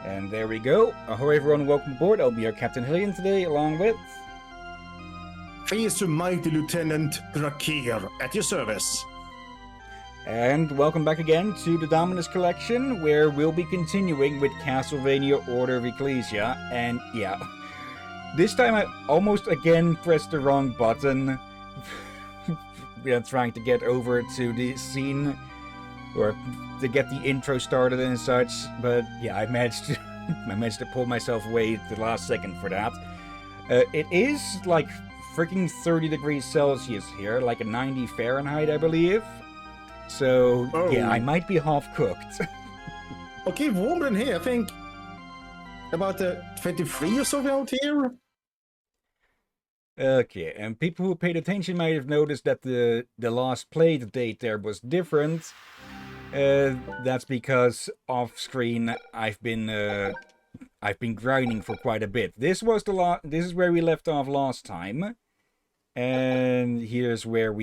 And there we go. Ahoy everyone, welcome aboard. I'll be your Captain Hillyan today, along with... Fierce mighty Lieutenant Drakir at your service. And welcome back again to the Dominus Collection, where we'll be continuing with Castlevania Order of Ecclesia. And yeah, this time I almost again pressed the wrong button. We are trying to get over to the scene, or to get the intro started and such, but yeah, I managed to pull myself away at the last second for that. It is like freaking 30 degrees Celsius here, like a 90 Fahrenheit, I believe. So yeah, I might be half cooked. Okay, warmer than here. I think about 23 or so out here. Okay, and people who paid attention might have noticed that the last played date there was different. That's because off screen I've been grinding for quite a bit. This is where we left off last time, and here's where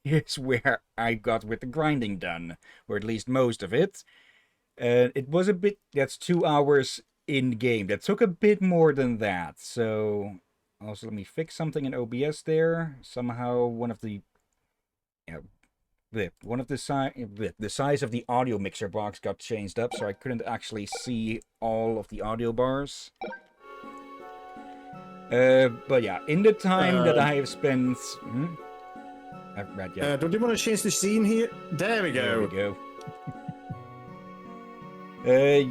here's where I got with the grinding done, or at least most of it. It was a bit. That's 2 hours in game. That took a bit more than that. So also let me fix something in OBS there. Somehow one of the the size of the audio mixer box got changed up, so I couldn't actually see all of the audio bars. But yeah, in the time that I have spent... I've read yet. Don't you want to change the scene here? There we go. There we go.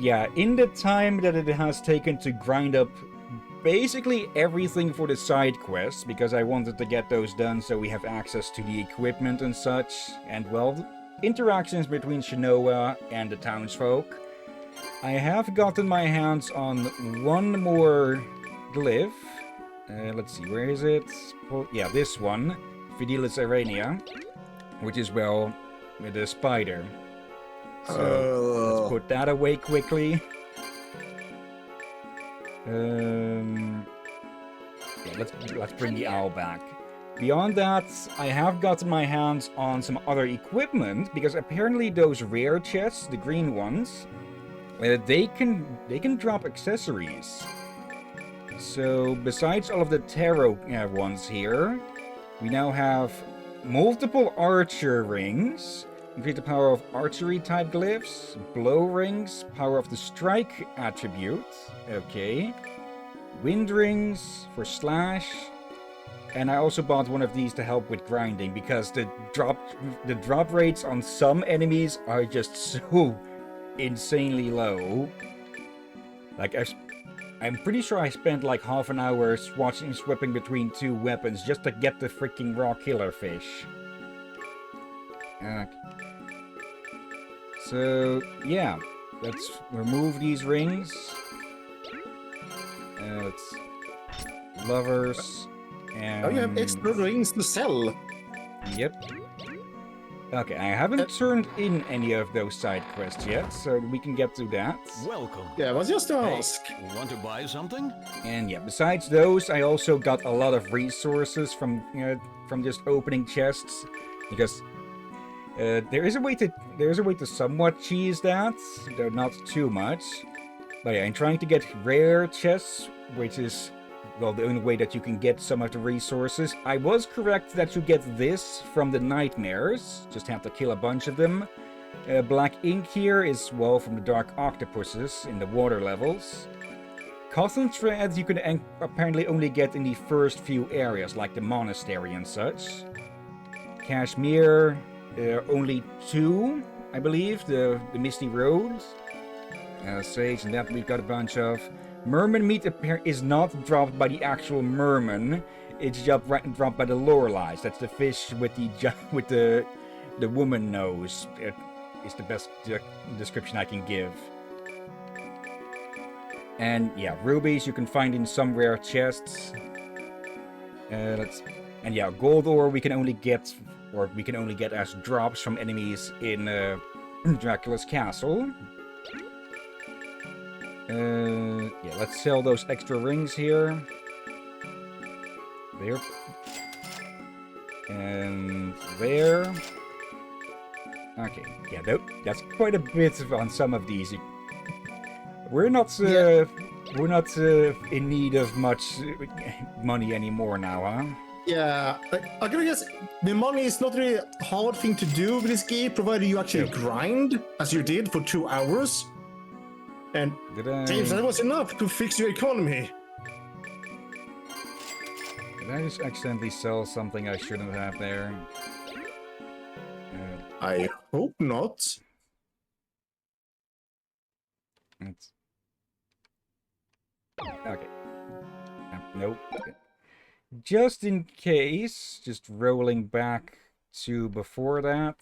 Yeah, in the time that it has taken to grind up basically everything for the side quests, because I wanted to get those done so we have access to the equipment and such, and well, interactions between Shinoa and the townsfolk. I have gotten my hands on one more glyph. Let's see, where is it? Oh, yeah, this one, Fidelis Arania, which is, well, with a spider. So let's put that away quickly. Yeah, let's bring the owl back. Beyond that, I have gotten my hands on some other equipment, because apparently those rare chests, the green ones, they can drop accessories. So besides all of the tarot ones here, we now have multiple archer rings. Increase the power of archery type glyphs, blow rings, power of the strike attribute, okay, wind rings for slash, and I also bought one of these to help with grinding, because the drop rates on some enemies are just so insanely low. Like I'm pretty sure I spent like half an hour swapping between two weapons just to get the freaking raw killer fish. So, yeah, let's remove these rings. Let's... Lovers, and... Oh, you have extra rings to sell. Yep. Okay, I haven't turned in any of those side quests yet, so we can get to that. Welcome. Yeah, I was just to ask. Want to buy something? And yeah, besides those, I also got a lot of resources from just opening chests, because... there is a way to somewhat cheese that, though not too much. But yeah, I'm trying to get rare chests, which is, well, the only way that you can get some of the resources. I was correct that you get this from the nightmares, just have to kill a bunch of them. Black ink here is, well, from the dark octopuses in the water levels. Cotton threads you can apparently only get in the first few areas, like the monastery and such. Cashmere... only 2, I believe, the Misty Road. Sage, and that we've got a bunch of. Merman meat is not dropped by the actual merman. It's dropped by the Loreleis. That's the fish with the woman nose. It's the best description I can give. And yeah, rubies you can find in some rare chests. And yeah, gold ore we can only get as drops from enemies in Dracula's castle. Yeah, let's sell those extra rings here. There. And there. Okay, yeah, that's quite a bit on some of these. We're not Yeah. we're not in need of much money anymore now, huh? Yeah, I gotta guess the money is not really a hard thing to do with this game, provided you actually Yep. grind as you did for 2 hours. And Did seems that I was enough to fix your economy. just accidentally sell something I shouldn't have there? I hope not. It's... Okay. Nope. Just in case, just rolling back to before that.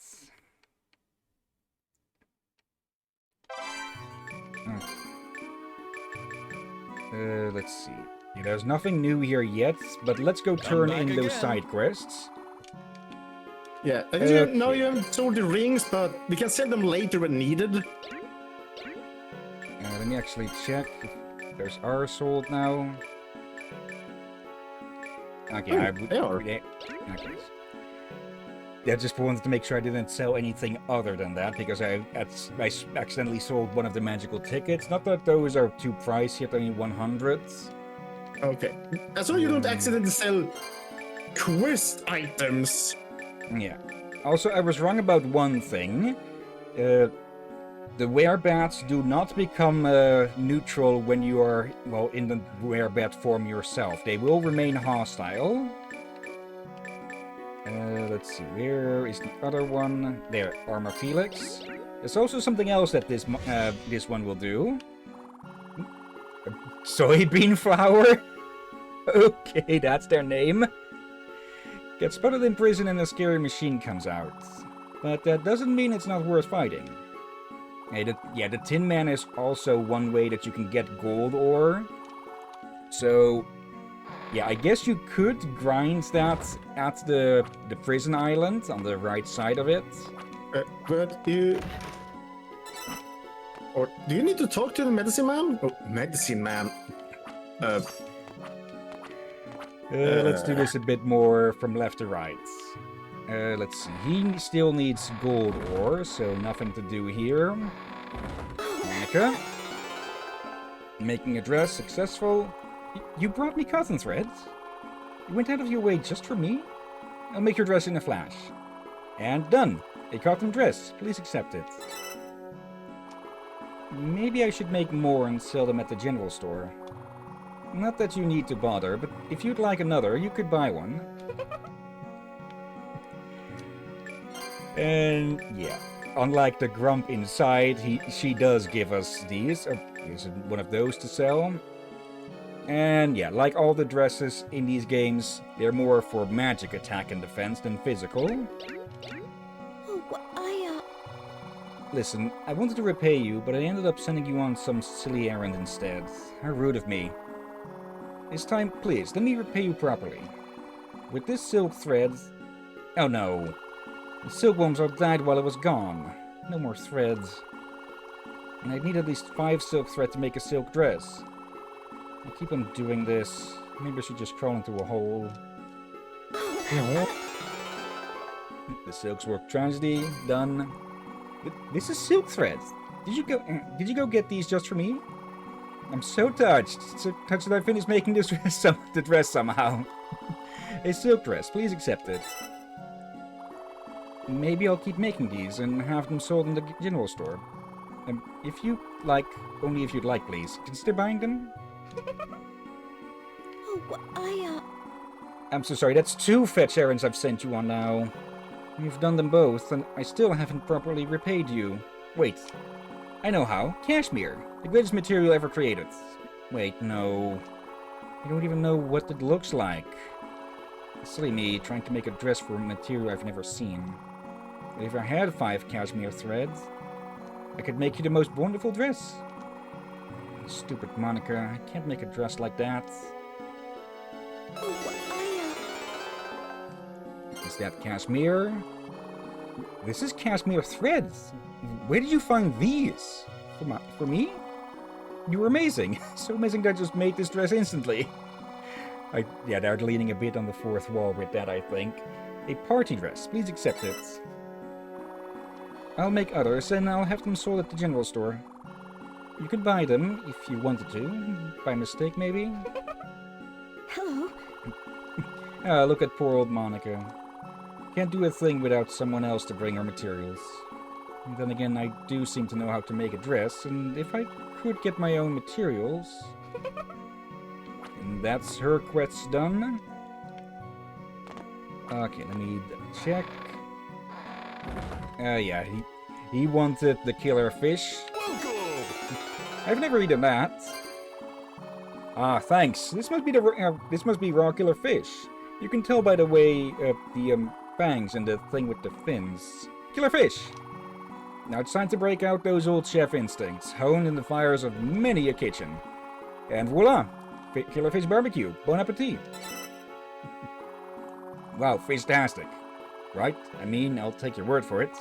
Let's see. Yeah, there's nothing new here yet, but let's go turn in those side quests. Yeah, I guess now you haven't sold the rings, but we can sell them later when needed. Let me actually check if those are sold now. Okay, Oh, they are. Yeah, okay. I just wanted to make sure I didn't sell anything other than that, because I accidentally sold one of the magical tickets. Not that those are too pricey, at only 100. Okay. As long as you don't accidentally sell quest items. Yeah. Also, I was wrong about one thing. The werebats do not become neutral when you are, well, in the werebat form yourself. They will remain hostile. Let's see, where is the other one? There, Armor Felix. There's also something else that this one will do. Soybean flower? Okay, that's their name. Get spotted in prison and a scary machine comes out. But that doesn't mean it's not worth fighting. Hey, the Tin Man is also one way that you can get gold ore. So, yeah, I guess you could grind that at the prison island on the right side of it. But you... Or do you need to talk to the medicine man? Oh, medicine man. Let's do this a bit more from left to right. Let's see. He still needs gold ore, so nothing to do here. Monica. Making a dress successful. You brought me cotton threads? You went out of your way just for me? I'll make your dress in a flash. And done. A cotton dress. Please accept it. Maybe I should make more and sell them at the general store. Not that you need to bother, but if you'd like another, you could buy one. And yeah, unlike the grump inside, she does give us these. Here's one of those to sell. And yeah, like all the dresses in these games, they're more for magic attack and defense than physical. Listen, I wanted to repay you, but I ended up sending you on some silly errand instead. How rude of me. This time, please, let me repay you properly. With this silk thread... Oh no. The silkworms all died while I was gone. No more threads. And I'd need at least 5 silk thread to make a silk dress. I keep on doing this. Maybe I should just crawl into a hole. The silkswork tragedy, done. This is silk threads. Did you go get these just for me? I'm so touched. So touched that I finished making this dress the dress somehow. A silk dress. Please accept it. Maybe I'll keep making these and have them sold in the general store. If you like, only if you'd like, please. Consider buying them. I'm so sorry. That's 2 fetch errands I've sent you on now. You've done them both, and I still haven't properly repaid you. Wait. I know how. Cashmere. The greatest material ever created. Wait, no. I don't even know what it looks like. Silly me, trying to make a dress for a material I've never seen. But if I had 5 cashmere threads, I could make you the most wonderful dress. Stupid Monica, I can't make a dress like that. Is that cashmere? This is cashmere threads. Where did you find these? For me? You were amazing. So amazing that I just made this dress instantly. Yeah, they're leaning a bit on the 4th wall with that, I think. A party dress. Please accept it. I'll make others, and I'll have them sold at the general store. You could buy them if you wanted to. By mistake, maybe? Hello. Ah, look at poor old Monica. Can't do a thing without someone else to bring her materials. And then again, I do seem to know how to make a dress, and if I could get my own materials... And that's her quest done. Okay, let me check. Yeah, he wanted the killer fish. Welcome! I've never eaten that. Ah, thanks. This must be raw killer fish. You can tell by the way the fangs and the thing with the fins. Killer fish. Now it's time to break out those old chef instincts, honed in the fires of many a kitchen. And voila! Killer fish barbecue. Bon appetit. Wow, fish-tastic. Right? I mean, I'll take your word for it.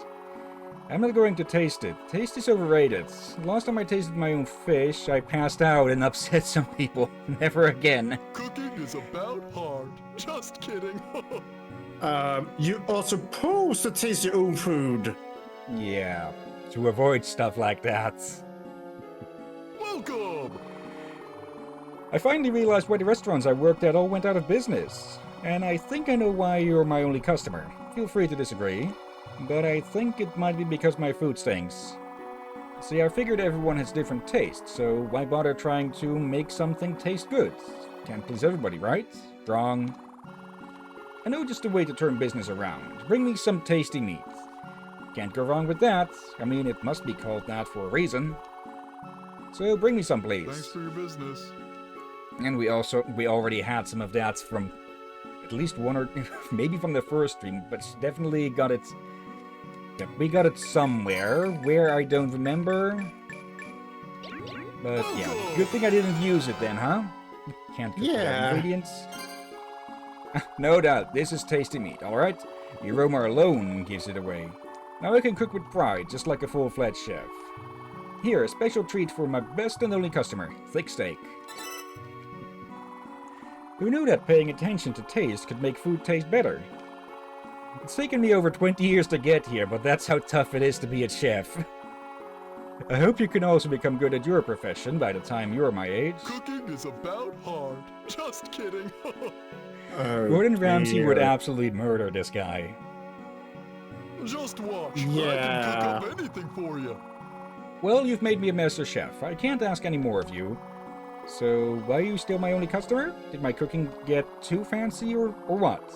I'm not going to taste it. Taste is overrated. Last time I tasted my own fish, I passed out and upset some people. Never again. Cooking is about hard. Just kidding. You are supposed to taste your own food. Yeah, to avoid stuff like that. Welcome! I finally realized why the restaurants I worked at all went out of business. And I think I know why you're my only customer. Feel free to disagree. But I think it might be because my food stinks. See, I figured everyone has different tastes, so why bother trying to make something taste good? Can't please everybody, right? Wrong. I know just a way to turn business around. Bring me some tasty meat. Can't go wrong with that. I mean, it must be called that for a reason. So bring me some, please. Thanks for your business. And we already had some of that from at least one or maybe from the first stream, but definitely got it. Yep, we got it somewhere where I don't remember. But yeah, good thing I didn't use it then, huh? Can't cook without ingredients. No doubt, this is tasty meat, alright? The aroma alone gives it away. Now I can cook with pride, just like a full-fledged chef. Here, a special treat for my best and only customer, thick steak. Who knew that paying attention to taste could make food taste better? It's taken me over 20 years to get here, but that's how tough it is to be a chef. I hope you can also become good at your profession by the time you're my age. Cooking is about hard. Just kidding. Gordon Ramsay would absolutely murder this guy. Just watch. Yeah. I can cook up anything for you. Well, you've made me a master chef. I can't ask any more of you. So, why are you still my only customer? Did my cooking get too fancy or what?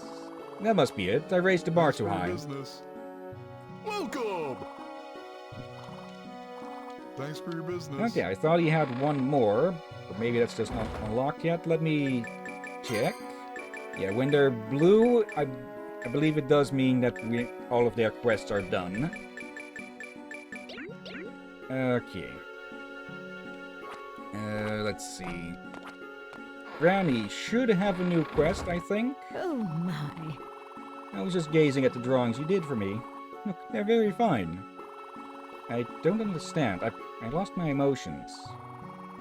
That must be it. I raised the bar too high. Business. Welcome! Thanks for your business. Okay, I thought he had one more. But maybe that's just not unlocked yet. Let me check. Yeah, when they're blue, I believe it does mean that all of their quests are done. Okay. Let's see. Granny should have a new quest, I think. Oh my. I was just gazing at the drawings you did for me. Look, they're very fine. I don't understand. I lost my emotions.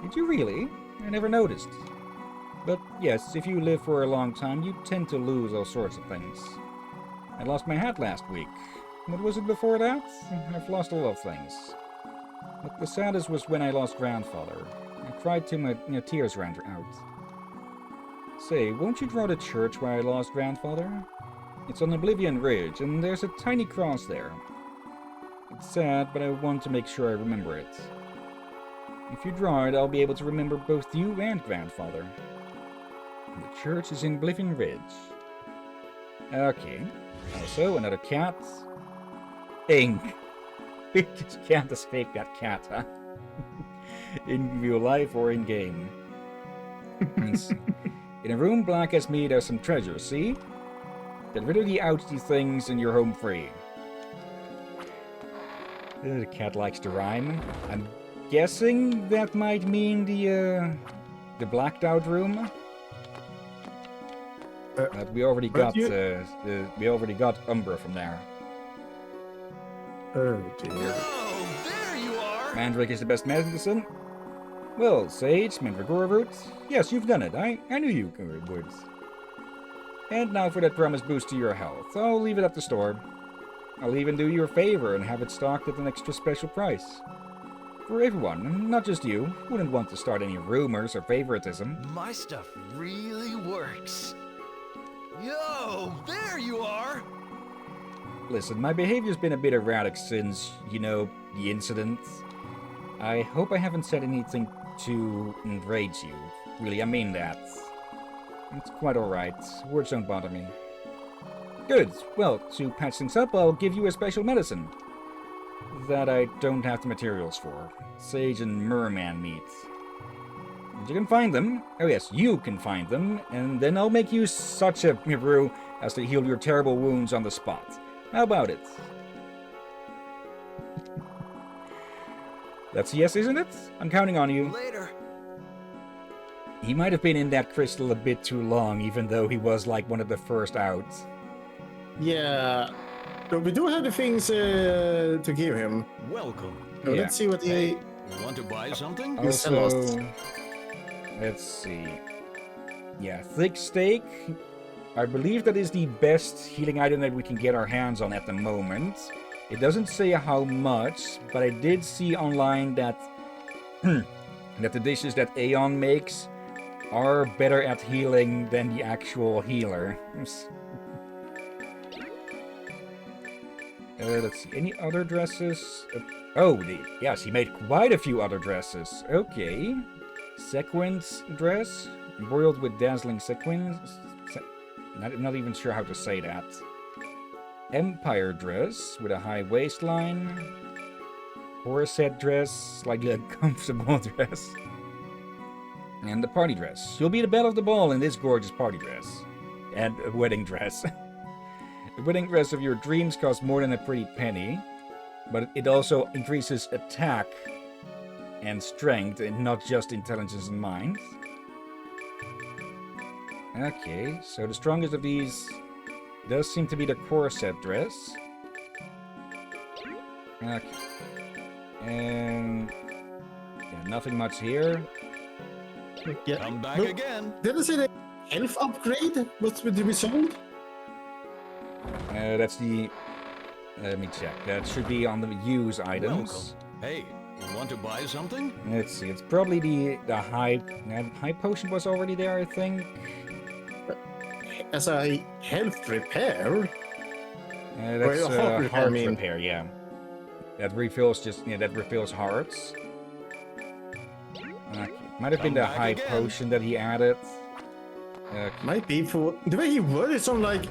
Did you really? I never noticed. But yes, if you live for a long time, you tend to lose all sorts of things. I lost my hat last week. What was it before that? I've lost a lot of things. But the saddest was when I lost grandfather. I cried till my tears ran out. Say, won't you draw the church where I lost grandfather? It's on Oblivion Ridge, and there's a tiny cross there. It's sad, but I want to make sure I remember it. If you draw it, I'll be able to remember both you and grandfather. The church is in Oblivion Ridge. Okay. Also, another cat. Ink. You just can't escape that cat, huh? In real life or in game. Let's see. In a room black as me, there's some treasure, see? Get rid of the ouchy things and you're home free. The cat likes to rhyme. I'm guessing that might mean the blacked out room. But we already got Umbra from there. Oh dear. Oh, there you are! Mandrake is the best medicine. Well, Sage, Mandragora root. Yes, you've done it. I knew you would. And now for that promised boost to your health. I'll leave it at the store. I'll even do you a favor and have it stocked at an extra special price. for everyone, not just you. Wouldn't want to start any rumors or favoritism. My stuff really works. Yo, there you are! Listen, my behavior's been a bit erratic since, you know, the incident. I hope I haven't said anything to enrage you. Really, I mean that. It's quite alright. Words don't bother me. Good. Well, to patch things up, I'll give you a special medicine. That I don't have the materials for. Sage and merman meat. You can find them. Oh yes, you can find them. And then I'll make you such a brew as to heal your terrible wounds on the spot. How about it? That's a yes, isn't it? I'm counting on you. Later. He might have been in that crystal a bit too long, even though he was like one of the first out. Yeah. But we do have the things to give him. Welcome. So Yeah. let's see what Hey, he... you want to buy something? You sell us. Also, let's see. Yeah, thick steak. I believe that is the best healing item that we can get our hands on at the moment. It doesn't say how much, but I did see online that that the dishes that Aeon makes are better at healing than the actual healer. Let's see. Any other dresses? Yes, he made quite a few other dresses. Okay. Sequins dress, embroiled with dazzling sequins. Not even sure how to say that. Empire dress with a high waistline. Corset dress, slightly uncomfortable dress. And the party dress. You'll be the belle of the ball in this gorgeous party dress. And a wedding dress. The wedding dress of your dreams costs more than a pretty penny. But it also increases attack and strength, and not just intelligence and mind. Okay, so the strongest of these does seem to be the corset dress. Okay. And yeah, nothing much here. Yeah. Come back No, again. did I say the health upgrade was to be sold? That's the... Let me check. That should be on the use items. Welcome. Hey, you want to buy something? Let's see. It's probably the high... high potion was already there, I think. As a health repair? That's Well, heart repair, I heart mean. repair, yeah. That refills that refills hearts. Okay. Might have been Come the back high again. potion that he added. Okay. Might be for... The way he worded it sounded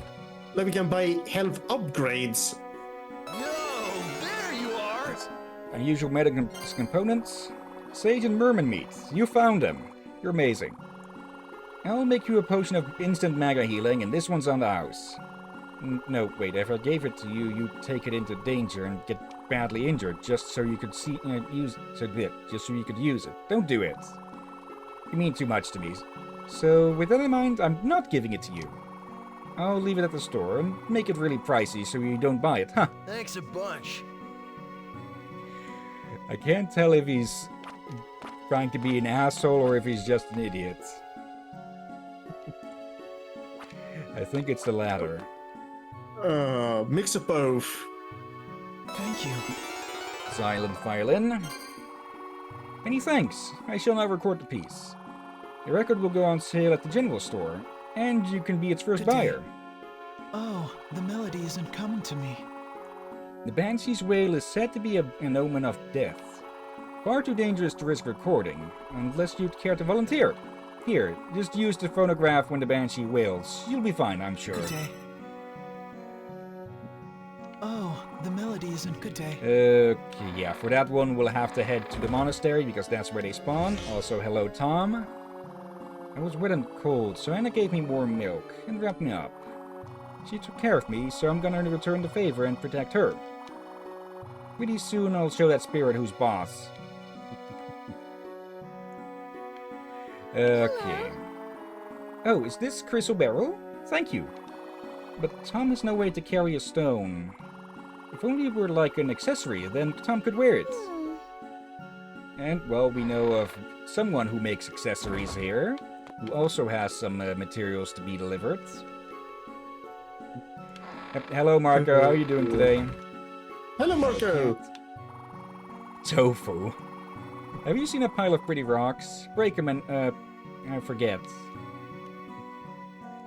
like we can buy health upgrades. Yo, there you are! Unusual medical components. Sage and merman meat. You found them. You're amazing. I'll make you a potion of instant mega healing, and this one's on the house. No, wait. If I gave it to you, you'd take it into danger and get badly injured, just so you could just so you could use it. Don't do it. You mean too much to me. So, with that in mind, I'm not giving it to you. I'll leave it at the store and make it really pricey so you don't buy it. Huh. Thanks a bunch. I can't tell if he's trying to be an asshole or if he's just an idiot. I think it's the latter. Mix of both. Thank you. Silent violin. Many thanks. I shall now record the piece. The record will go on sale at the general store, and you can be its first Good day. buyer. Oh, the melody isn't coming to me. The Banshee's wail is said to be an omen of death. Far too dangerous to risk recording, unless you'd care to volunteer. Here, just use the phonograph when the Banshee wails. You'll be fine, I'm sure. Good day. Oh, the melody isn't good day. Okay, yeah, for that one we'll have to head to the monastery, because that's where they spawn. Also, hello, Tom. I was wet and cold, so Anna gave me warm milk and wrapped me up. She took care of me, so I'm gonna return the favor and protect her. Pretty soon I'll show that spirit who's boss. Okay. Oh, is this Crystal Barrel? Thank you. But Tom has no way to carry a stone. If only it were like an accessory, then Tom could wear it. And, well, we know of someone who makes accessories here, who also has some materials to be delivered. Hello, Marco. How are you doing today? Hello, Marco. Tofu. Have you seen a pile of pretty rocks? Break them and, forget.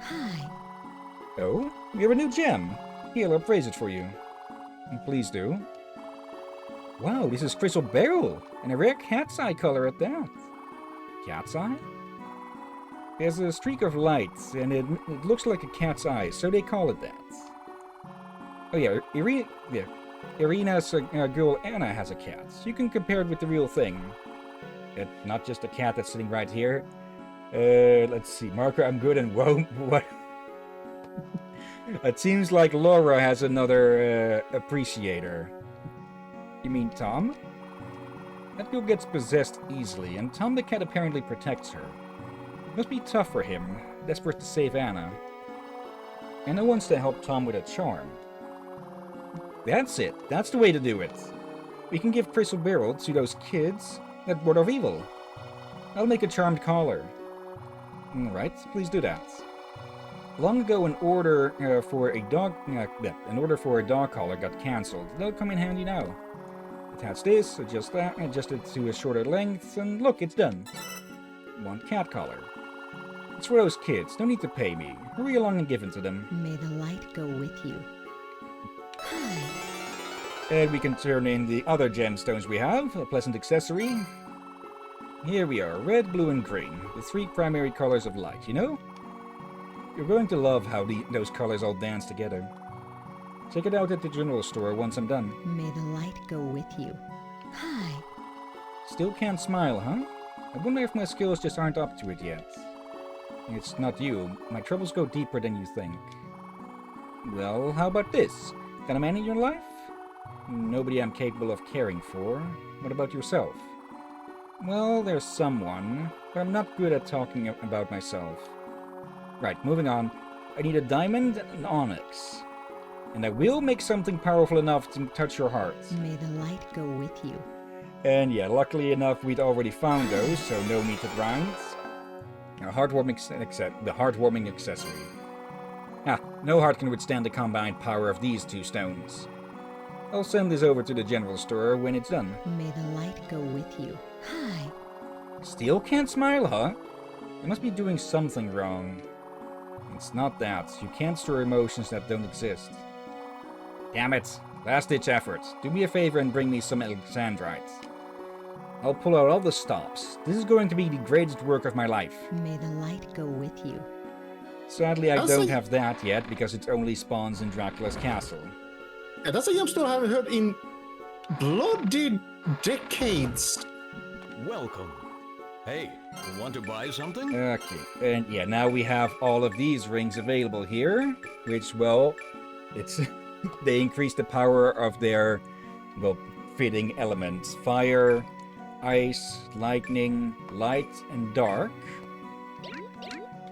Hi. Oh? We have a new gem. Here, I'll praise it for you. Please do. Wow, this is crystal beryl, and a rare cat's eye color at that. Cat's eye? There's a streak of light, and it looks like a cat's eye, so they call it that. Oh yeah, Irina's girl Anna has a cat. You can compare it with the real thing. Not just a cat that's sitting right here. Let's see, marker, I'm good, and whoa, what? It seems like Laura has another appreciator. You mean Tom? That girl gets possessed easily, and Tom the cat apparently protects her. It must be tough for him, desperate to save Anna. Anna wants to help Tom with a charm. That's it. That's the way to do it. We can give crystal beryl to those kids that ward off evil. I'll make a charmed collar. Alright, please do that. Long ago, an order for a dog collar got cancelled. That'll come in handy now. Attach this, adjust that, adjust it to a shorter length, and look, it's done. One cat collar. It's for those kids. No need to pay me. Hurry along and give it to them. May the light go with you. Hi. And we can turn in the other gemstones we have. A pleasant accessory. Here we are, red, blue, and green. The 3 primary colors of light, you know? You're going to love how those colors all dance together. Check it out at the general store once I'm done. May the light go with you. Hi. Still can't smile, huh? I wonder if my skills just aren't up to it yet. It's not you. My troubles go deeper than you think. Well, how about this? Got a man in your life? Nobody I'm capable of caring for. What about yourself? Well, there's someone, but I'm not good at talking about myself. Right, moving on. I need a diamond and an onyx. And I will make something powerful enough to touch your heart. May the light go with you. And yeah, luckily enough, we'd already found those, so no need to grind. The heartwarming accessory. No heart can withstand the combined power of these 2 stones. I'll send this over to the general store when it's done. May the light go with you. Hi. Still can't smile, huh? I must be doing something wrong. It's not that. You can't store emotions that don't exist. Damn it. Last-ditch effort. Do me a favor and bring me some Alexandrite. I'll pull out all the stops. This is going to be the greatest work of my life. May the light go with you. Sadly, I don't have that yet, because it only spawns in Dracula's castle. Yeah, that's a gemstone I haven't heard in bloody decades. Welcome. Hey, you want to buy something? Okay, and yeah, now we have all of these rings available here, which, well, it's they increase the power of their, well, fitting elements. Fire, ice, lightning, light, and dark.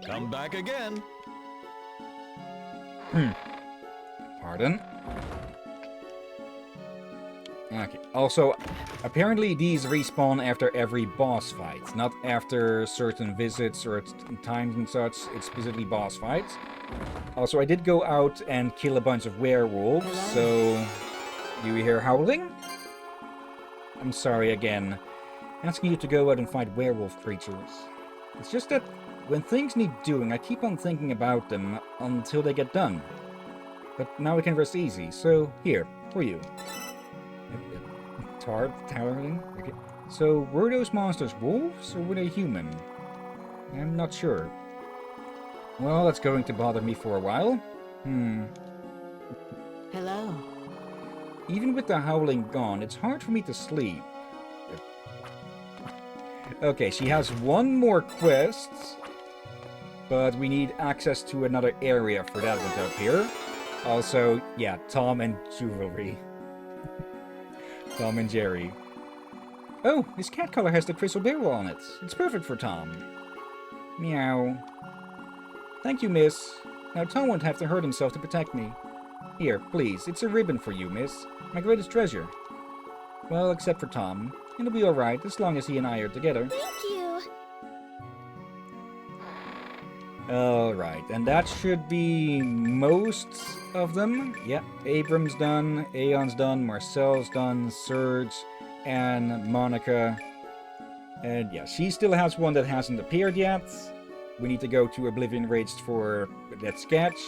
Come back again. Pardon? Okay. Also, apparently these respawn after every boss fight, not after certain visits or times and such. It's specifically boss fights. Also, I did go out and kill a bunch of werewolves, so... Do you hear howling? I'm sorry again. Asking you to go out and fight werewolf creatures. It's just that when things need doing, I keep on thinking about them until they get done. But now I can rest easy, so here, for you. Towering? Okay. So, were those monsters wolves, or were they human? I'm not sure. Well, that's going to bother me for a while. Hello. Even with the howling gone, it's hard for me to sleep. Okay, she has one more quest, but we need access to another area for that one to appear. Also, yeah, Tom and jewelry. Tom and Jerry. Oh, this cat collar has the crystal beryl on it. It's perfect for Tom. Meow. Thank you, miss. Now Tom won't have to hurt himself to protect me. Here, please, it's a ribbon for you, miss. My greatest treasure. Well, except for Tom. It'll be alright, as long as he and I are together. Thank you. Alright, and that should be most of them. Yep, Abram's done, Aeon's done, Marcel's done, Serge, and Monica, And yeah, she still has one that hasn't appeared yet. We need to go to Oblivion Raged for that sketch.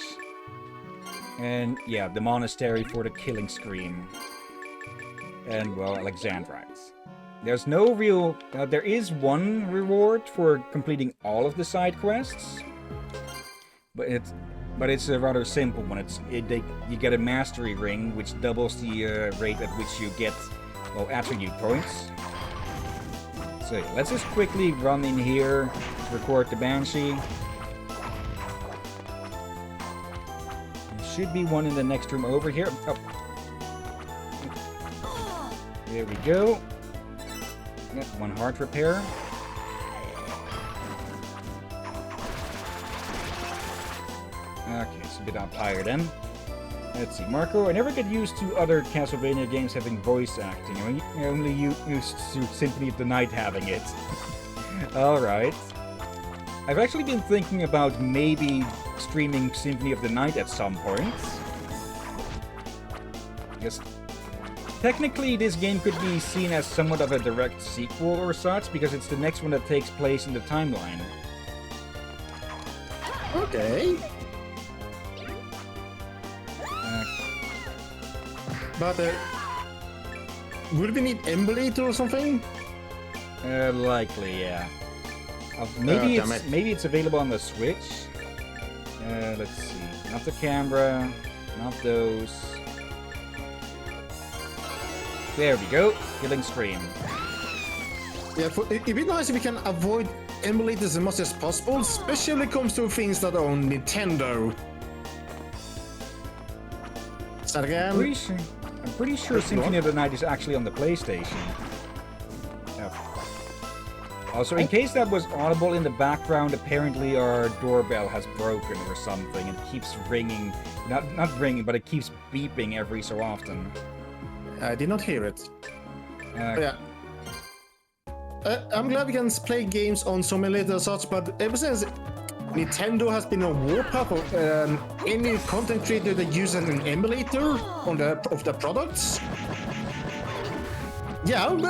And yeah, the monastery for the killing scream. And well, Alexandrites. There's no real... there is one reward for completing all of the side quests. But it's a rather simple one. You get a mastery ring, which doubles the rate at which you get, well, attribute points. So yeah, let's just quickly run in here, record the Banshee. There should be one in the next room over here. Oh. There we go. Yeah, one heart repair. Okay, it's a bit up higher then. Let's see, Marco, I never get used to other Castlevania games having voice acting. I only used to Symphony of the Night having it. Alright. I've actually been thinking about maybe streaming Symphony of the Night at some point. Yes. Technically, this game could be seen as somewhat of a direct sequel or such, because it's the next one that takes place in the timeline. Okay. But would we need emulator or something? Likely, yeah. Maybe it's available on the Switch. Let's see. Not the camera. Not those. There we go. Killing Scream. Yeah, it'd be nice if we can avoid emulators as much as possible, especially when it comes to things that are on Nintendo. Start again. I'm pretty sure Symphony of the Night is actually on the PlayStation. Yeah. Also, in case that was audible in the background, apparently our doorbell has broken or something. It keeps ringing. Not ringing, but it keeps beeping every so often. I did not hear it. Yeah. I'm glad we can play games on some emulator and such, but ever since Nintendo has been a warpath of any content creator that uses an emulator of the products. Yeah, I'm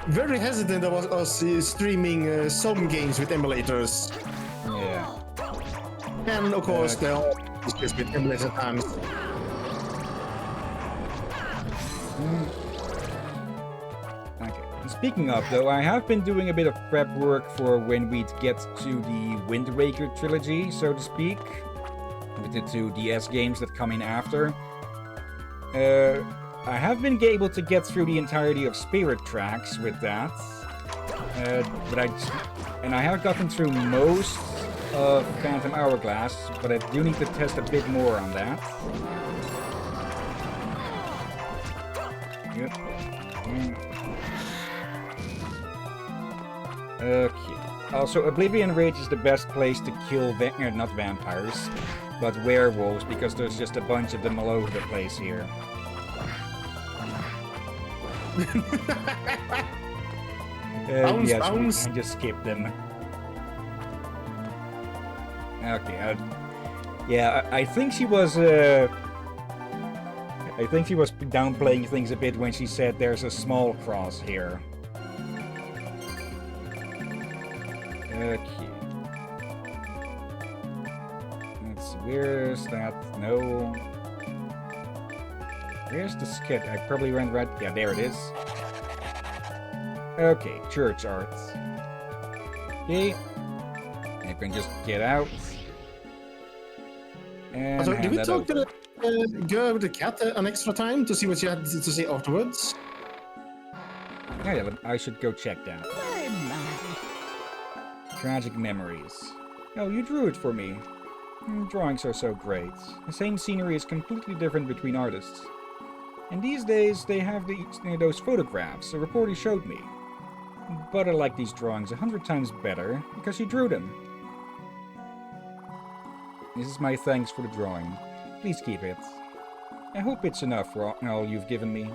very hesitant about us streaming some games with emulators. Yeah. And of course, there are issues with emulator times. Okay. Speaking of, though, I have been doing a bit of prep work for when we'd get to the Wind Waker trilogy, so to speak, with the two DS games that come in after. I have been able to get through the entirety of Spirit Tracks with that, but I have gotten through most of Phantom Hourglass, but I do need to test a bit more on that. Yep. Okay. Also, Oblivion Rage is the best place to kill not vampires, but werewolves, because there's just a bunch of them all over the place here. Yes, I just skipped them. Okay. Yeah, I think she was. I think she was downplaying things a bit when she said there's a small cross here. Okay. Let's see, where's that? No. Where's the skit? I probably ran right. Yeah, there it is. Okay, church arts. Okay. I can just get out. And so, did we talk to the girl with the cat an extra time to see what she had to say afterwards? Yeah, I should go check that. My, my. Tragic memories. Oh, you drew it for me. Drawings are so great. The same scenery is completely different between artists. And these days, they have those photographs a reporter showed me. But I like these drawings 100 times better because you drew them. This is my thanks for the drawing. Please keep it. I hope it's enough for all you've given me.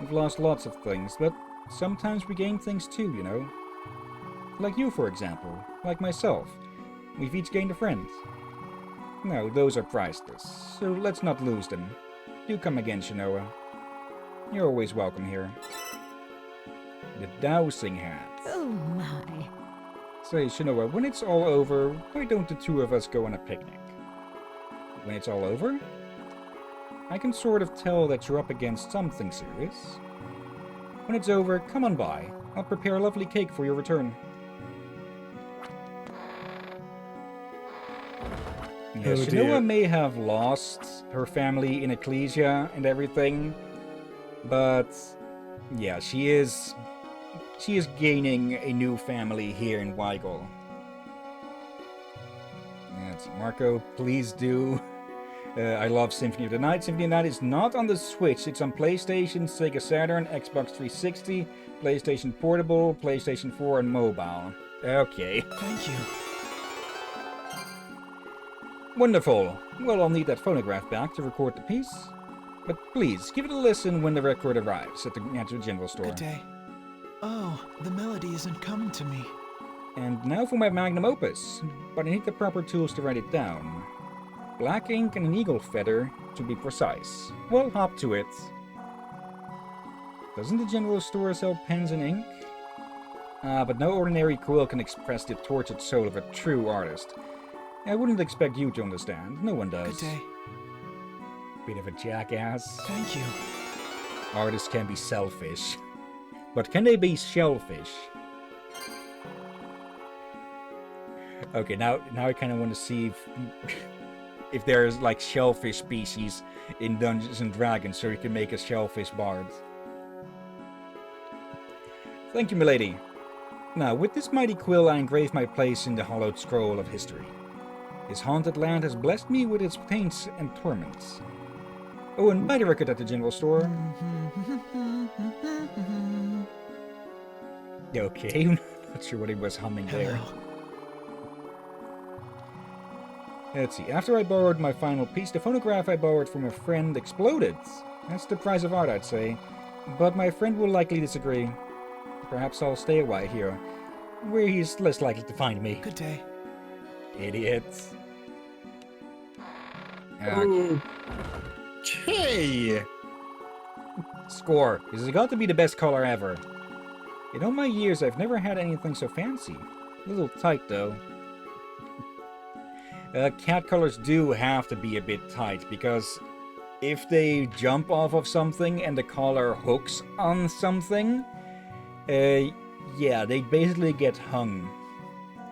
We've lost lots of things, but sometimes we gain things too, you know? Like you, for example. Like myself. We've each gained a friend. No, those are priceless, so let's not lose them. Do come again, Shinoa. You're always welcome here. the dowsing hat. Oh my. Say, Shinoa, when it's all over, why don't the two of us go on a picnic? When it's all over? I can sort of tell that you're up against something serious. When it's over, come on by. I'll prepare a lovely cake for your return. Yeah, Oh, Shinoa dear. may have lost her family in Ecclesia and everything, but yeah, she is gaining a new family here in Weigel. Yes, Marco, please do. I love Symphony of the Night. Symphony of the Night is not on the Switch. It's on PlayStation, Sega Saturn, Xbox 360, PlayStation Portable, PlayStation 4, and mobile. Okay. Thank you. Wonderful. Well, I'll need that phonograph back to record the piece. But please, give it a listen when the record arrives at the general store. Good day. Oh, the melody isn't coming to me. And now for my magnum opus. But I need the proper tools to write it down. Black ink and an eagle feather, to be precise. Well, hop to it. Doesn't the general store sell pens and ink? But no ordinary quill can express the tortured soul of a true artist. I wouldn't expect you to understand. No one does. Good day. Bit of a jackass. Thank you. Artists can be selfish. But can they be shellfish? Okay, now I kind of want to see if there's like shellfish species in Dungeons and Dragons, so you can make a shellfish bard. Thank you, milady. Now, with this mighty quill, I engrave my place in the hollowed scroll of history. This haunted land has blessed me with its taints and torments. Oh, and buy the record at the general store. Okay, not sure what he was humming there. Hello. Let's see, after I borrowed my final piece, the phonograph I borrowed from a friend exploded. That's the price of art, I'd say. But my friend will likely disagree. Perhaps I'll stay a while here, where he's less likely to find me. Good day. Idiots. Okay. Score. This has got to be the best color ever. In all my years, I've never had anything so fancy. A little tight, though. Cat colors do have to be a bit tight, because if they jump off of something and the collar hooks on something, yeah, they basically get hung.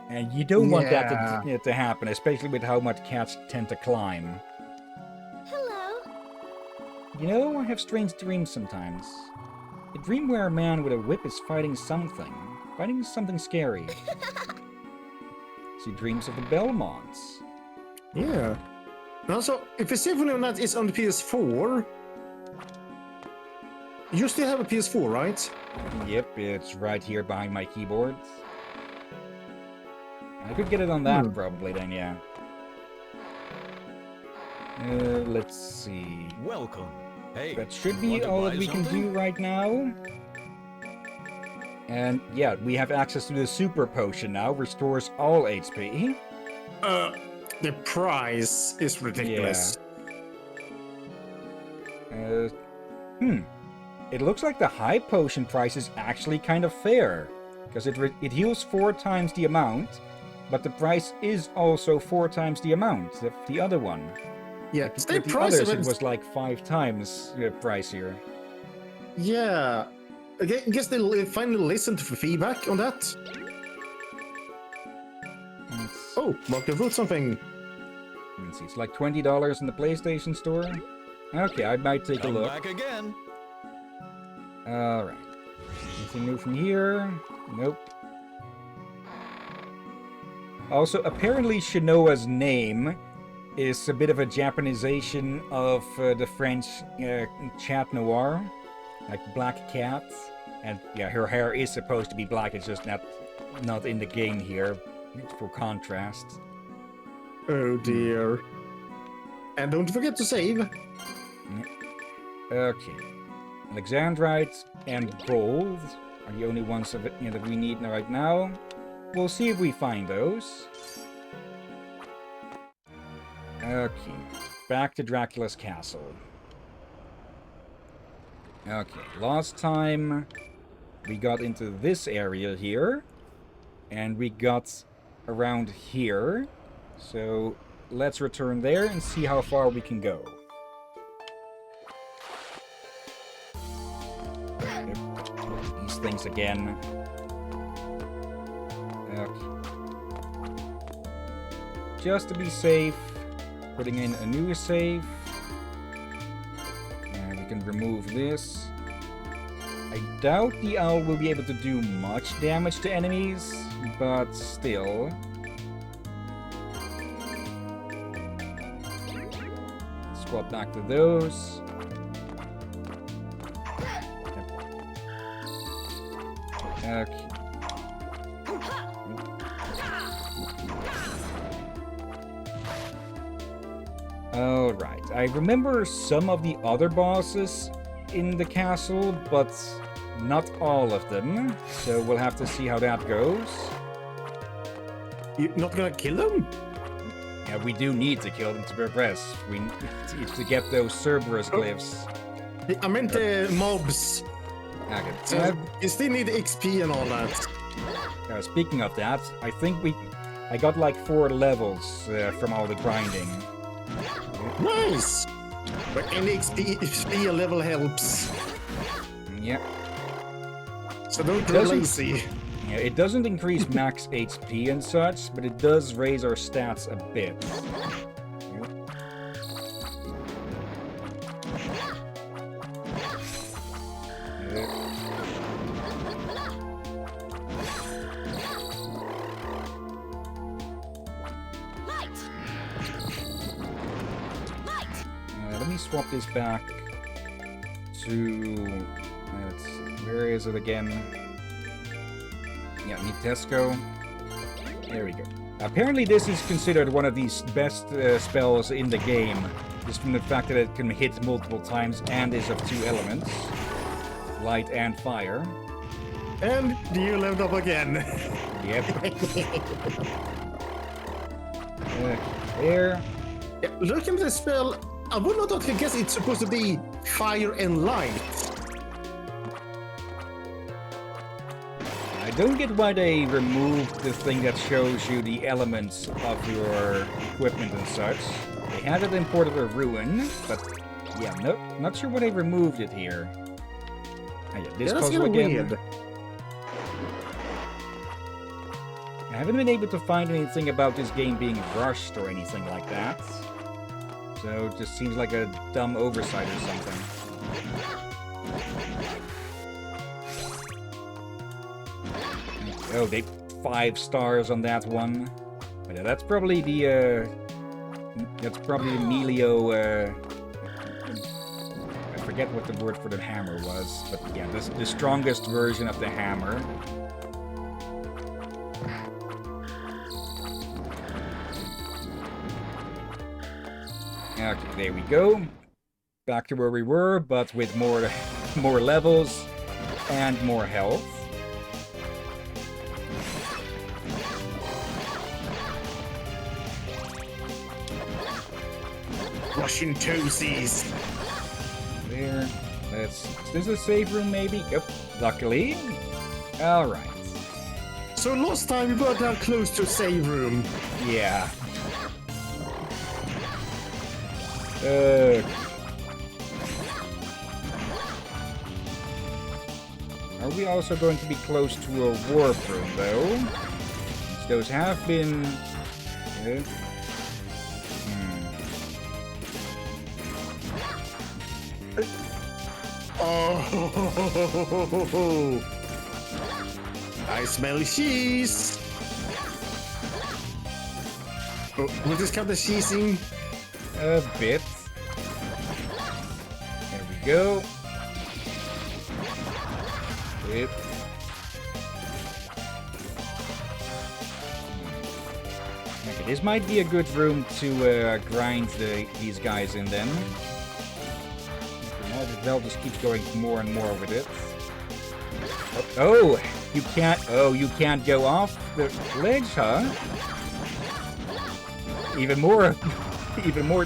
And you don't want that to happen, especially with how much cats tend to climb. Hello. You know, I have strange dreams sometimes. A dream where a man with a whip is fighting something scary. She dreams of the Belmonts. Yeah. Also, if a Symphony of the Night is on the PS4, you still have a PS4, right? Yep, it's right here behind my keyboard. I could get it on that probably then, yeah. Let's see. Welcome. Hey, That should you be want to all buy that we can something? do right now. And yeah, we have access to the super potion now, restores all HP. The price is ridiculous. It looks like the high potion price is actually kind of fair, because it heals 4 times the amount, but the price is also 4 times the amount of the other one. Yeah, With the the price others, of it was like 5 times pricier. Yeah. I guess they finally listened to feedback on that. Oh, Mark, I wrote something. Let's see, it's like $20 in the PlayStation Store. Okay, I might take Come a look. back again. Alright. Anything new from here? Nope. Also, apparently Shinoa's name is a bit of a Japanization of the French Chat Noir, like Black Cat. And yeah, her hair is supposed to be black, it's just not in the game here, for contrast. Oh dear. And don't forget to save. Okay. Alexandrite and gold are the only ones that we need right now. We'll see if we find those. Okay. Back to Dracula's castle. Okay. Last time we got into this area here. And we got around here. So let's return there and see how far we can go. Yep. These things again. Okay. Just to be safe, putting in a new save. And we can remove this. I doubt the owl will be able to do much damage to enemies, but still. Swap back to those. Okay. Alright, I remember some of the other bosses in the castle, but not all of them. So we'll have to see how that goes. You're not gonna kill them? Yeah, we do need to kill them to progress. We need to get those Cerberus glyphs. I meant the mobs. Okay. So you still need XP and all that. Speaking of that, I think I got like 4 levels from all the grinding. Nice! But any XP level helps. Yeah. So don't be lazy. Yeah, it doesn't increase max HP and such, but it does raise our stats a bit. Let me swap this back to... where is it again? Yeah, Nitesco. There we go. Apparently this is considered one of these best spells in the game, just from the fact that it can hit multiple times and is of 2 elements. Light and fire. And you leveled up again. Yep. There. Yeah, look at the spell. I would not have guessed it's supposed to be fire and light. I don't get why they removed the thing that shows you the elements of your equipment and such. They had it in Port of the Ruin, but yeah, no, not sure why they removed it here. Ah, yeah, this That's puzzle kinda again. weird. I haven't been able to find anything about this game being rushed or anything like that. So it just seems like a dumb oversight or something. Oh, they 5 stars on that one. But yeah, that's probably the Emilio. I forget what the word for the hammer was, but yeah, this the strongest version of the hammer. Okay, there we go. Back to where we were, but with more levels and more health. Russian toesies. There. Is this a save room, maybe? Yep. Luckily. Alright. So last time we were down close to save room. Yeah. Are we also going to be close to a warp room, though? Since those have been... Oh, I smell cheese. Oh, will this count as cheesing? A bit. There we go. Yep. Okay, this might be a good room to grind these guys in then. The bell just keeps going more and more with it. Oh, you can't. Oh, you can't go off the ledge, huh? Even more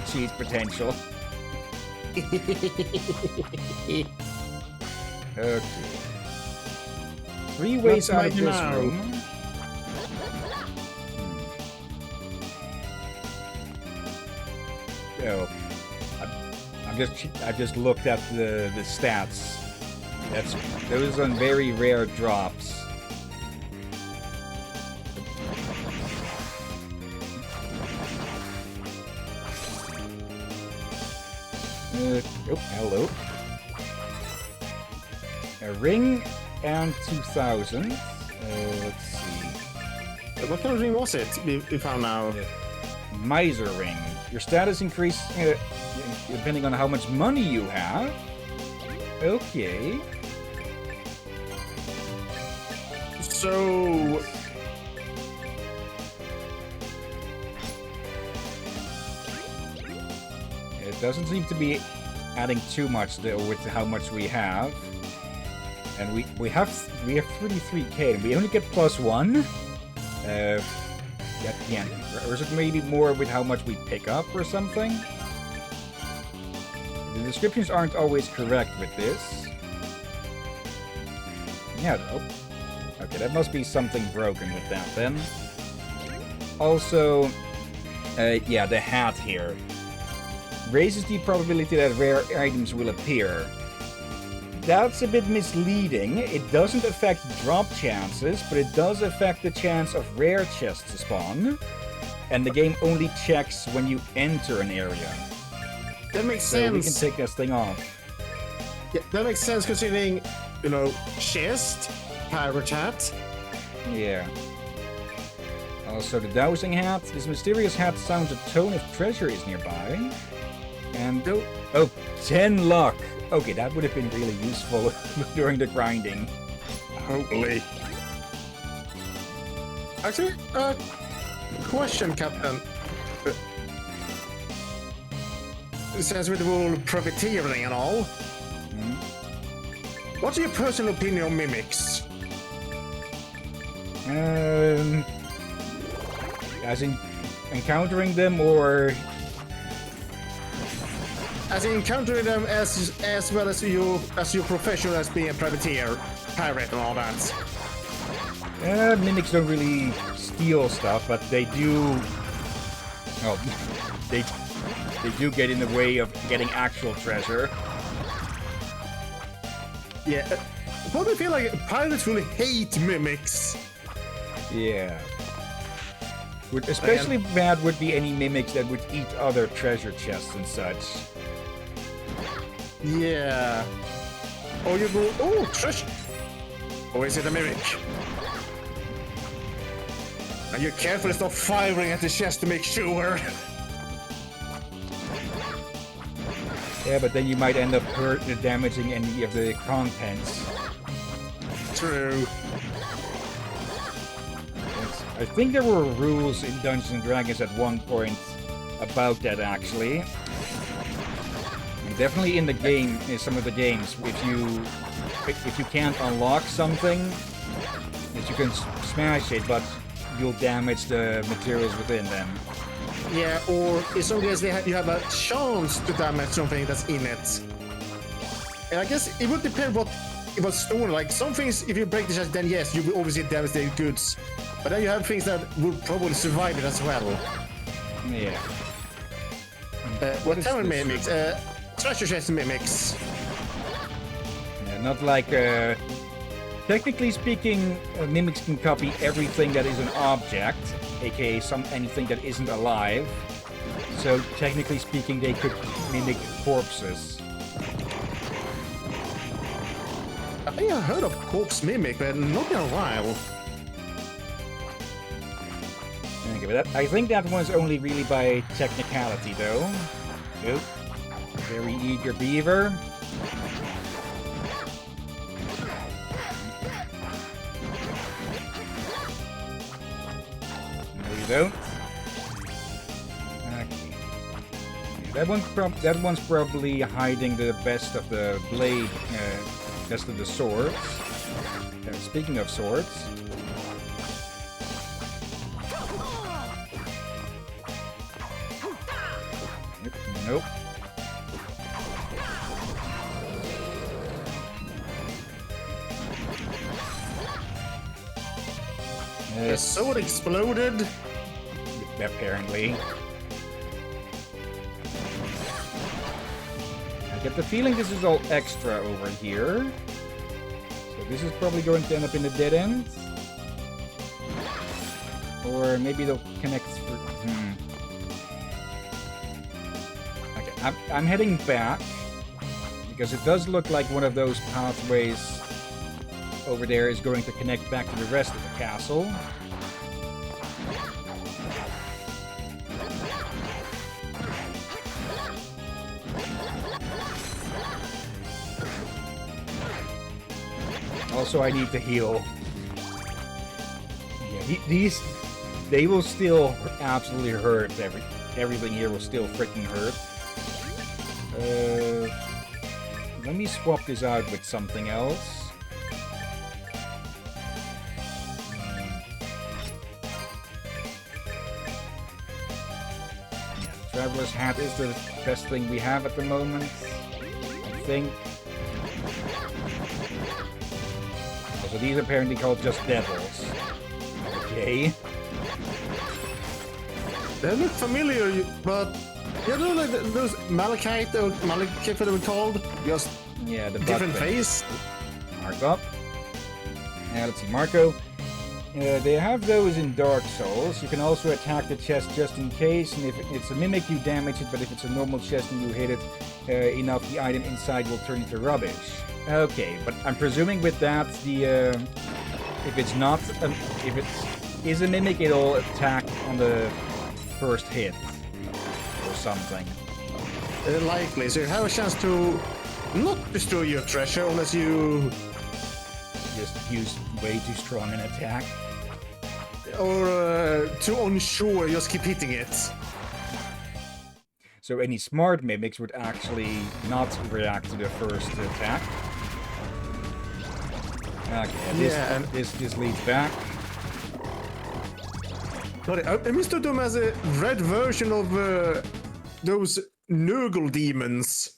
cheese potential. Okay. 3 ways That's out of my this now. room. Oh, I just looked at the stats. Those are very rare drops. Oh, hello. A ring and 2,000. Let's see. What kind of ring was it we found now? Miser ring. Your status increase depending on how much money you have. Okay. So... It doesn't seem to be adding too much though with how much we have. And we have 33k and we only get +1. Yeah, or is it maybe more with how much we pick up or something? The descriptions aren't always correct with this. Yeah, oh. Okay, that must be something broken with that then. Also, yeah, the hat here. Raises the probability that rare items will appear. That's a bit misleading. It doesn't affect drop chances, but it does affect the chance of rare chests to spawn. And the game only checks when you enter an area. That makes So sense. we can take this thing off. Yeah, that makes sense considering, you know, chest, pirate hat. Yeah. Also, the dowsing hat. This mysterious hat sounds a tone if treasure is nearby. And oh, 10 luck. Okay, that would have been really useful during the grinding. Holy. Actually, question, Captain. Since with the whole profiteering and all, what's your personal opinion on mimics? As in encountering them or... As in encountering them as well as your profession as being a privateer, pirate and all that. Mimics don't really steal stuff, but they do... Oh, they do get in the way of getting actual treasure. Yeah, I probably feel like pirates will hate mimics. Yeah. Especially bad would be any mimics that would eat other treasure chests and such. Yeah. Or you go, oh, treasure. Or is it a mimic? And you're careful to stop firing at the chest to make sure. Yeah, but then you might end up damaging any of the contents. True. I think there were rules in Dungeons and Dragons at one point about that, actually. And definitely in the game, in some of the games, if you can't unlock something, that you can smash it, but you'll damage the materials within them. Yeah, or in some cases you have a chance to damage something that's in it. And I guess it would depend what it was stored. Like some things, if you break the chest, then yes, you will obviously damage the goods. But then you have things that will probably survive it as well. Yeah. What is tower this? mimics? Treasure chest mimics. Yeah, not like... Technically speaking, mimics can copy everything that is an object, aka anything that isn't alive. So technically speaking, they could mimic corpses. I think I heard of corpse mimic, but not in a while. Okay, but I think that one's only really by technicality, though. Oh, very eager beaver. No, you don't. Okay. Yeah, that one's probably hiding the best of the blade, best of the swords. Speaking of swords. Nope. The sword exploded. Apparently. I get the feeling this is all extra over here. So this is probably going to end up in a dead end. Or maybe they'll connect through. Okay, I'm heading back. Because it does look like one of those pathways over there is going to connect back to the rest of the castle. Also, I need to heal. Yeah, these... They will still absolutely hurt. Everything here will still freaking hurt. Let me swap this out with something else. Yeah, Traveler's Hat is the best thing we have at the moment, I think. Also, these are apparently called just devils. Okay. They look familiar, but yeah, they're like those Malachite or Malachite, what they were called. Just Yeah, the different button. face. Mark up. Let's see, Marco. They have those in Dark Souls. You can also attack the chest just in case, and if it's a mimic, you damage it, but if it's a normal chest and you hit it enough, the item inside will turn into rubbish. Okay, but I'm presuming with that, if it's not, if it is a mimic, it'll attack on the first hit or something. Likely, so you have a chance to not destroy your treasure unless you... Just use way too strong an attack. Or to unsure, just keep hitting it. So any smart mimics would actually not react to the first attack. Okay, this leads back. But I mistook them as a red version of those Nurgle demons.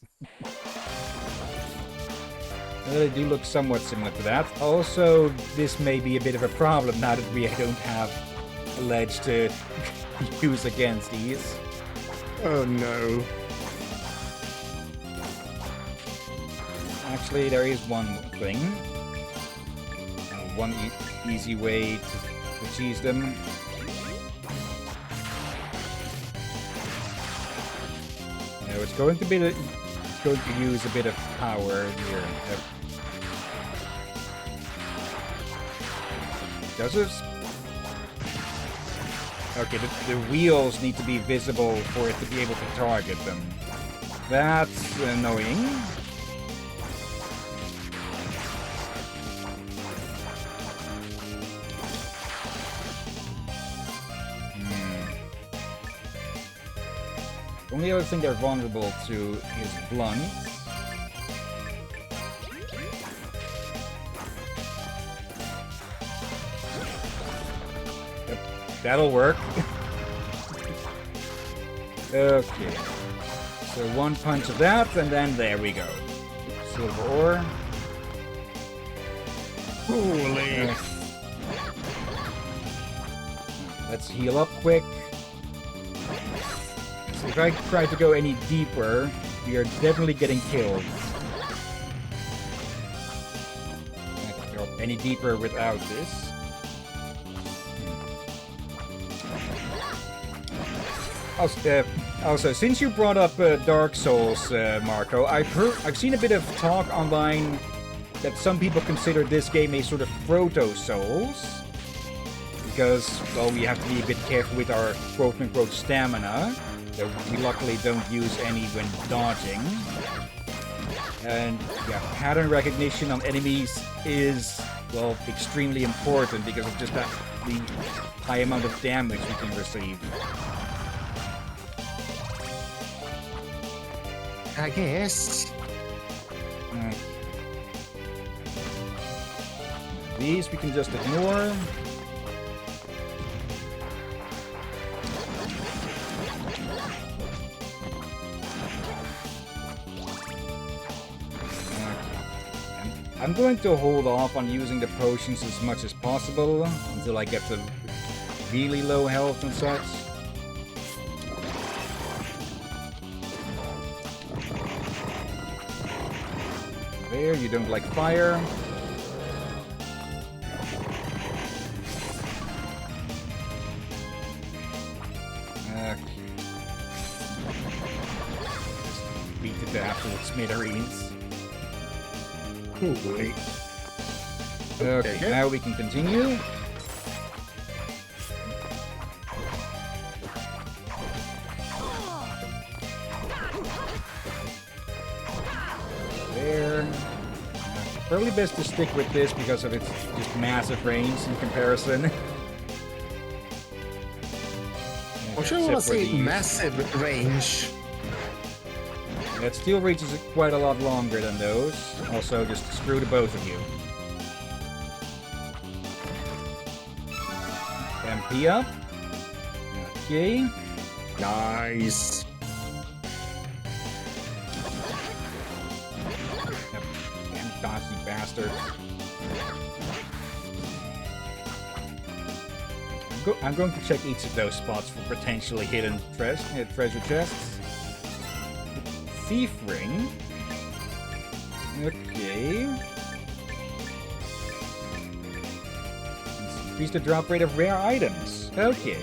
They do look somewhat similar to that. Also, this may be a bit of a problem now that we don't have a ledge to use against these. Oh no. Actually, there is one thing. One easy way to cheese them. No, it's going to be it's going to use a bit of power here. Does this? Okay, the wheels need to be visible for it to be able to target them. That's annoying. Only other thing they're vulnerable to is blunt. Yep, that'll work. Okay. So one punch of that, and then there we go. Silver ore. Holy. Let's heal up quick. So if I try to go any deeper, we are definitely getting killed. I can't go any deeper without this. Also, since you brought up Dark Souls, Marco, I've seen a bit of talk online that some people consider this game a sort of proto-Souls. Because, well, we have to be a bit careful with our quote-unquote stamina. That we luckily don't use any when dodging. And, yeah, pattern recognition on enemies is, well, extremely important because of just that the high amount of damage we can receive. I guess. These we can just ignore. I'm going to hold off on using the potions as much as possible until I get to really low health and such. There, you don't like fire. Beat to death with smithereens. Holy. Okay, now we can continue. There. Probably best to stick with this because of its just massive range in comparison. I'm sure I want to say massive range. That steel reaches quite a lot longer than those. Also, just screw the both of you. MP up. Okay. Nice. Damn dodgy bastard. I'm going to check each of those spots for potentially hidden treasure chests. Thief ring. Okay. Increase the drop rate of rare items. Okay.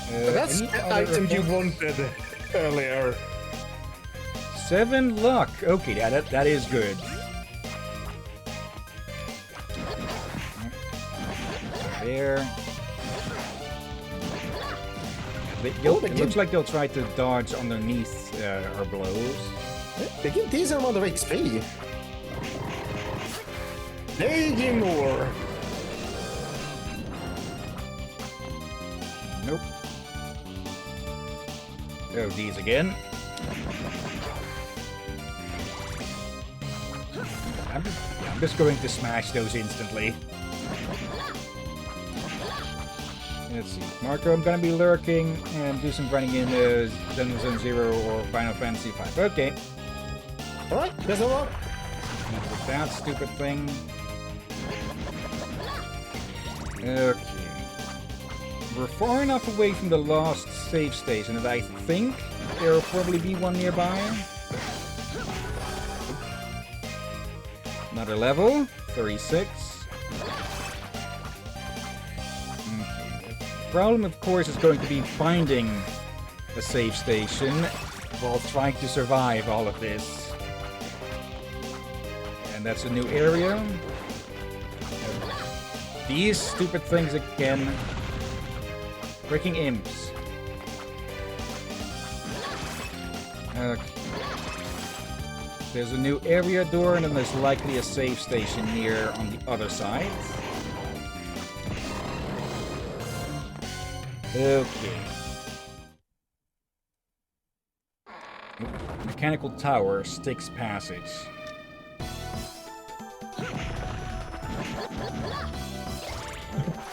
That's the item you wanted earlier. 7 luck. Okay, that is good. There. It looks like they'll try to dodge underneath our blows. They give decent amount of XP. They give more. Nope. Oh, these again. I'm just going to smash those instantly. Let's see. Marco, I'm gonna be lurking and do some running in Dungeon Zone 0 or Final Fantasy 5. Okay. Alright, that's a lot. With that stupid thing. Okay. We're far enough away from the last save station that I think there will probably be one nearby. Another level. 36. Problem, of course, is going to be finding a save station while trying to survive all of this. And that's a new area. These stupid things again. Freaking imps. Okay. There's a new area door, and then there's likely a save station near on the other side. Okay. Mechanical Tower, Styx Passage.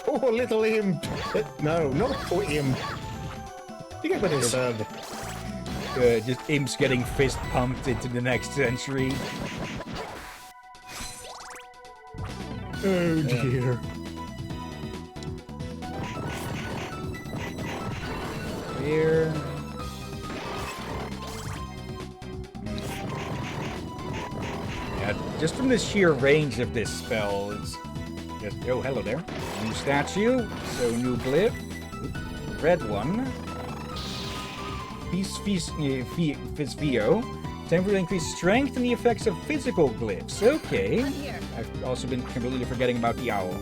Oh, little imp. No, not poor imp. You get what he said. Just imps getting fist pumped into the next century. Oh dear. Here. Yeah, just from the sheer range of this spell, it's just, oh, hello there. New statue, so new glyph. Red one. Peace Vio. Temporarily increase strength and the effects of physical glyphs. Okay. I've also been completely forgetting about the owl.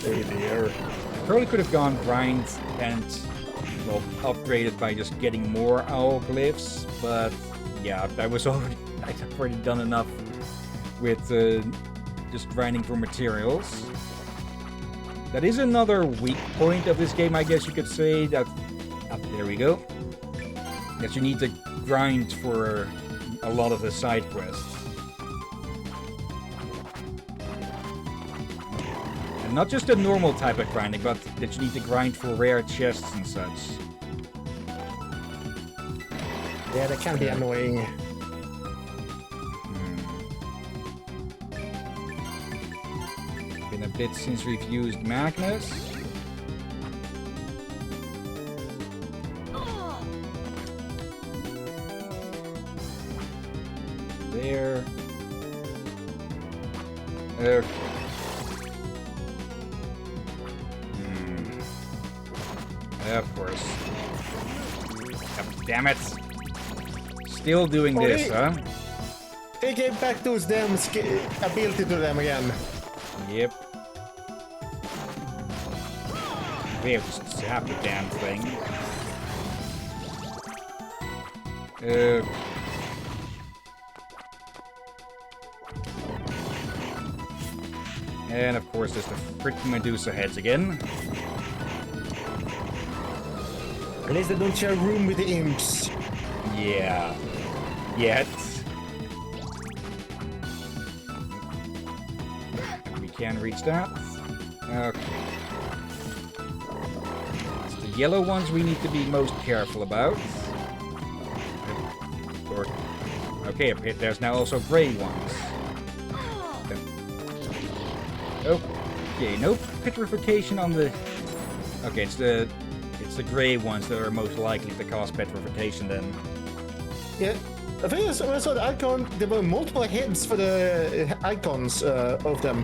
Hey dear. Probably could have gone grind and, well, upgraded by just getting more owl glyphs, but yeah, I'd already done enough with just grinding for materials. That is another weak point of this game, I guess you could say. That there we go. That you need to grind for a lot of the side quests. Not just a normal type of grinding, but that you need to grind for rare chests and such. Yeah, that can be annoying. Been a bit since we've used Magnus. There. Okay. Of course. Oh, damn it. Still doing this, huh? They gave back those damn ability to them again. Yep. We have to zap the damn thing. And of course, there's the freaking Medusa heads again. At least they don't share room with the imps. Yeah. Yet. We can reach that. Okay. It's the yellow ones we need to be most careful about. Or, okay, there's now also gray ones. Okay, no petrification on the... Okay, it's the gray ones that are most likely to cause petrification then. Yeah, I think when I saw the icon, there were multiple heads for the icons of them.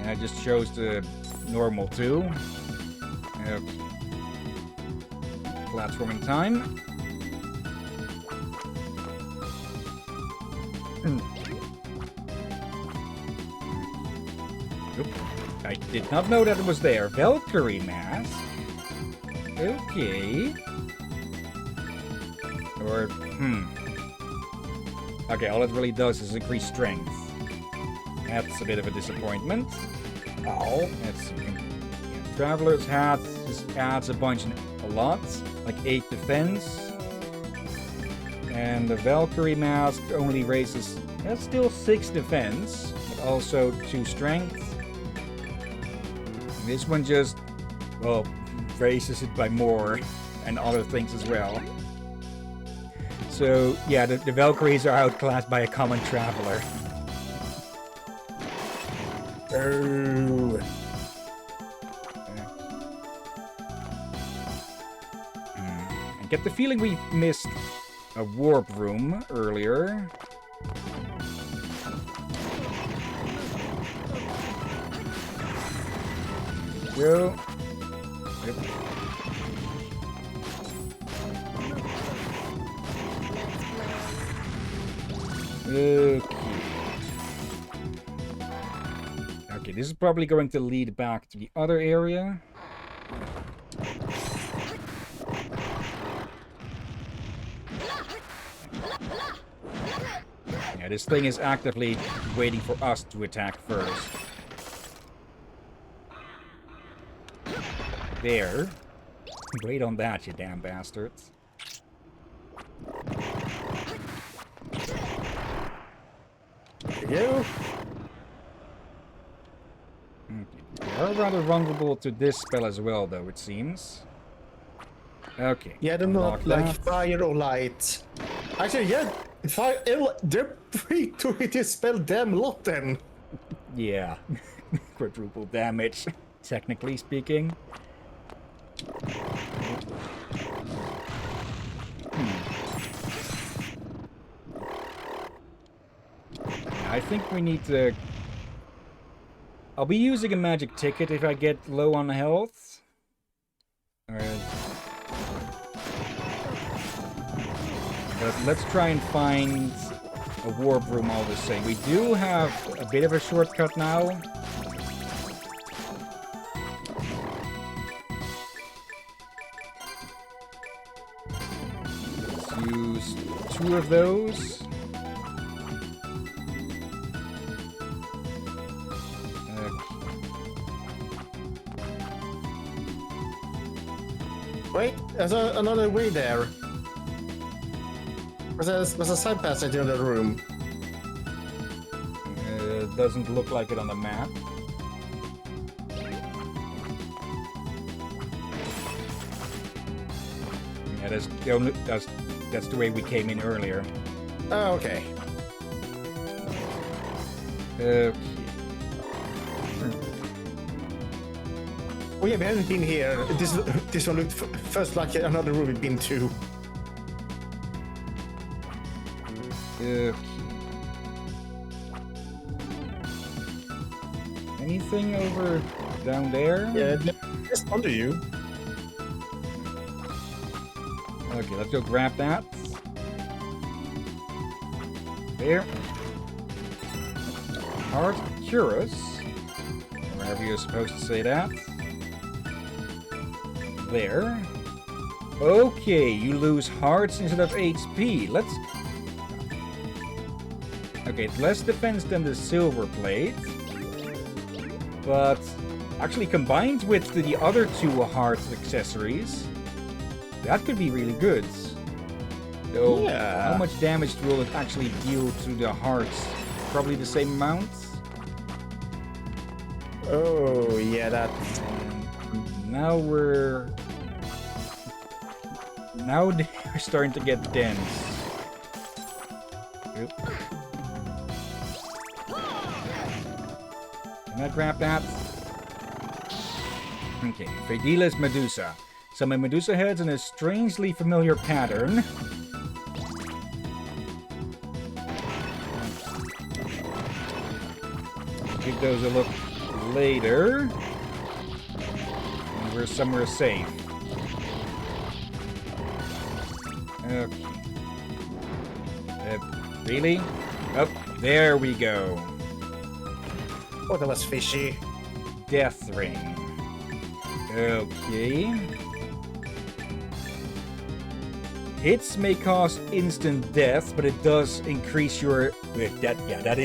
And I just chose the normal too. Okay. Platforming time. Oop. I did not know that it was there. Valkyrie mask. Okay. Or, Okay, all it really does is increase strength. That's a bit of a disappointment. Oh. That's... Yeah, Traveler's Hat just adds a bunch, a lot. Like 8 defense. And the Valkyrie mask only raises... That's still 6 defense. But also 2 strength. And this one just... Well, raises it by more. And other things as well. So, yeah, the Valkyries are outclassed by a common traveler. Oh. I get the feeling we missed a warp room earlier. Go. Yep. Okay. Okay, this is probably going to lead back to the other area. Yeah, this thing is actively waiting for us to attack first. There. Wait on that, you damn bastards. You? They are rather vulnerable to this spell as well, though, it seems. Okay. Yeah, they're not like fire or light. Actually, yeah, fire. They're free to hit this spell damn lot then. Yeah. Quadruple damage, technically speaking. I think we need to... I'll be using a magic ticket if I get low on health. But let's try and find a warp room all the same. We do have a bit of a shortcut now. Let's use 2 of those. Wait, there's another way there. There's a side passage in the room. Doesn't look like it on the map. Yeah, that's the way we came in earlier. Oh, okay. Okay. Oh yeah, we haven't been here. This one looked first like another room we've been to. Okay. Anything over down there? Yeah, just under you. Okay, let's go grab that. There. Heart Curus. Wherever you're supposed to say that. There. Okay, you lose hearts instead of HP. Let's... Okay, it's less defense than the silver plate. But actually combined with the other two heart accessories, that could be really good. So, Yeah. how much damage will it actually deal to the hearts? Probably the same amount? Oh yeah, that. Now we're starting to get dense. Oop. Can I grab that? Okay, Fredila's Medusa. Summon Medusa heads in a strangely familiar pattern. Give those a look later. And we're somewhere safe. Okay. Really? Oh, there we go. Oh, that was fishy. Death Ring. Okay. Hits may cause instant death, but it does increase your... That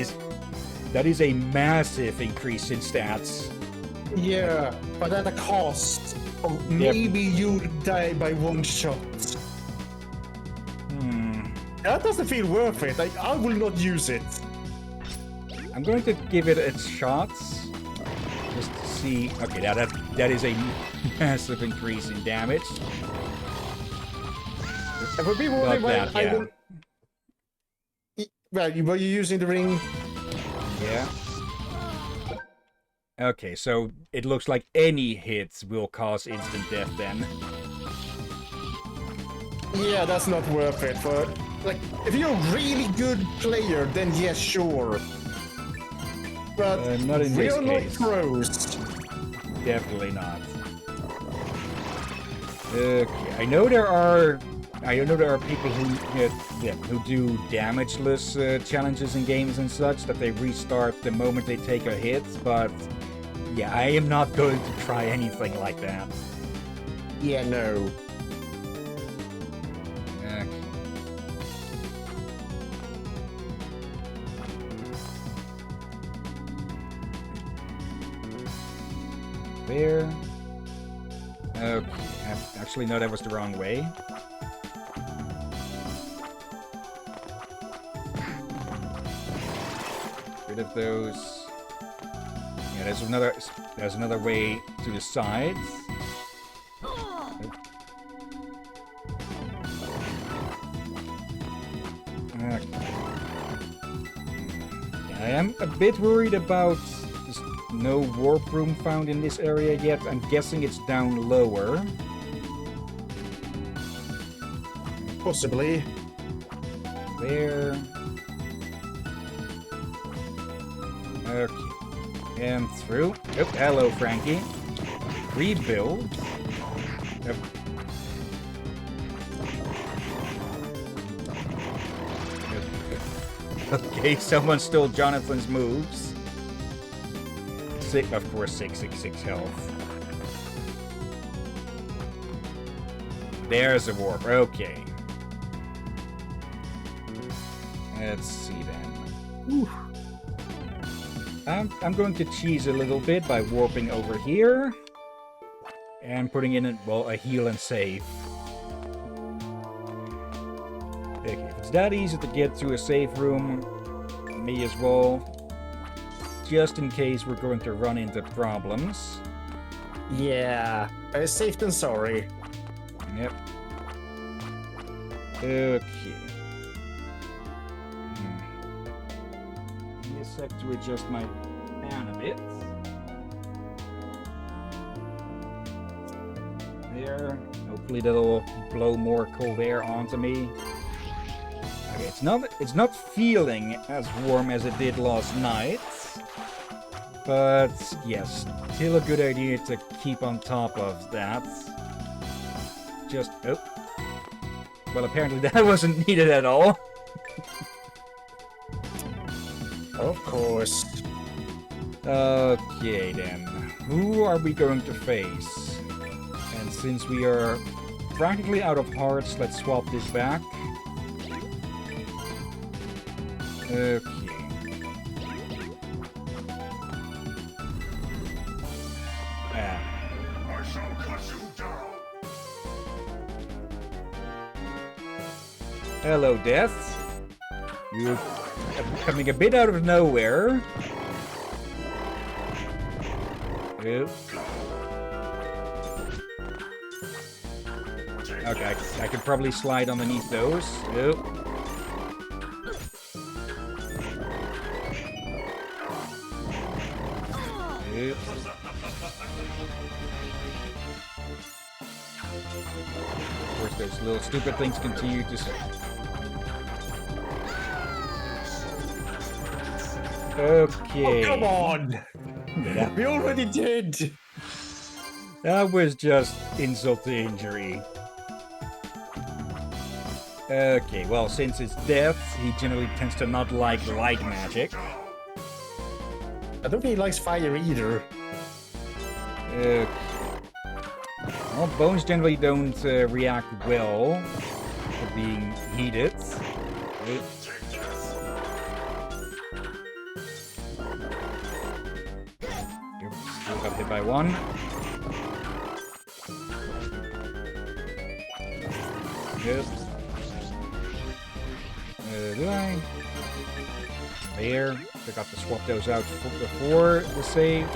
is a massive increase in stats. Yeah, but at a cost of maybe you die by one shot. That doesn't feel worth it. I will not use it. I'm going to give it a shot. Just to see... Okay, that is a massive increase in damage. And for people Got wondering why that, I yeah. will... Well, were you using the ring? Yeah. Okay, so it looks like any hits will cause instant death then. Yeah, that's not worth it. For like, if you're a really good player, then yes, sure. But Not in this we're not case. pros. Definitely not. Okay, I know there are people who do damageless challenges in games and such, that they restart the moment they take a hit, but yeah, I am not going to try anything like that. Yeah, no. Okay. There. Okay, actually no, that was the wrong way. Rid of those. Yeah, there's another way to the sides. Okay. Yeah, I am a bit worried about just no warp room found in this area yet. I'm guessing it's down lower. Possibly. There. Okay. And through. Oh, hello, Frankie. Rebuild. Yep. Okay, someone stole Jonathan's moves. Of course, 666 health. There's a warp. Okay. Let's see then. I'm going to cheese a little bit by warping over here. And putting in, a heal and save. Okay, if it's that easy to get to a safe room, me as well. Just in case we're going to run into problems. Yeah. Safe than sorry. Yep. Okay. Give me a sec to adjust my fan a bit. here. Hopefully that'll blow more cold air onto me. Okay, it's not feeling as warm as it did last night. But yes, still a good idea to keep on top of that. Just oh. Well, apparently that wasn't needed at all. Of course. Okay then, who are we going to face? And since we are practically out of hearts, let's swap this back. Okay. Hello, Death. You're coming a bit out of nowhere. Yep. Okay, I could probably slide underneath those. Yep. Yep. Of course, those little stupid things continue to... Okay. Oh, come on! We already did! That was just insult to injury. Okay, well, since it's Death, he generally tends to not like light magic. I don't think he likes fire either. Well, bones generally don't react well to being heated. Still got hit by one. Yep. Did I? There. I got to swap those out before the save.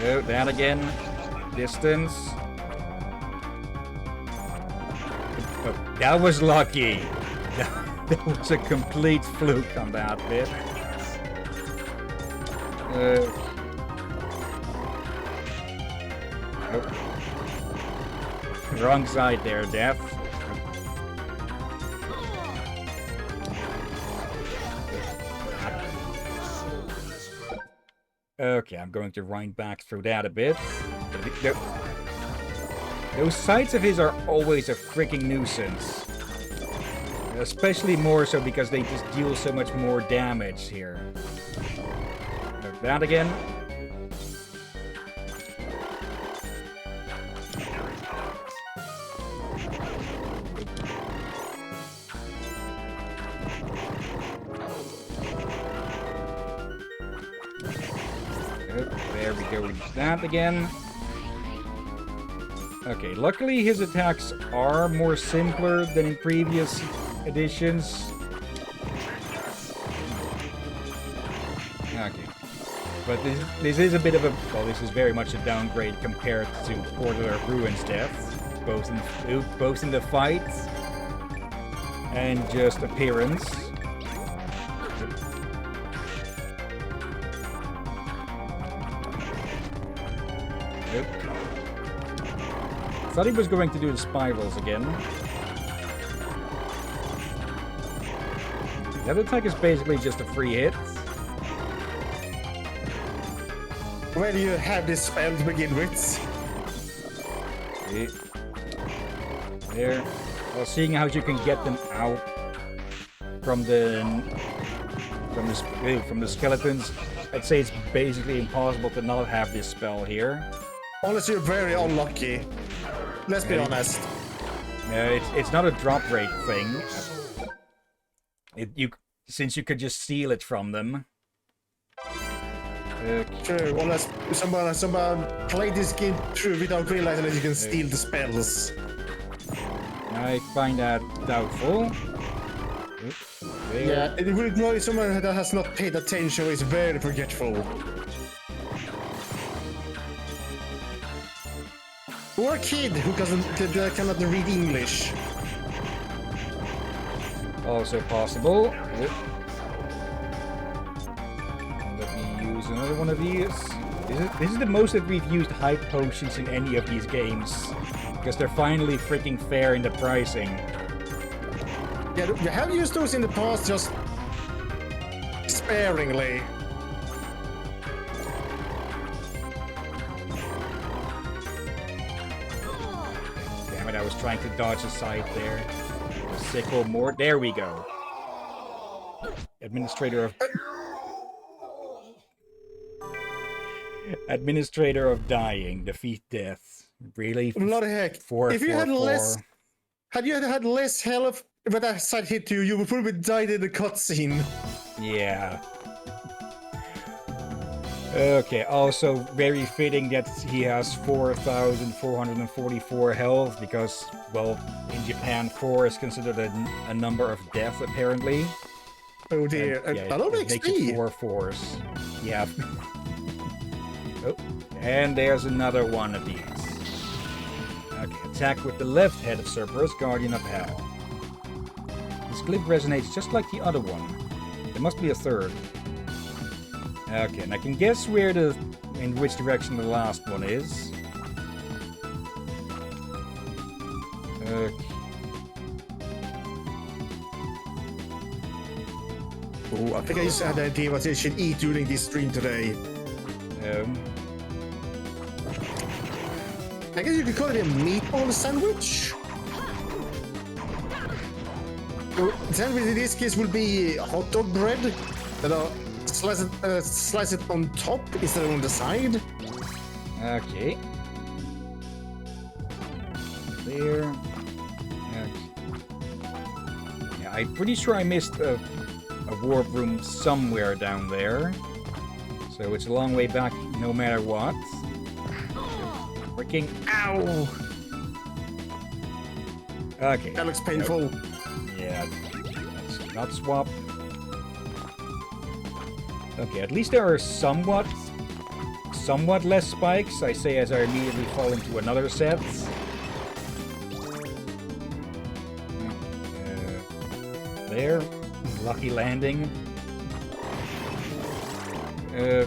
Oh, that again. Distance. Oh, that was lucky. That was a complete fluke on that bit. Oh. Wrong side there, Death. Okay, I'm going to wind back through that a bit. Those sides of his are always a freaking nuisance. Especially more so because they just deal so much more damage here. That again. There we go, that again. Okay, luckily his attacks are more simpler than in previous editions. Okay. But this is a bit of a... Well, this is very much a downgrade compared to Portal Ruins Death. Both in the fight and just appearance. Thought he was going to do the spirals again. That attack is basically just a free hit. Where do you have this spell to begin with? See. There. Well, seeing how you can get them out from the skeletons, I'd say it's basically impossible to not have this spell here. Unless you're very unlucky. Let's be honest. It's not a drop rate thing. Since you could just steal it from them. True, unless someone played this game through without realizing that you can steal the spells. I find that doubtful. Yeah, it would know someone that has not paid attention is very forgetful. Or a kid who cannot read English. Also possible. Let me use another one of these. This is the most that we've used hype potions in any of these games. Because they're finally freaking fair in the pricing. Yeah, we have used those in the past, just sparingly. Damn it, I was trying to dodge aside there. Sickle more. There we go. Administrator of dying. Defeat death. Really? Bloody heck. If you had less... Had you had less health when that side hit you, you would probably died in the cutscene. Yeah. Okay, also very fitting that he has 4,444 health, because, well, in Japan 4 is considered a number of death, apparently. Oh dear, And, yeah, a lot of it makes it XP! 4 fours. Yeah. Oh, and there's another one of these. Okay, attack with the left head of Cerberus, Guardian of Hell. This glyph resonates just like the other one. There must be a third. Okay, and I can guess in which direction the last one is. Okay. Oh, I think I just had an idea what I should eat during this stream today. I guess you could call it a meatball sandwich. The sandwich in this case will be hot dog bread that are slice it on top instead of on the side. Okay. There. Okay. Yeah, I'm pretty sure I missed a warp room somewhere down there. So it's a long way back no matter what. Freaking ow! Okay. That looks painful. Yeah, let's not swap. Okay, at least there are somewhat less spikes, I say as I immediately fall into another set. There. Lucky landing. Yeah,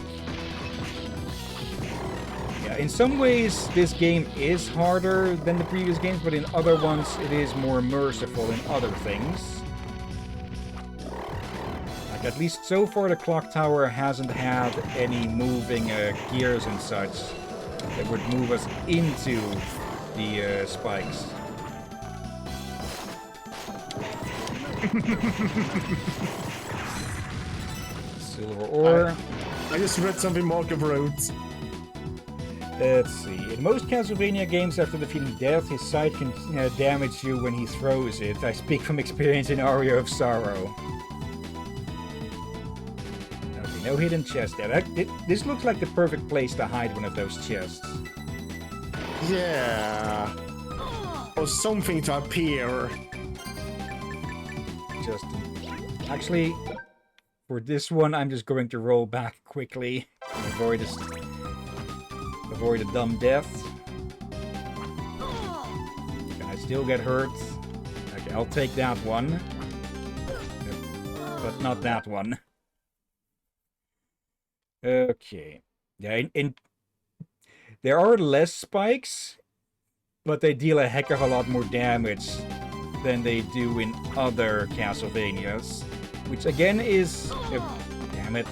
in some ways this game is harder than the previous games, but in other ones it is more merciful in other things. Like, at least so far the clock tower hasn't had any moving gears and such that would move us into the spikes. Silver ore. I just read something Mark wrote. Let's see. In most Castlevania games, after defeating death, his sight can damage you when he throws it. I speak from experience in Aria of Sorrow. Okay, no hidden chest there. This looks like the perfect place to hide one of those chests. Yeah. Or something to appear. Actually, for this one, I'm just going to roll back quickly and avoid a dumb death. Can I still get hurt? Okay, I'll take that one. But not that one. Okay. Yeah, there are less spikes, but they deal a heck of a lot more damage than they do in other Castlevanias. Which again is... damn it.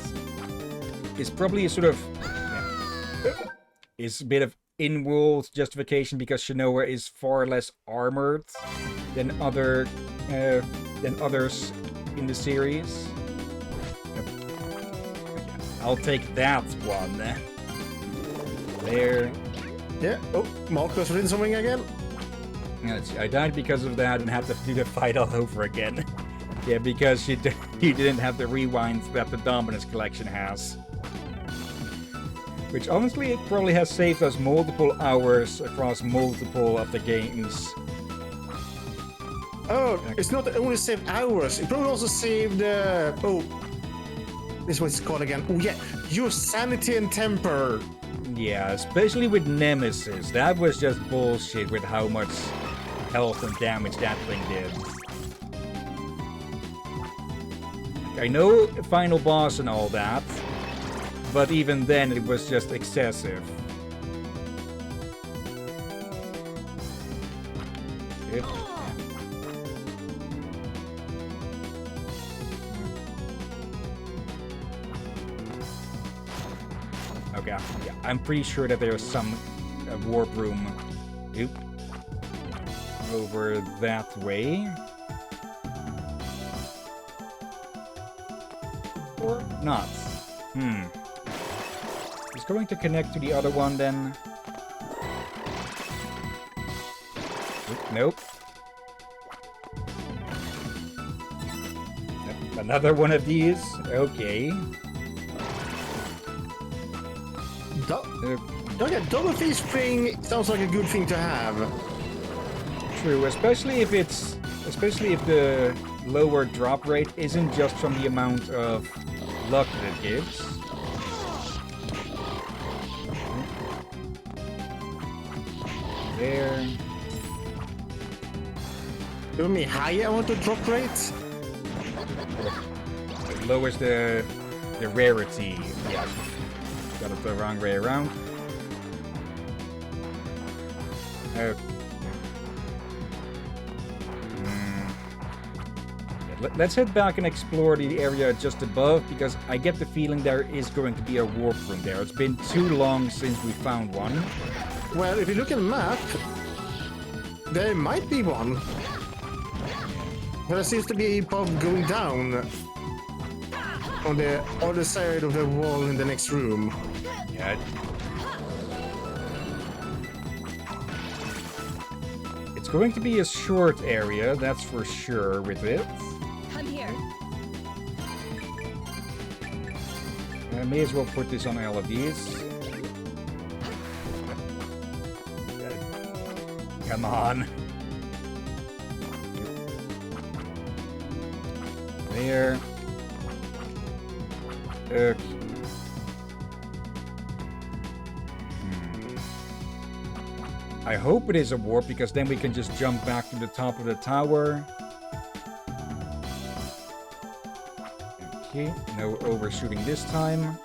Is probably a sort of... is a bit of in-world justification because Shinoa is far less armored than others in the series. I'll take that one. There. Yeah. Oh, Marcus reading something again? Let's see. I died because of that and had to do the fight all over again. Yeah, because he didn't have the rewinds that the Dominus collection has. Which honestly, it probably has saved us multiple hours across multiple of the games. Oh, it's not only saved hours. It probably also saved. Oh, this is what it's called again. Oh yeah, your sanity and temper. Yeah, especially with Nemesis. That was just bullshit with how much health and damage that thing did. I know final boss and all that, but even then it was just excessive. It, okay, yeah, I'm pretty sure that there's some warp room over that way. Or not. It's going to connect to the other one then. Nope. Another one of these. Okay. Okay, double phase spring sounds like a good thing to have. True, especially if the lower drop rate isn't just from the amount of luck that it gives. There. You mean higher amount of drop rate? It lowers the rarity. Yeah, got it the wrong way around. Let's head back and explore the area just above, because I get the feeling there is going to be a warp room there. It's been too long since we found one. Well, if you look at the map, there might be one. But there seems to be a pub going down on the other side of the wall in the next room. Yeah. It's going to be a short area, that's for sure, with it. Come here. I may as well put this on all of these. Come on. There. Okay. I hope it is a warp, because then we can just jump back to the top of the tower. Okay, no overshooting this time.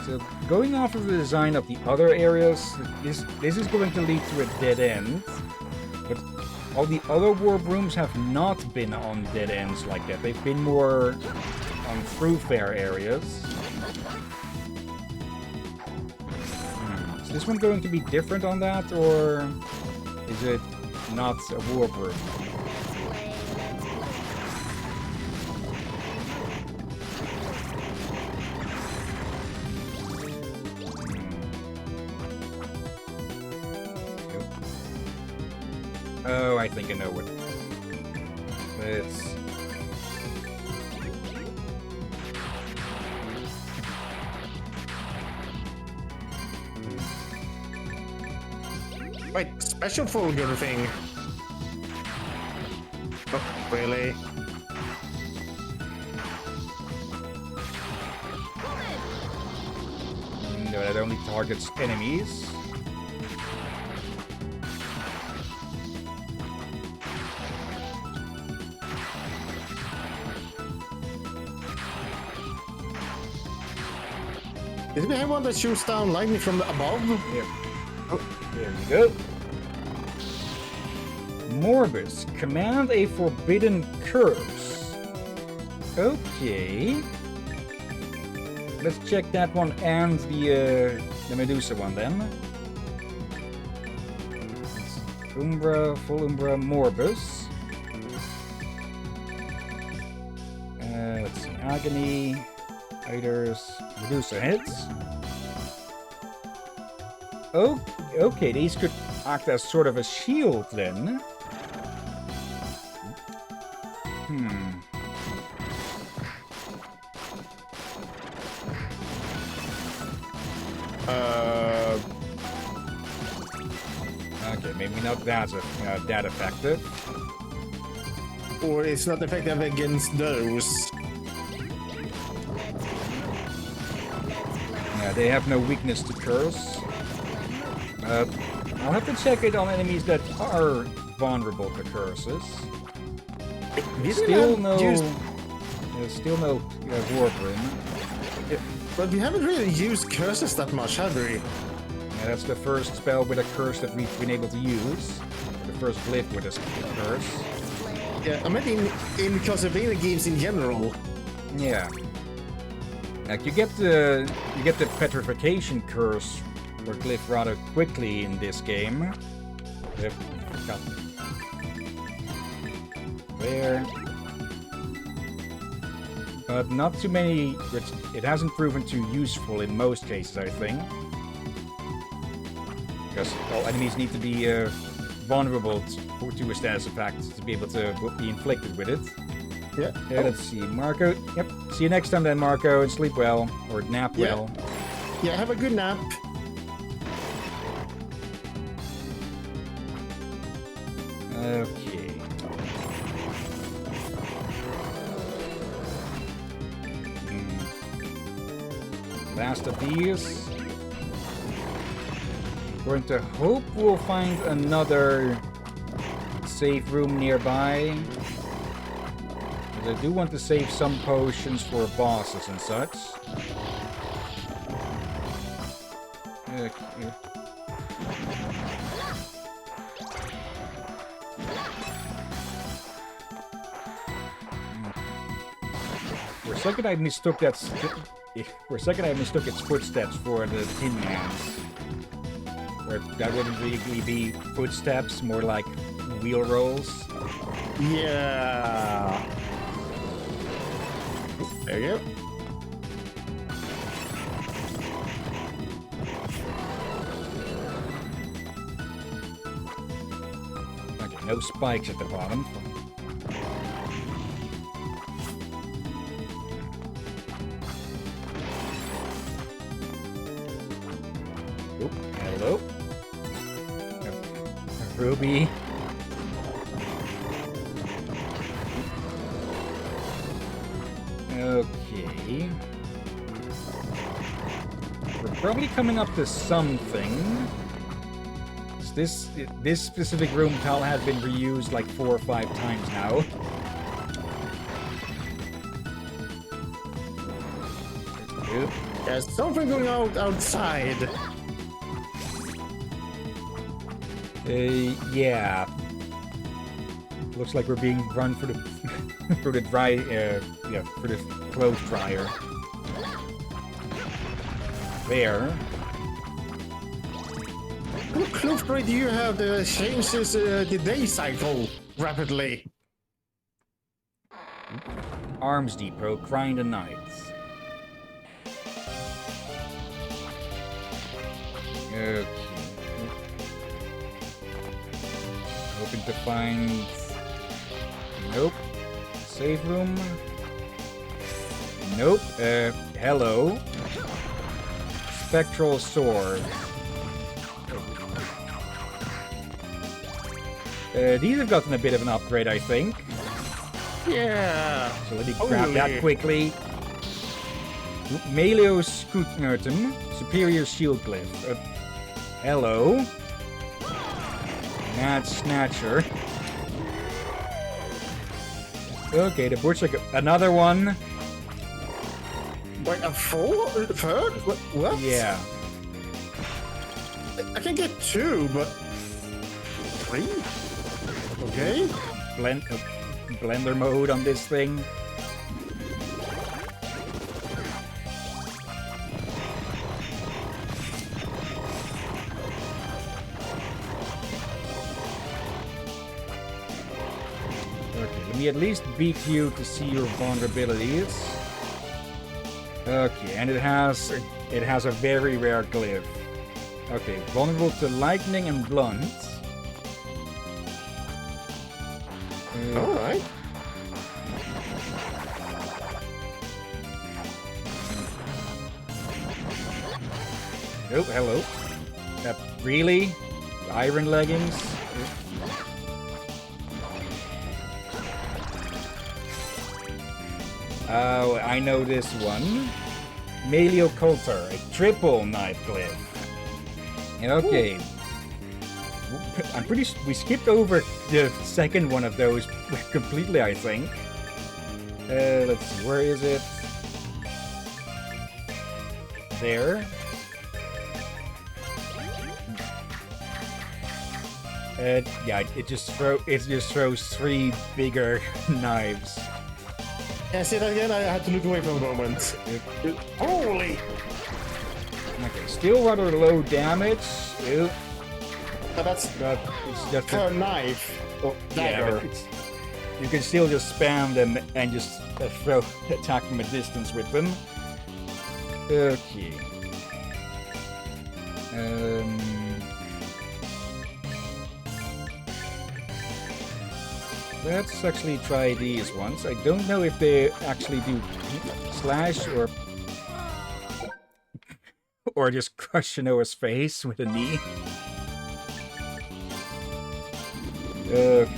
So, going off of the design of the other areas, this is going to lead to a dead end. But all the other warp rooms have not been on dead ends like that. They've been more on thoroughfare areas. Is this one going to be different on that, or is it not a warp room? Oh, I think I know what. Let's. Wait, special folder thing. Oh, really? No, that only targets enemies. Did we have one that shoots down lightning from the above? Here. Oh, there we go. Morbus, command a forbidden curse. Okay. Let's check that one and the Medusa one then. It's Umbra, full Umbra, Morbus. Let's see, Agony, Hiders, Medusa hits. Oh, okay, these could act as sort of a shield then. Okay, maybe not that effective. Or it's not effective against those. Yeah, they have no weakness to curse. I'll have to check it on enemies that are vulnerable to curses. Still no warp room. But we haven't really used curses that much, have we? Yeah, that's the first spell with a curse that we've been able to use. The first glyph with a curse. Yeah, I meant in Castlevania games in general. Yeah. Like you get the petrification curse or glyph rather quickly in this game. Yep. There. But not too many, which it hasn't proven too useful in most cases, I think. Because all enemies need to be vulnerable to a status effect to be able to be inflicted with it. Yeah. Let's see, Marco. Yep. See you next time then, Marco, and sleep well. Or nap well. Yeah, have a good nap. Okay. Last of these. Going to hope we'll find another safe room nearby. But I do want to save some potions for bosses and such. Okay. For a second I mistook its footsteps for the Tin Man's. Where that wouldn't really be footsteps, more like wheel rolls. Yeah. There you go. Okay, no spikes at the bottom. Oop, hello. Ruby. Okay. We're probably coming up to something. This specific room tile has been reused like 4 or 5 times now. There's something going on outside. Yeah. Looks like we're being run for the for the for the clothes dryer. There. What clothes dryer do you have that changes the day cycle rapidly? Arms Depot, Grind the Night. Okay. Hoping to find... Nope. Save room? Nope. Hello. Spectral Sword. These have gotten a bit of an upgrade, I think. Yeah. So let me grab that quickly. Maleo Scutnertum, Superior Shield Glyph. Hello. Mad Snatcher. Okay, the Butcher. Another one. Like a third? What? Yeah. I can get 2, but 3? Okay. Blender mode on this thing. Let me at least beat you to see your vulnerabilities. Okay, and it has a very rare glyph. Okay, vulnerable to lightning and blunt. All right. Oh, hello. Really? Iron leggings? Oh, I know this one. Maleo Coulter, a triple knife glyph. Okay. I'm pretty sure we skipped over the second one of those completely, I think. Let's see, where is it? There. Yeah, it just throws 3 bigger knives. Can I say that again? I had to look away for a moment. Holy! Okay, still rather low damage. Ew. But that's But it's just per knife. Or yeah, dagger. but you can still just spam them and just attack from a distance with them. Okay. Let's actually try these ones. I don't know if they actually do slash or just crush Shanoa's face with a knee. Okay.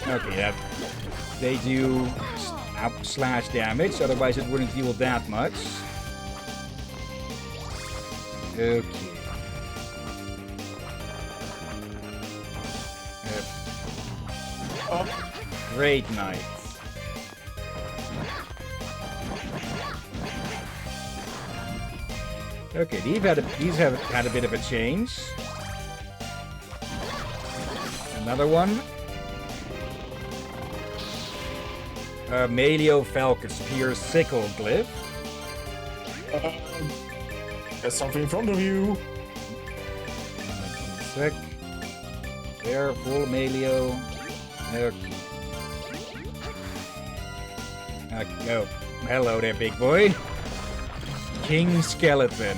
Okay, that they do slash damage, otherwise it wouldn't deal that much. Okay. Great night. Okay, these have had a bit of a change. Another one. Malio Falcus Spear Sickle Glyph. There's something in front of you. Sec. There, full Malio. Okay. Oh, hello there, big boy. King Skeleton.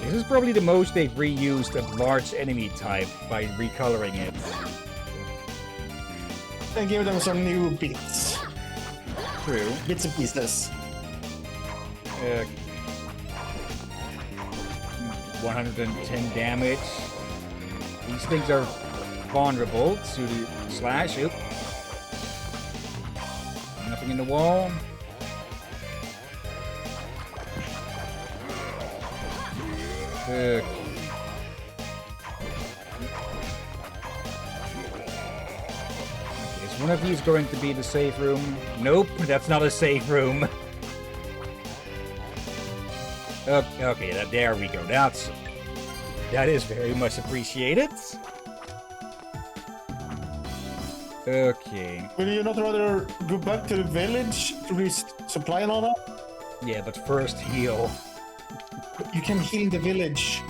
This is probably the most they've reused a large enemy type by recoloring it. And give them some new bits. True. Bits and pieces. 110 damage. These things are vulnerable to the slash. Oop. Nothing in the wall. Okay. Is one of these going to be the safe room? Nope, that's not a safe room. Okay, there we go. That is very much appreciated. Okay. Will you not rather go back to the village to resupply and all that? Yeah, but first heal. You can heal the village.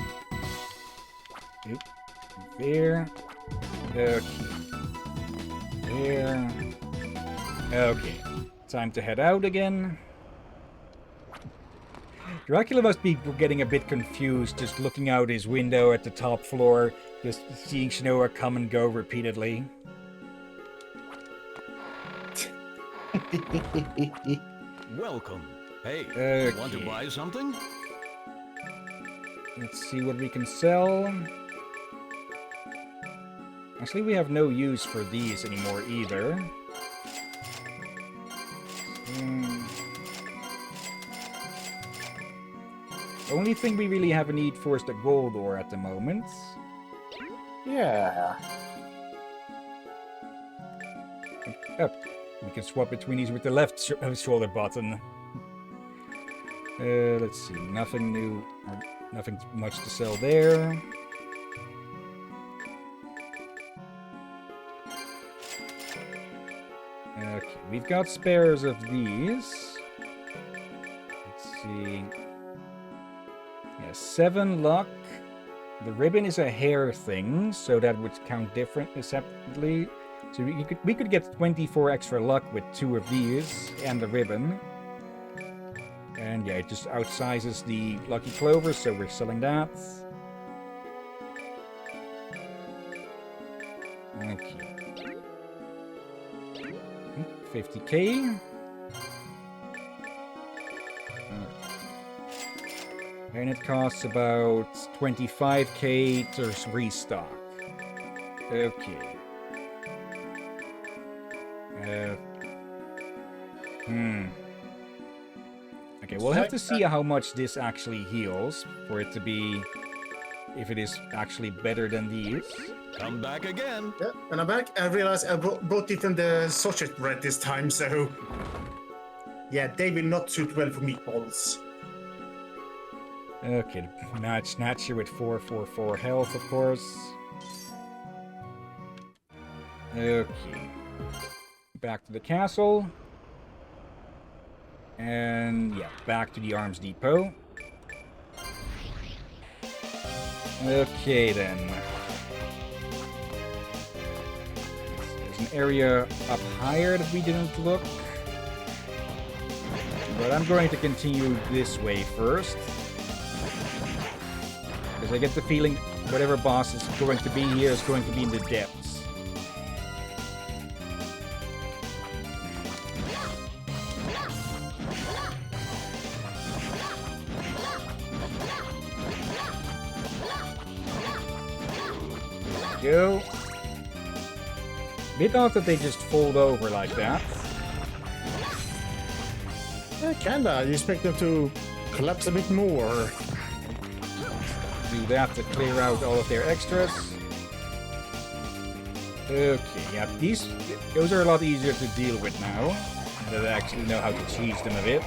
Oop. There. Okay. There. Okay. Time to head out again. Dracula must be getting a bit confused just looking out his window at the top floor, just seeing Shanoa come and go repeatedly. Welcome. Hey, Okay. want to buy something? Let's see what we can sell. Actually, we have no use for these anymore either. The only thing we really have a need for is the gold ore at the moment. Yeah. Oh, we can swap between these with the left shoulder button. Let's see, nothing new, or nothing much to sell there. Okay, we've got spares of these. Let's see. Yeah, 7 luck. The ribbon is a hair thing, so that would count differently, separately. So we could get 24 extra luck with 2 of these and the ribbon. And yeah, it just outsizes the lucky clover, so we're selling that. Okay. 50k. And it costs about 25k to restock. Okay. Okay, we'll have to see how much this actually heals for it to be... if it is actually better than these. Come back again. Yeah, and I'm back. I realized I brought even the sausage bread this time, so... Yeah, they will not suit well for meatballs. Okay, Snatcher with 444 health, of course. Okay. Back to the castle. And yeah, back to the arms depot. Okay then. There's an area up higher that we didn't look. But I'm going to continue this way first. Because I get the feeling whatever boss is going to be here is going to be in the depths. Go. Bit odd that they just fold over like that. Yeah, kinda. You expect them to collapse a bit more. Do that to clear out all of their extras. Okay, yeah, those are a lot easier to deal with now. Now that I actually know how to cheese them a bit.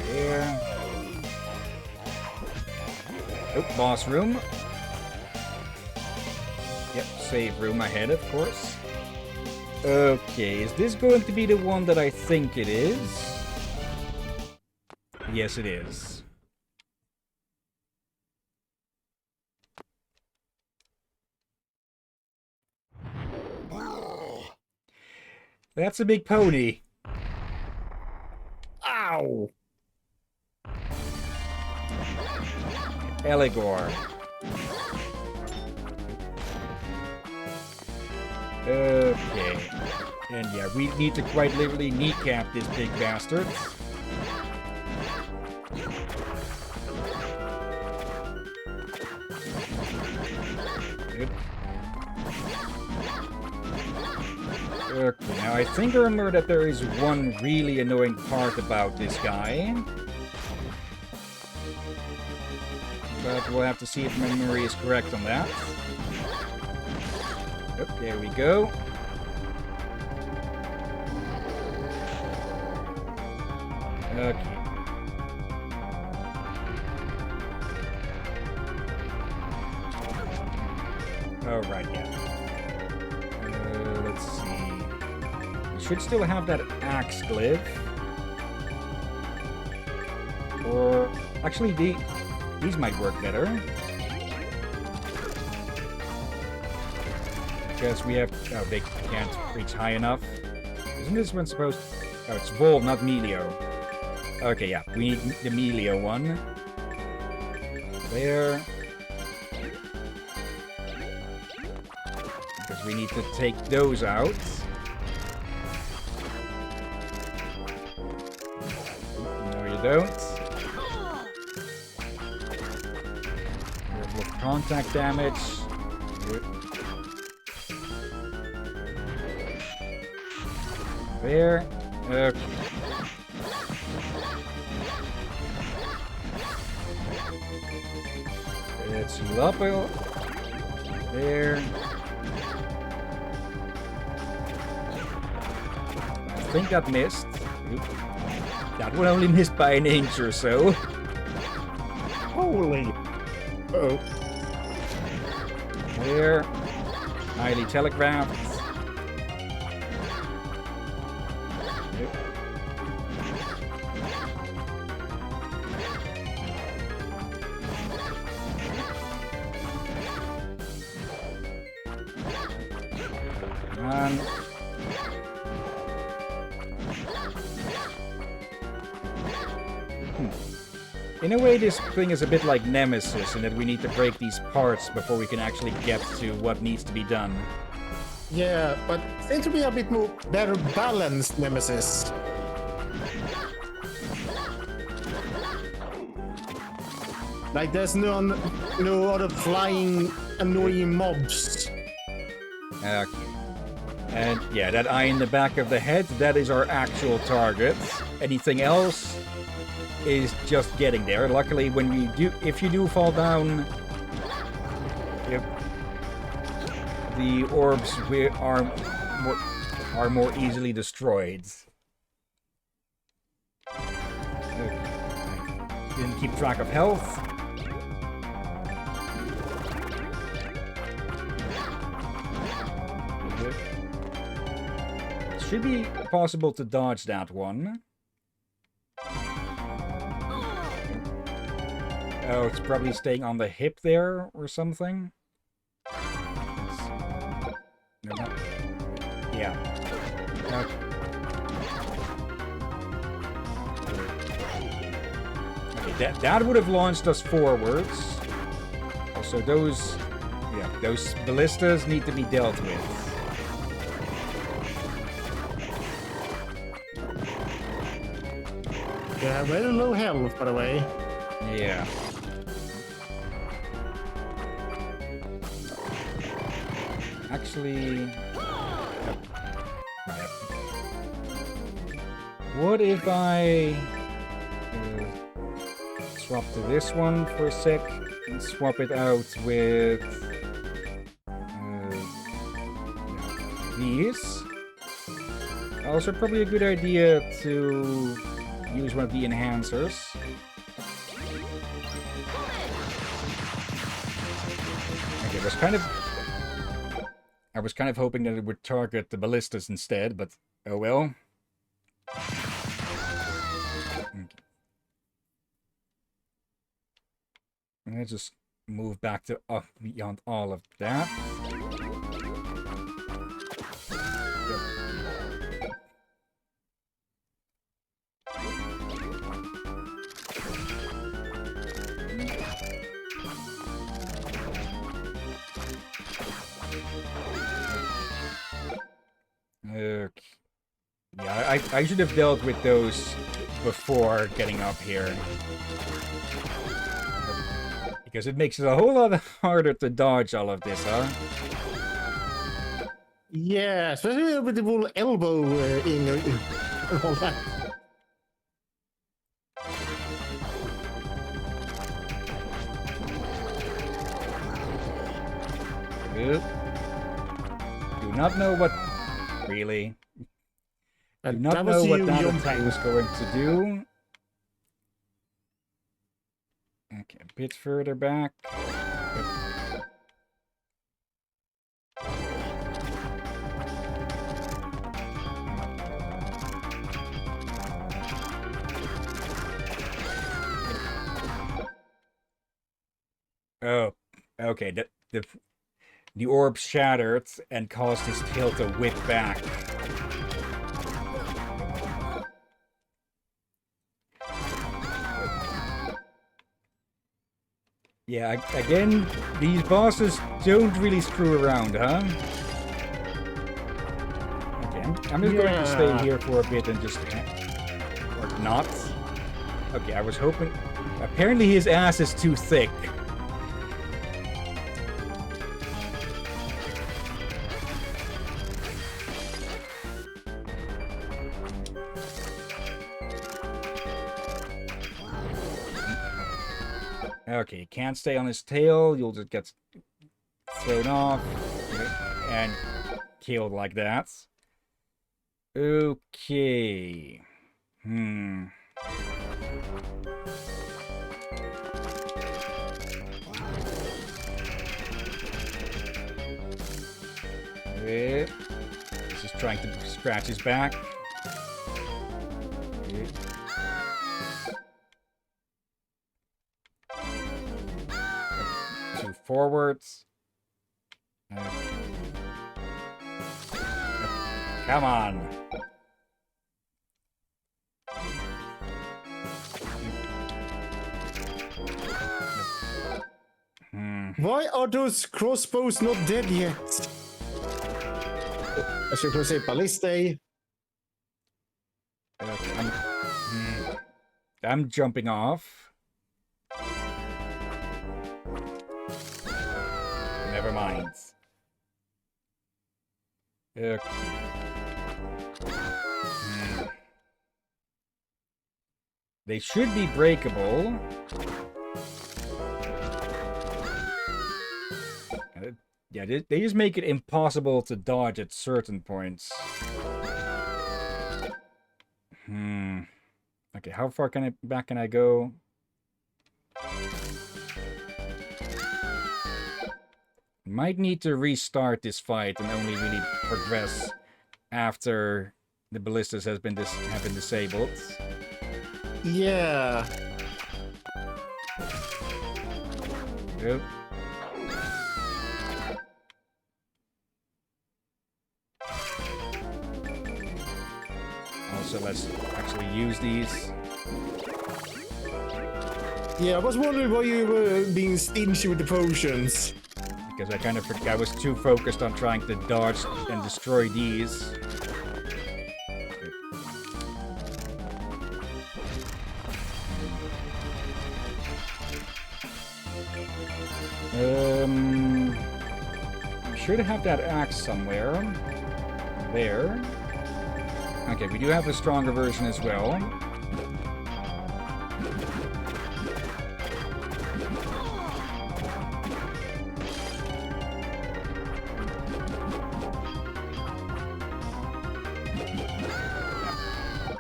There. Oh, boss room. Yep, save room ahead, of course. Okay, is this going to be the one that I think it is? Yes, it is. That's a big pony. Ow! Eligor. Okay. And yeah, we need to quite literally kneecap this big bastard. Good. Okay, now I think I remember that there is one really annoying part about this guy. But we'll have to see if my memory is correct on that. Oh, there we go. Okay. Alright, yeah. Let's see. We should still have that axe glyph. Or... actually, these might work better. Because we have... oh, they can't reach high enough. Isn't this one supposed... oh, it's Vol, not Melio. Okay, yeah. We need the Melio one. There. Because we need to take those out. No, you don't. Contact damage. There. Okay. Let's heal up. There. I think that missed. Oop. That one only missed by an inch or so. Holy. Uh-oh. There. Highly telegraphed. Yep. And in a way, this thing is a bit like Nemesis, in that we need to break these parts before we can actually get to what needs to be done. Yeah, but seems to be a bit more better balanced Nemesis. Like there's no other flying annoying mobs. Okay. And yeah, that eye in the back of the head, that is our actual target. Anything else is just getting there. Luckily, if you do fall down, the orbs are more easily destroyed. Didn't keep track of health. It should be possible to dodge that one. Oh, it's probably staying on the hip there or something. No, not... Yeah. Okay, that would have launched us forwards. Also, those ballistas need to be dealt with. They have very low health, by the way. Yeah. Actually... What if I swap to this one for a sec and swap it out with these? Also probably a good idea to use one of the enhancers. Okay, I was kind of hoping that it would target the ballistas instead, but oh well. And I just move back to up beyond all of that. Okay. Yeah, I should have dealt with those before getting up here. Because it makes it a whole lot harder to dodge all of this, huh? Yeah, especially with the whole elbow in and all that. Oop. Do not know what... Really? Do not know what that attack was going to do. Okay, a bit further back. Oh, okay. The orb shattered and caused his tail to whip back. Yeah, again, these bosses don't really screw around, huh? Okay, I'm just going to stay here for a bit and just... Or not. Okay, I was hoping... Apparently his ass is too thick. Okay, can't stay on his tail. You'll just get thrown off and killed like that. Okay. He's just trying to scratch his back. Two forwards. Come on. Why are those crossbows not dead yet? I should say ballistae. I'm jumping off. Never mind. They should be breakable. Yeah, they just make it impossible to dodge at certain points. Okay, how far back can I go? Might need to restart this fight and only really progress after the ballistas have been disabled. Yeah. Yep. Also, let's actually use these. Yeah, I was wondering why you were being stingy with the potions. Because I kind of forgot I was too focused on trying to dodge and destroy these. We should have that axe somewhere. There. Okay, we do have a stronger version as well.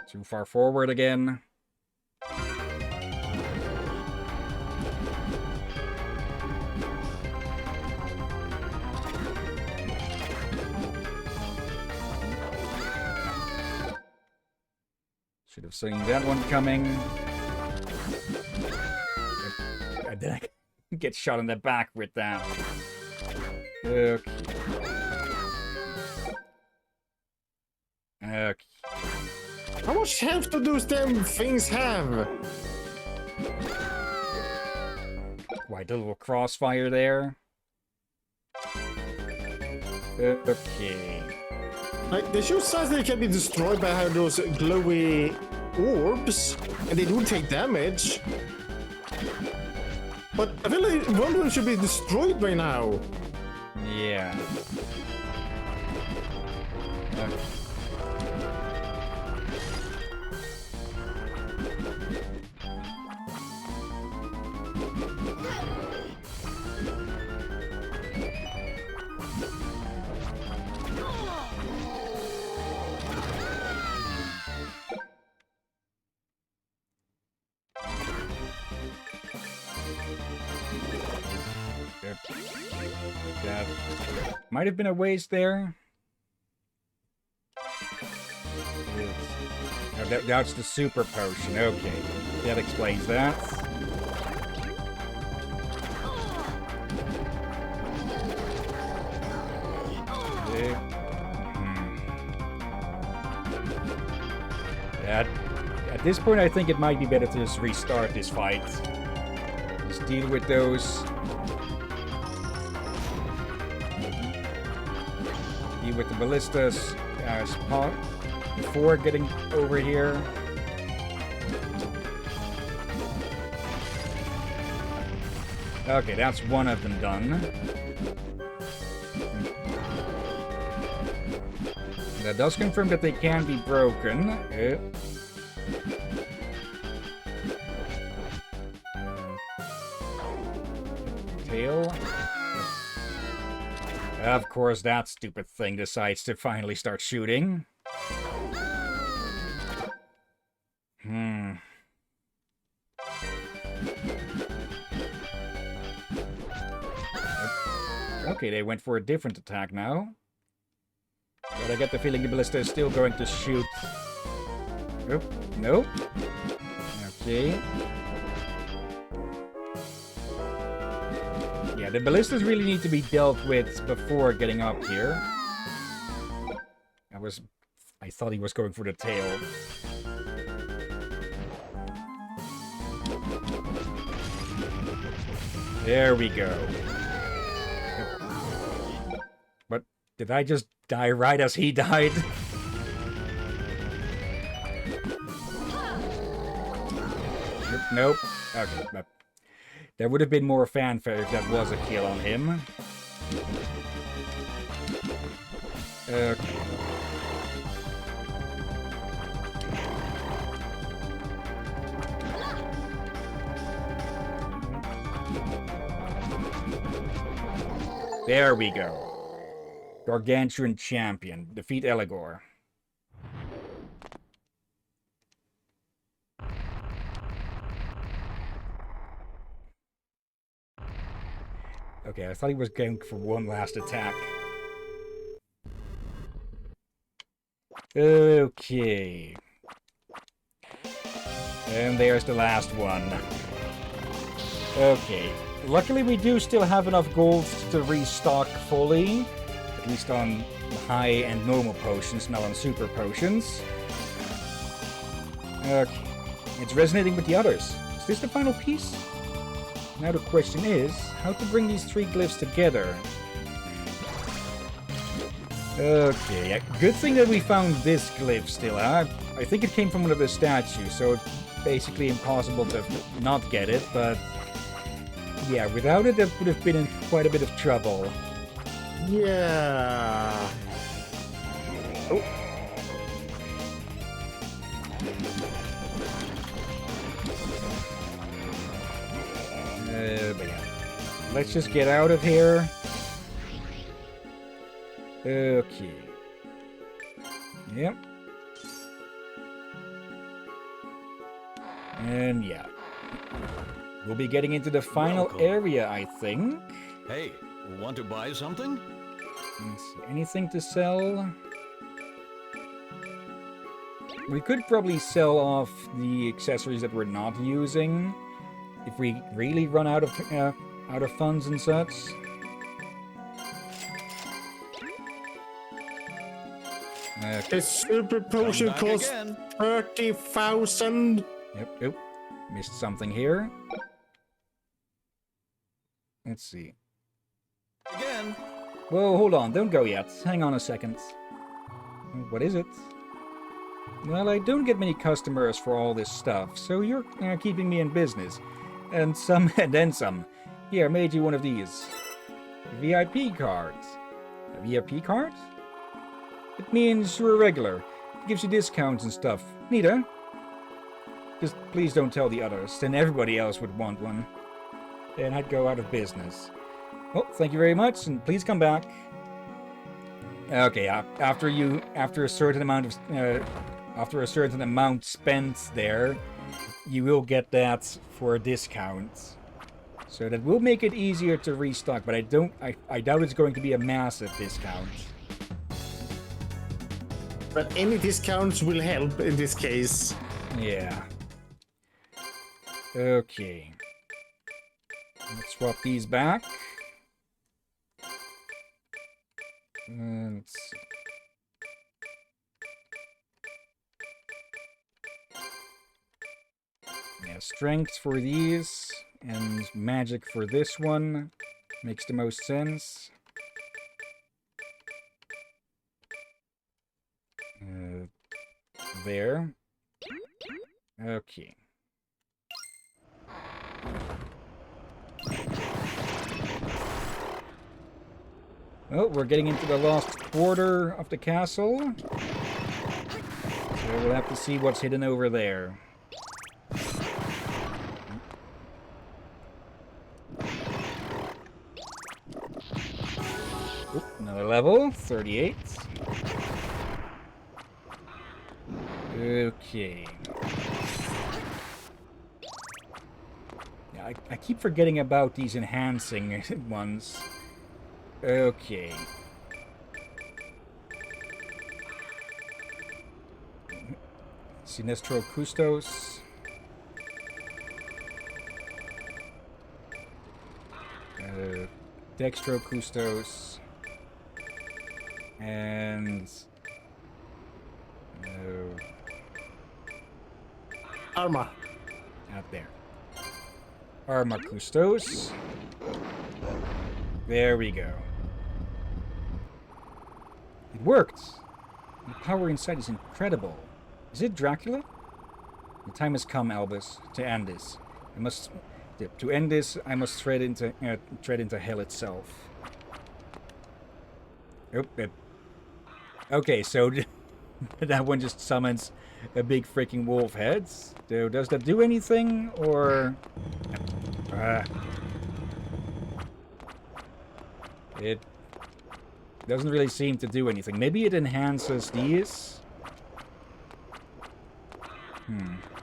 Too far forward again. Should have seen that one coming. And then I get shot in the back with that. Okay. Okay. How much health do those damn things have? Quite a little crossfire there. Okay. Like, they show signs that they can be destroyed by having those glowy orbs, and they do take damage. But I feel like one of them should be destroyed by now. Yeah. Okay. That might have been a waste there. Oh, that's the super potion. Okay, that explains that. At this point, I think it might be better to just restart this fight. Just deal with those. Deal with the ballistas spot before getting over here. Okay, that's one of them done. That does confirm that they can be broken. Tail. Of course, that stupid thing decides to finally start shooting. Okay, they went for a different attack now. But I get the feeling the ballista is still going to shoot. Nope. Nope. Okay. Yeah, the ballistas really need to be dealt with before getting up here. I thought he was going for the tail. There we go. But did I just die right as he died? Nope. Okay, but there would have been more fanfare if that was a kill on him. Okay. There we go. Gargantuan champion. Defeat Eligor. Okay, I thought he was going for one last attack. Okay. And there's the last one. Okay. Luckily, we do still have enough gold to restock fully. At least on high and normal potions, not on super potions. Okay. It's resonating with the others. Is this the final piece? Now the question is, how to bring these three glyphs together? Okay, good thing that we found this glyph still. I think it came from one of the statues, so it's basically impossible to not get it, but... yeah, without it, that would have been in quite a bit of trouble. Yeah. Oh. But yeah. Let's just get out of here. Okay. Yep. And yeah. We'll be getting into the final Welcome. area, I think. Hey, want to buy something? Let's see, anything to sell? We could probably sell off the accessories that we're not using if we really run out of funds and such. The super potion Come back costs again. 30,000. Yep, oh, missed something here. Let's see. Again. Whoa, hold on, don't go yet. Hang on a second. What is it? Well, I don't get many customers for all this stuff, so you're keeping me in business. And some, and then some. Here, I made you one of these. VIP cards. A VIP card? It means you're a regular. It gives you discounts and stuff. Neat, huh? Just please don't tell the others, then everybody else would want one. Then I'd go out of business. Well, thank you very much, and please come back. Okay, after a certain amount spent there, you will get that for a discount. So that will make it easier to restock, but I doubt it's going to be a massive discount. But any discounts will help in this case. Yeah. Okay. Let's swap these back. Let's see. Yeah, strength for these, and magic for this one. Makes the most sense. There. Okay. Well, we're getting into the last quarter of the castle. So we'll have to see what's hidden over there. Oop, another level, 38. Okay. Yeah, I keep forgetting about these enhancing ones. Okay. Sinestro Custos. Dextro Custos. And... Arma. out there. Arma Custos. There we go. It worked! The power inside is incredible. Is it Dracula? The time has come, Albus, to end this. To end this, I must tread into hell itself. Okay, so that one just summons a big freaking wolf head. So does that do anything, or... It doesn't really seem to do anything. Maybe it enhances these?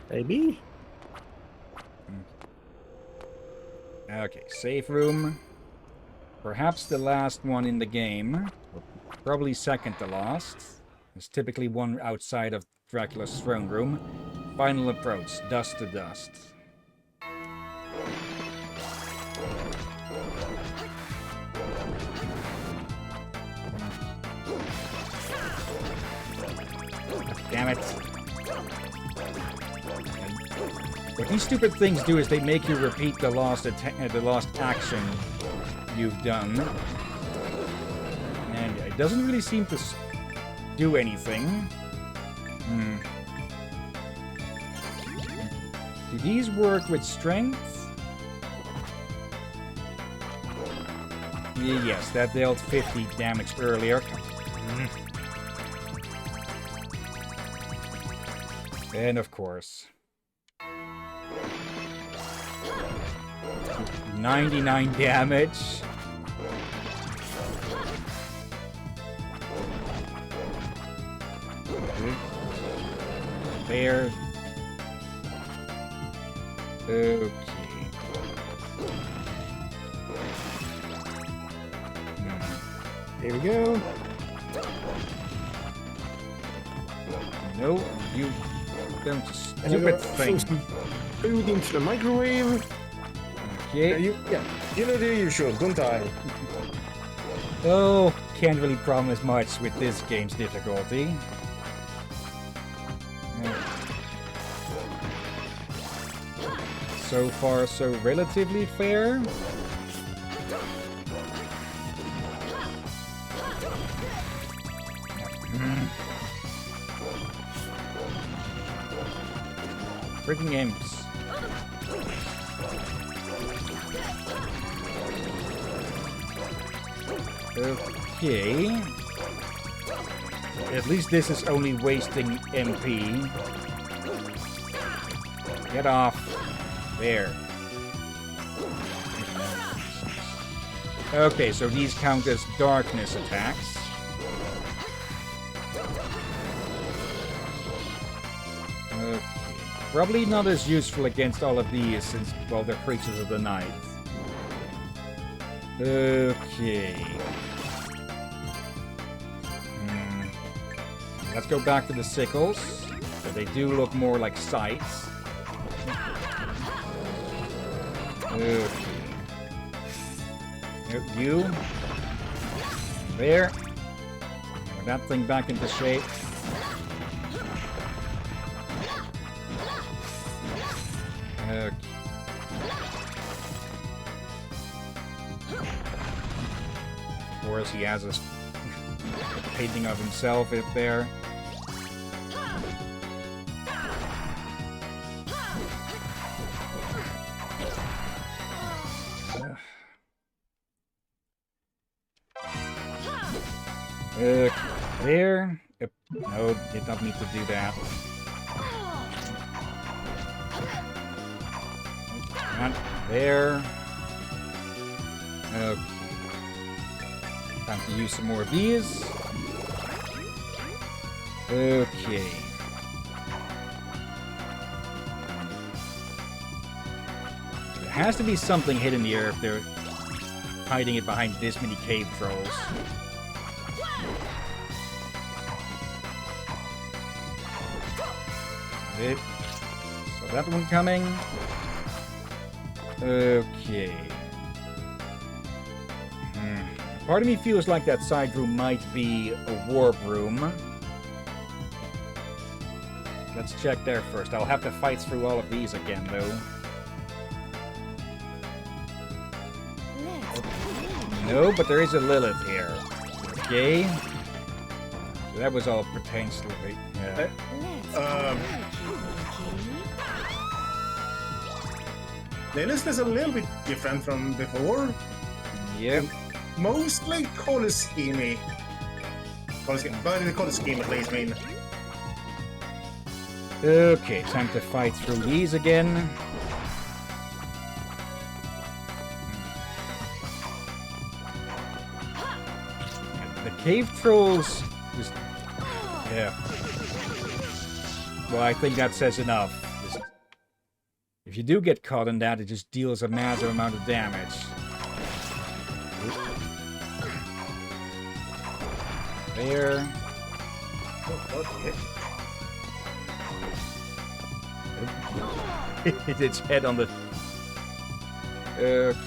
Maybe? Okay, safe room. Perhaps the last one in the game. Probably second to last. There's typically one outside of Dracula's throne room. Final approach, dust to dust. Damn it. What these stupid things do is they make you repeat the lost action you've done. And it doesn't really seem to do anything. Do these work with strength? Yes, that dealt 50 damage earlier. And of course... 99 damage. There. Okay. Here we go. No, you don't stupid thing. Food into the microwave. Okay. You know the usual, don't I? Oh, can't really promise much with this game's difficulty. So far, so relatively fair. Freaking imps. Okay. At least this is only wasting MP. Get off. There. Okay, so these count as darkness attacks. Okay. Probably not as useful against all of these since, well, they're creatures of the night. Okay. Let's go back to the sickles. So they do look more like scythes. Okay. You. There. Put that thing back into shape. Okay. Of course, he has a painting of himself up there. There. No, did not need to do that. Not there. Okay. Time to use some more of these. Okay. There has to be something hidden here if they're hiding it behind this many cave trolls. It. So that one coming. Okay. Part of me feels like that side room might be a warp room. Let's check there first. I'll have to fight through all of these again, though. No, but there is a Lilith here. Okay. So that was all potentially... Yeah. Lilith is a little bit different from before. Yep. Mostly color schemy. But they call it scheme at least, I mean. Okay, time to fight through these again. The cave trolls just... Yeah. Well, I think that says enough. Just, if you do get caught in that, it just deals a massive amount of damage. There. Hit its head on the... Okay.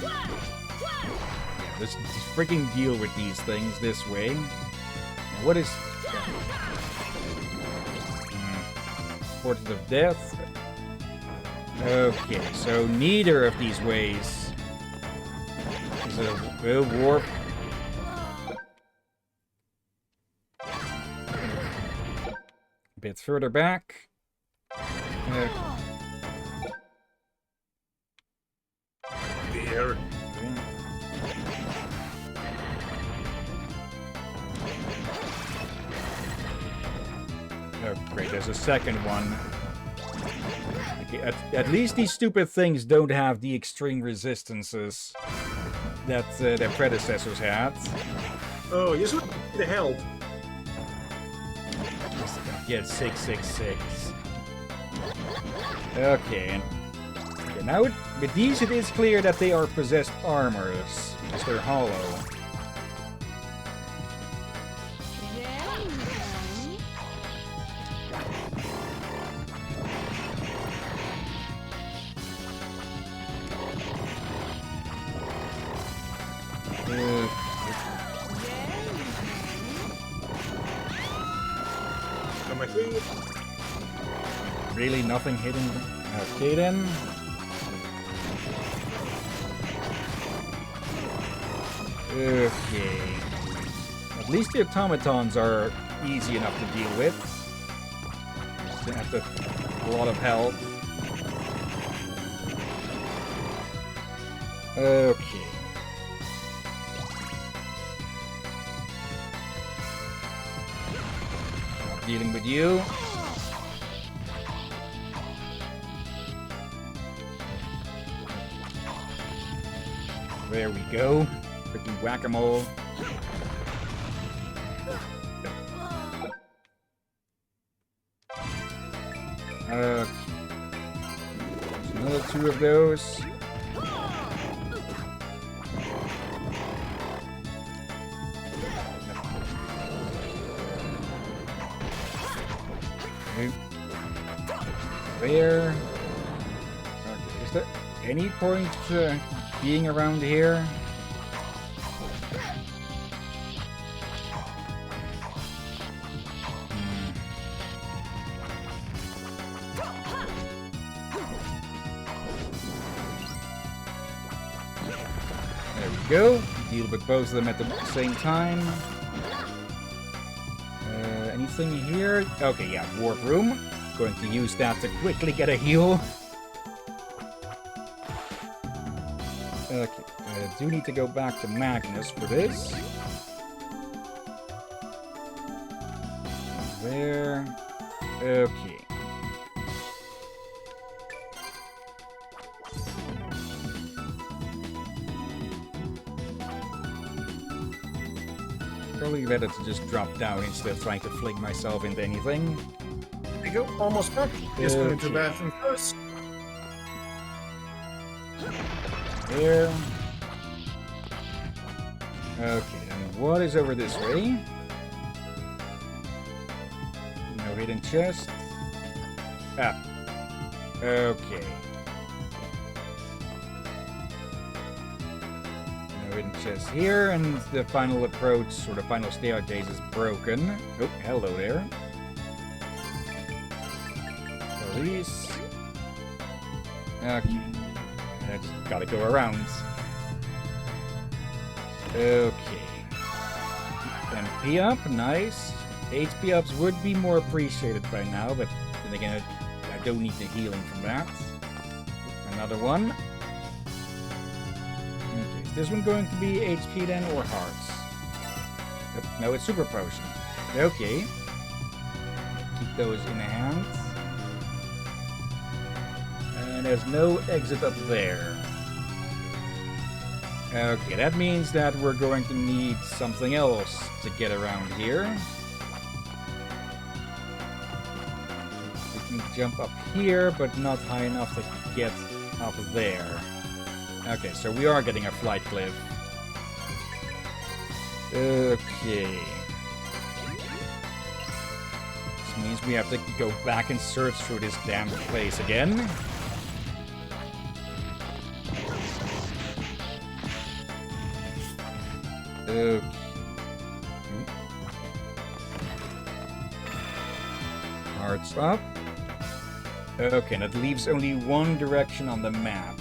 Yeah, let's freaking deal with these things this way. Now, what is... Portrait of Death. Okay, so neither of these ways is a warp. A bit further back. There. Oh, great, there's a second one. Okay, at least these stupid things don't have the extreme resistances that their predecessors had. Oh, you should the help. Get 666. Okay, now with these it is clear that they are possessed armors, because they're hollow. Really nothing hidden? Okay then. Okay. At least the automatons are easy enough to deal with. Just gonna have to a lot of help. Okay. Not dealing with you. There we go. Freaking whack-a-mole. There's another two of those. Okay. There. Okay. Is there any point being around here? There we go. Deal with both of them at the same time. Anything here? Okay, yeah, warp room. Going to use that to quickly get a heal. Okay, I do need to go back to Magnus for this. There. Okay. Probably better to just drop down instead of trying to fling myself into anything. There you go, almost back. Just going to the bathroom first. There. Okay, and what is over this way? No hidden chest. Ah. Okay. No hidden chest here, and the final approach, or the final staircase is broken. Oh, hello there. Release. Okay. I just gotta go around. Okay. MP up, nice. HP ups would be more appreciated by now, but then again, I don't need the healing from that. Another one. Okay, this one going to be HP then, or hearts? No, it's super potion. Okay. Keep those in hand. And there's no exit up there. Okay, that means that we're going to need something else to get around here. We can jump up here, but not high enough to get up there. Okay, so we are getting a flight cliff. Okay. This means we have to go back and search through this damn place again. Hearts up. Okay, that leaves only one direction on the map.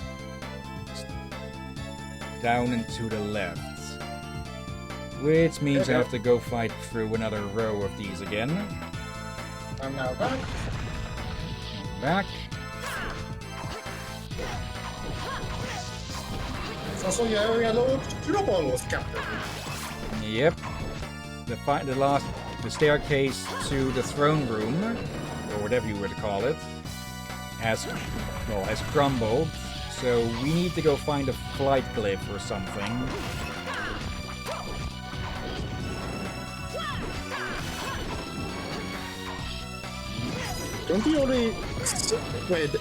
Down and to the left. Which means I have to go fight through another row of these again. I'm now back. Back. Så gör jag låt Trobolos, Captain. Yep. The staircase to the throne room, or whatever you were to call it, has crumbled. So we need to go find a flight glyph or something. Don't you already... Wait.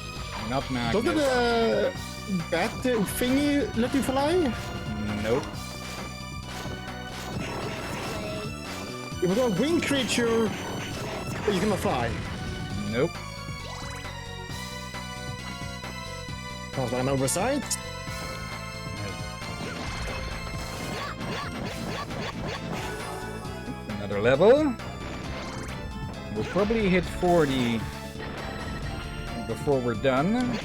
Not Magnus. Doesn't the bat thingy let you fly? Nope. If you got a winged creature, you cannot fly. Nope. Caused by an oversight. Another level. We'll probably hit 40 before we're done.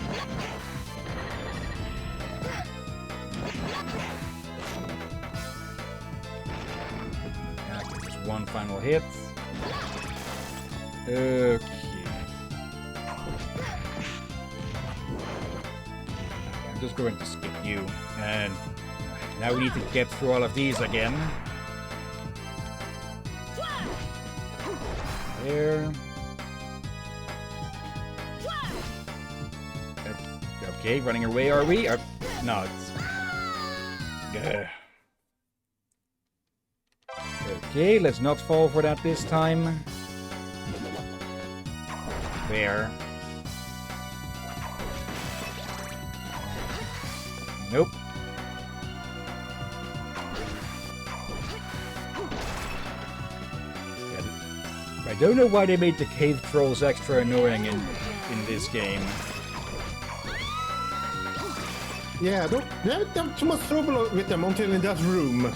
Okay, just one final hit. Okay. I'm just going to skip you. And now we need to get through all of these again. There. Okay, running away are we? No, it's... Okay, let's not fall for that this time. There. Nope. I don't know why they made the cave trolls extra annoying in this game. Yeah, don't have too much trouble with them until in that room.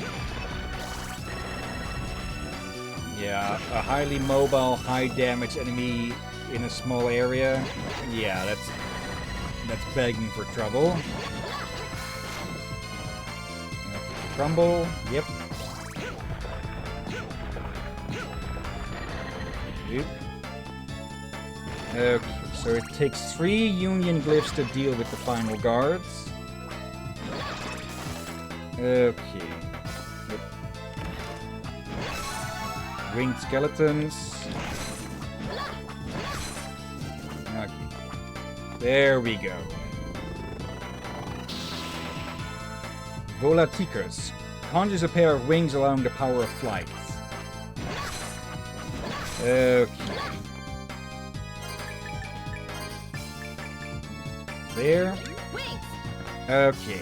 Yeah, a highly mobile, high damage enemy in a small area. Yeah, that's begging for trouble. Crumble, yep. Okay, so it takes 3 Union glyphs to deal with the final guards. Okay. Yep. Winged skeletons. Okay. There we go. Volaticus. Conjures a pair of wings allowing the power of flight. Okay. There. Okay.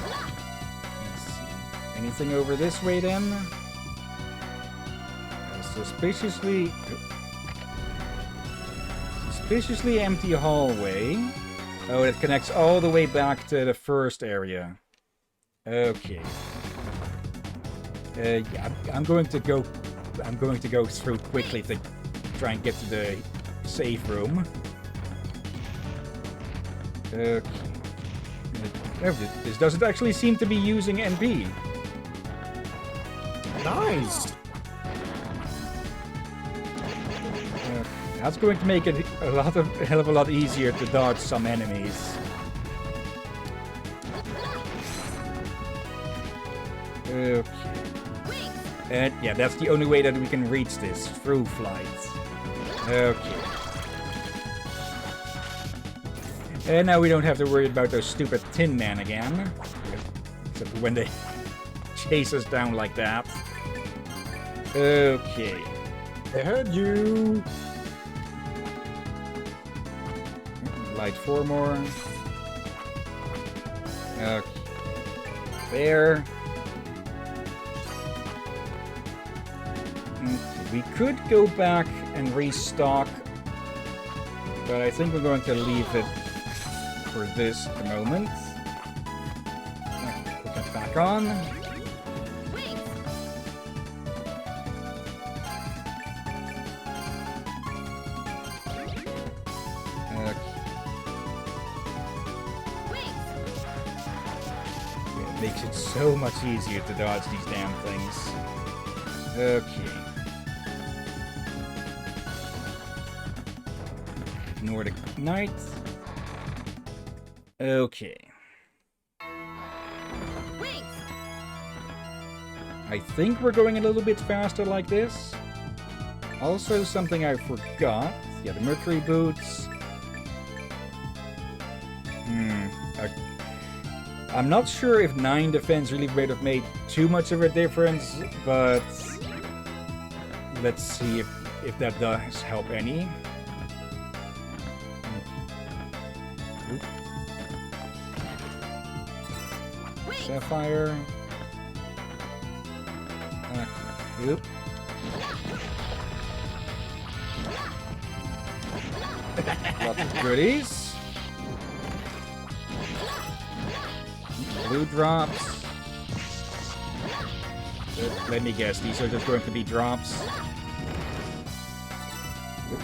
Let's see. Anything over this way then? Suspiciously empty hallway. Oh, it connects all the way back to the first area. Okay. Yeah, I'm going to go through quickly to try and get to the safe room. Okay. This doesn't actually seem to be using NP. Nice. That's going to make it a hell of a lot easier to dodge some enemies. Okay. And yeah, that's the only way that we can reach this, through flights. Okay. And now we don't have to worry about those stupid Tin Men again. Except when they chase us down like that. Okay. I heard you. Light 4 more. Okay. There. Okay. We could go back and restock, but I think we're going to leave it for this at the moment. Okay, put that back on. It makes it so much easier to dodge these damn things. Okay. Nordic Knight. Okay. I think we're going a little bit faster like this. Also, something I forgot. Yeah, the Mercury Boots. I'm not sure if 9 defense really would have made too much of a difference, but let's see if that does help any. Oop. Sapphire. Oop. Lots of goodies. Blue drops. Let me guess, these are just going to be drops.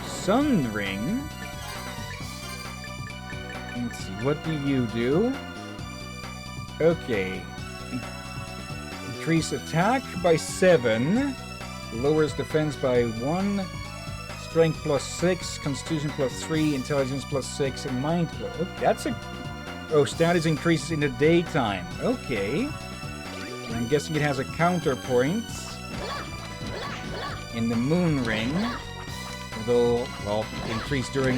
Sun Ring. Let's see, what do you do? Okay. Increase attack by 7. Lowers defense by 1. Strength plus 6. Constitution plus 3. Intelligence plus 6. And mind plus... Oh, that's a... Oh, status increases in the daytime. Okay. I'm guessing it has a counterpoint. In the Moon Ring. It'll, well, increase during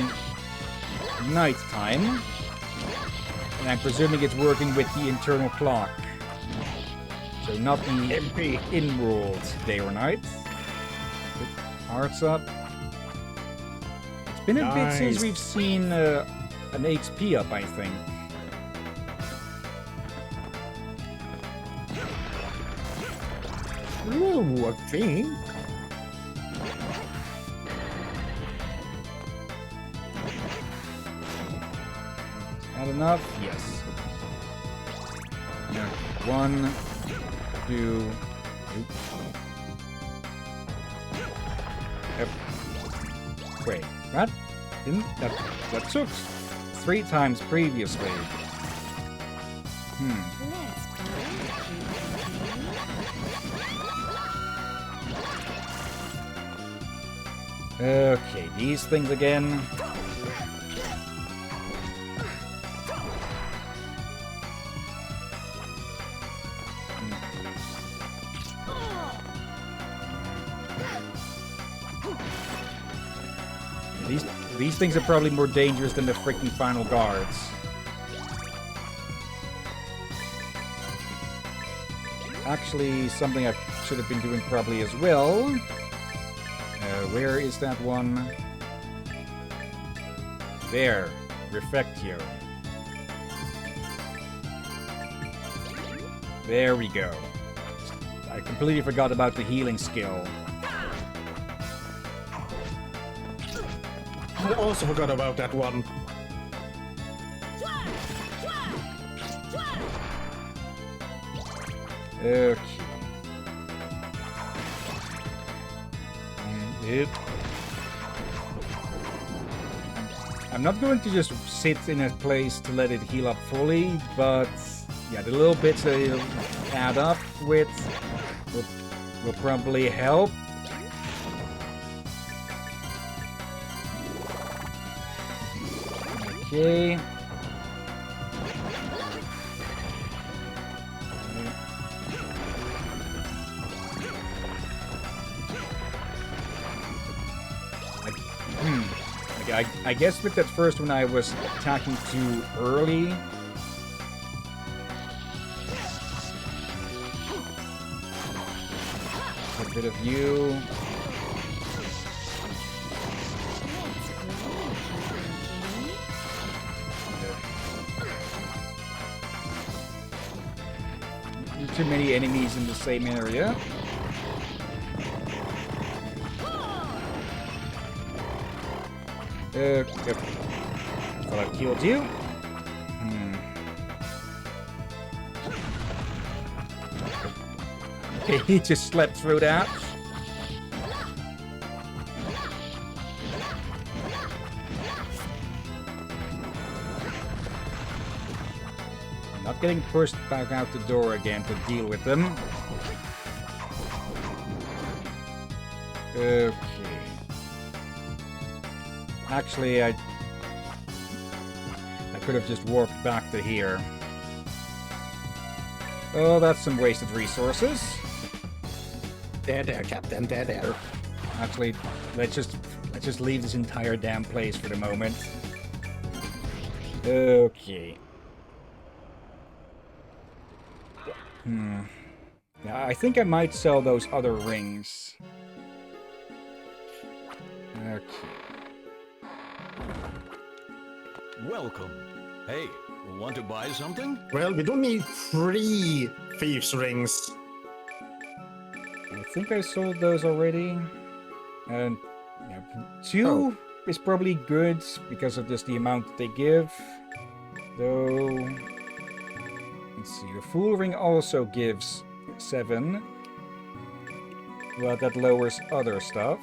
nighttime. And I'm presuming it's working with the internal clock. So not the MP in-world day or night. Hearts up. It's been a bit since we've seen an HP up, I think. Ooh, a thing. Not enough? Yes. Yeah. 1, 2. Wait, that didn't that took 3 times previously. Okay, these things again. These things are probably more dangerous than the freaking final guards. Actually, something I should have been doing probably as well. Where is that one? There. Reflectio. There we go. I completely forgot about the healing skill. I also forgot about that one. Okay. I'm not going to just sit in a place to let it heal up fully, but yeah, the little bits that it'll add up with will probably help. Okay. I guess with that first one I was attacking too early. Get rid of you. Too many enemies in the same area. Thought I killed you. Okay, he just slept through that. Not getting pushed back out the door again to deal with them. Okay. Actually, I could have just warped back to here. Oh, that's some wasted resources. There, Captain. There. Actually, let's just leave this entire damn place for the moment. Okay. Yeah, I think I might sell those other rings. Okay. Welcome. Hey, want to buy something? Well, we don't need 3 thieves' rings. I think I sold those already. And yeah, 2 is probably good because of just the amount that they give. Though, let's see, the Fool Ring also gives 7. But that lowers other stuff.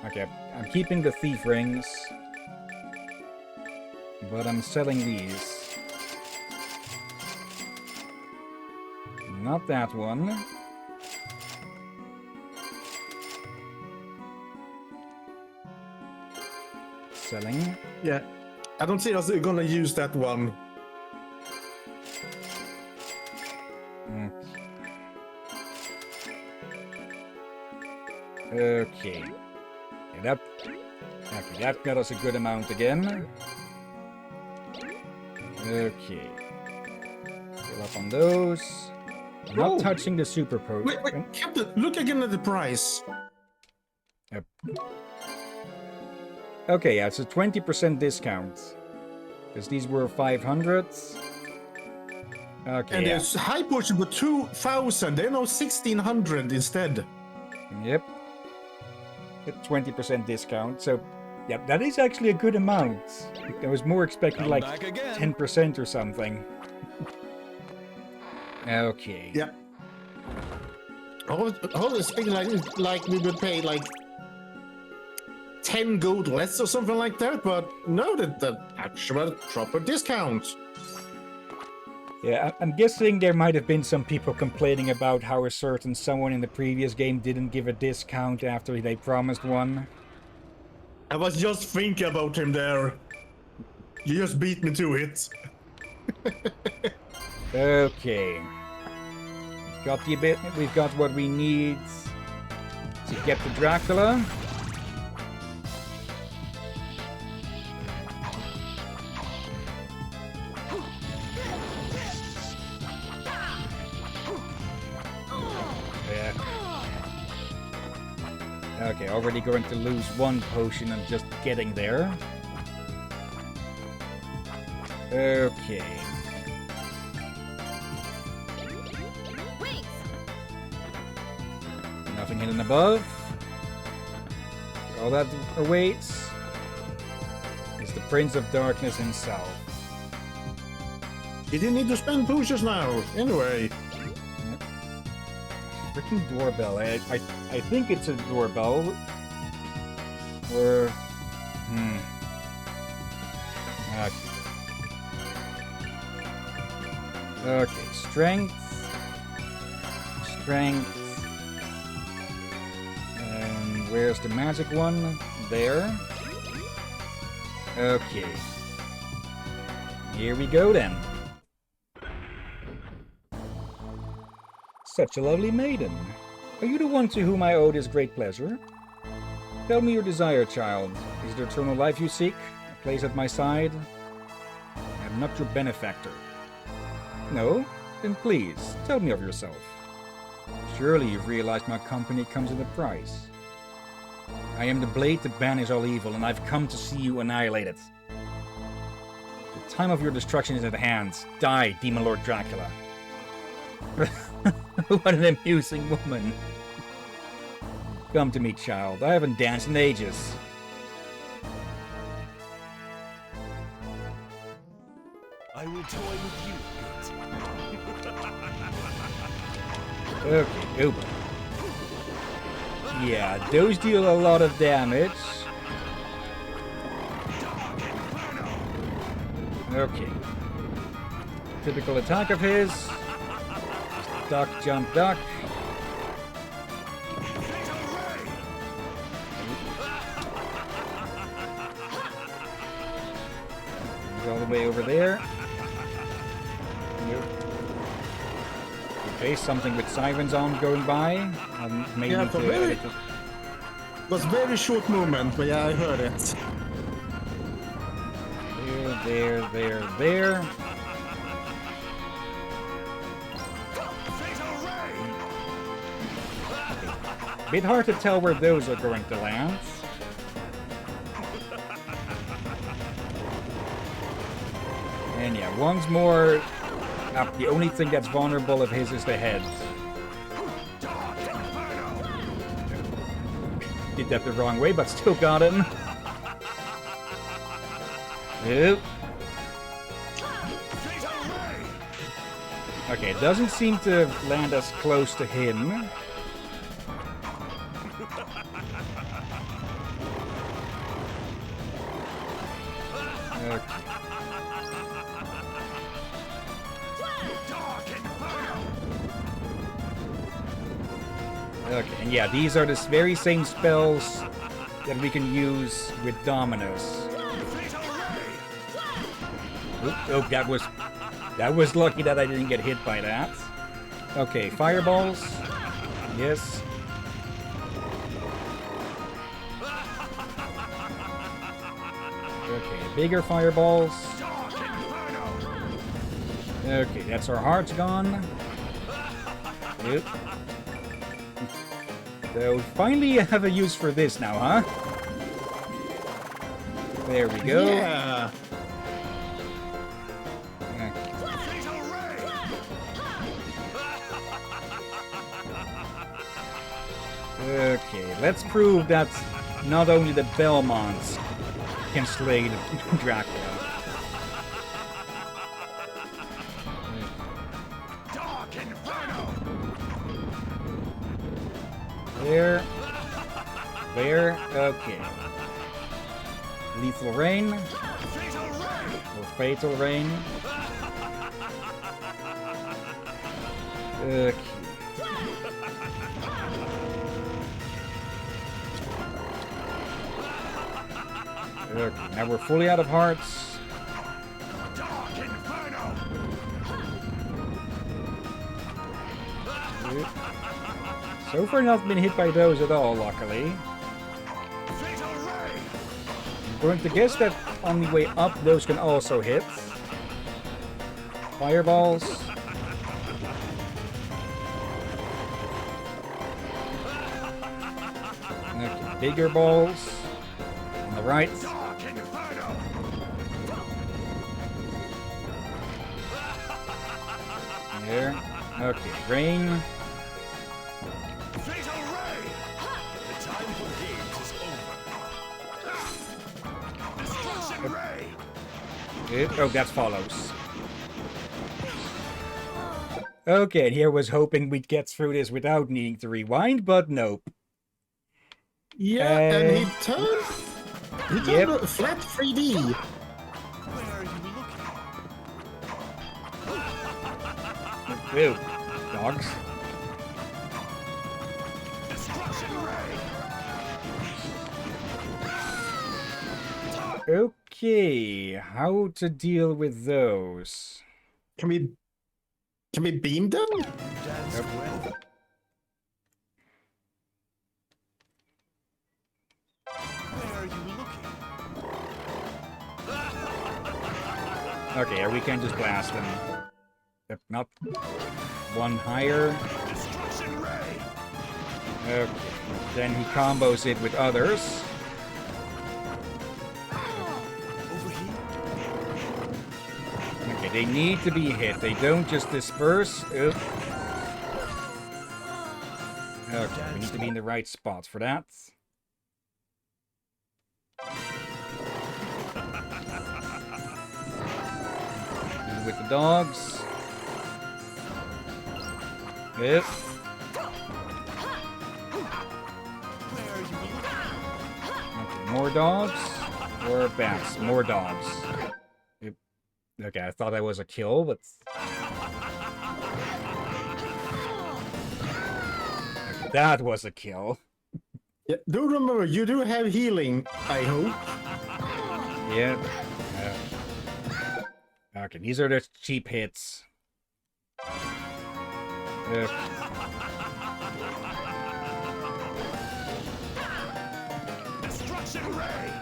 Okay, I'm keeping the Thief Rings. But I'm selling these. Not that one. Selling. Yeah. I don't see us gonna use that one. Okay. Yeah, that got us a good amount again. Okay. Fill up on those. Not touching the super potion. Wait, Captain, look again at the price. Yep. Okay, yeah, it's a 20% discount. Because these were 500. Okay, And yeah. there's high potion for 2,000. They're now 1,600 instead. Yep. A 20% discount. So, yeah, that is actually a good amount. I was more expecting like 10% or something. Okay. Yeah. I was expecting like we would pay like 10 gold less or something like that, but no, the actual proper discount. Yeah, I'm guessing there might have been some people complaining about how a certain someone in the previous game didn't give a discount after they promised one. I was just thinking about him there. You just beat me to it. Okay. We've got what we need to get to Dracula. Yeah. Okay, already going to lose 1 potion and just getting there. Okay. Nothing hidden above. All that awaits is the Prince of Darkness himself. You didn't need to spend potions now. Anyway. Yep. Freaking doorbell. I think it's a doorbell. Or... Okay, strength. Strength. And where's the magic one? There. Okay. Here we go then. Such a lovely maiden. Are you the one to whom I owe this great pleasure? Tell me your desire, child. Is it eternal life you seek? A place at my side? I'm not your benefactor. No? Then please, tell me of yourself. Surely you've realized my company comes at a price. I am the blade to banish all evil, and I've come to see you annihilated. The time of your destruction is at hand. Die, Demon Lord Dracula. What an amusing woman. Come to me, child. I haven't danced in ages. I will toy with you a bit. Okay, Uber. Yeah, those deal a lot of damage. Okay. Typical attack of his. Just duck, jump, duck. He's all the way over there. Nope. Okay, something with sirens on going by. Maybe Yeah, to very, was very short movement, but yeah, I heard it. There. Bit hard to tell where those are going to land. And yeah, once more, the only thing that's vulnerable of his is the head. Did that the wrong way, but still got him. Yep. Okay, it doesn't seem to land as close to him. Okay, and yeah, these are the very same spells that we can use with Dominus. Oh, that was lucky that I didn't get hit by that. Okay, fireballs. Yes. Okay, bigger fireballs. Okay, that's our hearts gone. Yep. So finally I have a use for this now, huh? There we go. Yeah. Okay, let's prove that not only the Belmonts can slay Dracula. There, okay. Lethal Rain. Or Fatal Rain. Okay. Okay, now we're fully out of hearts. So far not been hit by those at all, luckily. I'm going to guess that on the way up those can also hit. Fireballs. Okay, bigger balls. On the right. There. Okay, rain. Oh, that follows. Okay, and here was hoping we'd get through this without needing to rewind, but nope. Yeah, and he turned flat 3D. Ew, dogs. Okay, how to deal with those? Can we beam them? Yep. Where are you looking? Okay, yeah, we can just blast them. Yep, not one higher. Okay, then he combos it with others. Okay, they need to be hit. They don't just disperse. Oop. Okay, we need to be in the right spots for that. With the dogs. Yep. Okay, more dogs or bats? More dogs. Yep. Okay, I thought that was a kill, but okay, that was a kill. Yeah, do remember, you do have healing, I hope. Yep. Okay, these are the cheap hits. Destruction ray.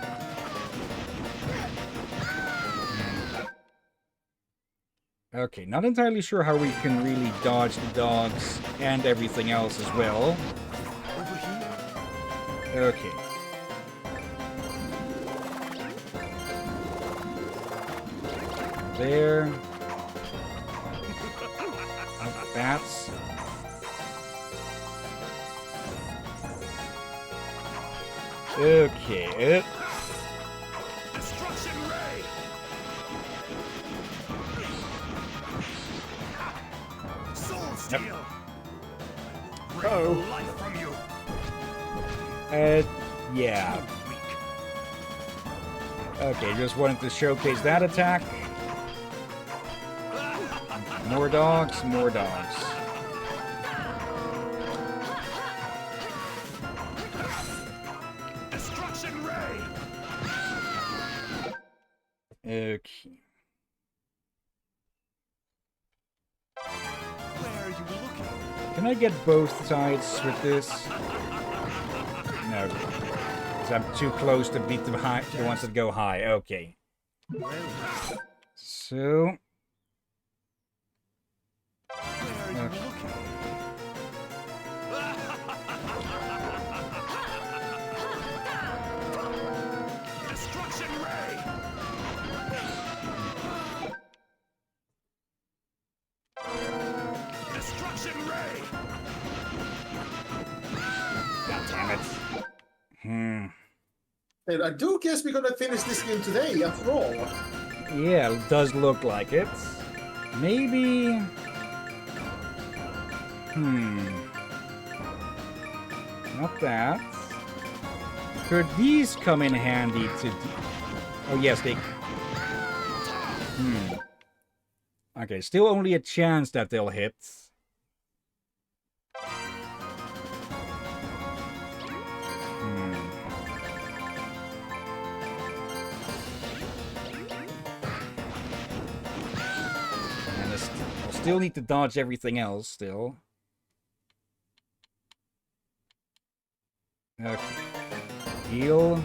Okay, not entirely sure how we can really dodge the dogs and everything else as well. Okay. There. Oh, bats. Okay. Destruction ray. Soul steal. Oh. Life from you. Yeah. Okay, just wanted to showcase that attack. More dogs, more dogs. Destruction ray. Okay. Where are you looking? Can I get both sides with this? No. Because I'm too close to beat the ones that go high. Okay. So... Destruction ray. Destruction ray. God damn it. And I do guess we're gonna finish this game today, after all. Yeah, it does look like it. Maybe... Not that. Could these come in handy to... Oh, yes, they... Okay, still only a chance that they'll hit. And I'll still need to dodge everything else, still. Okay. Heal.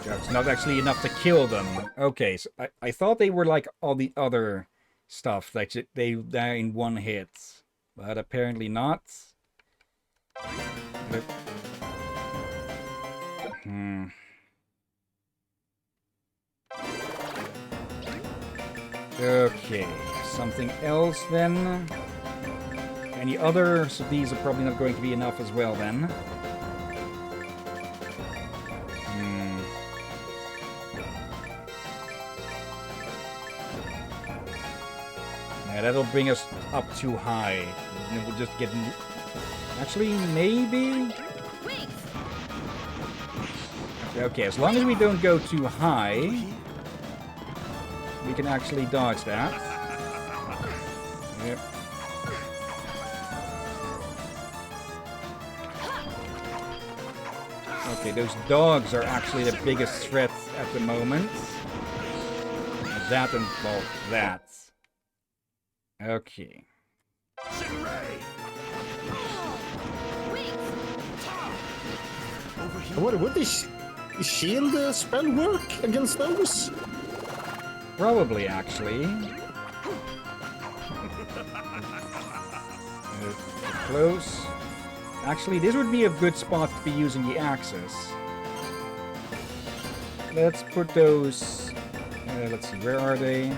That's not actually enough to kill them. Okay, so I thought they were like all the other stuff, like they die in one hit. But apparently not. Okay, something else then. Any others of these are probably not going to be enough as well then. Yeah, that'll bring us up too high. And we'll just get... Actually, maybe? Okay, as long as we don't go too high, we can actually dodge that. Yep. Okay, those dogs are actually the biggest threat at the moment. That and, well, that. Okay. Would this shield spell work against those? Probably, actually. Close. Actually, this would be a good spot to be using the axes. Let's put those... let's see, where are they?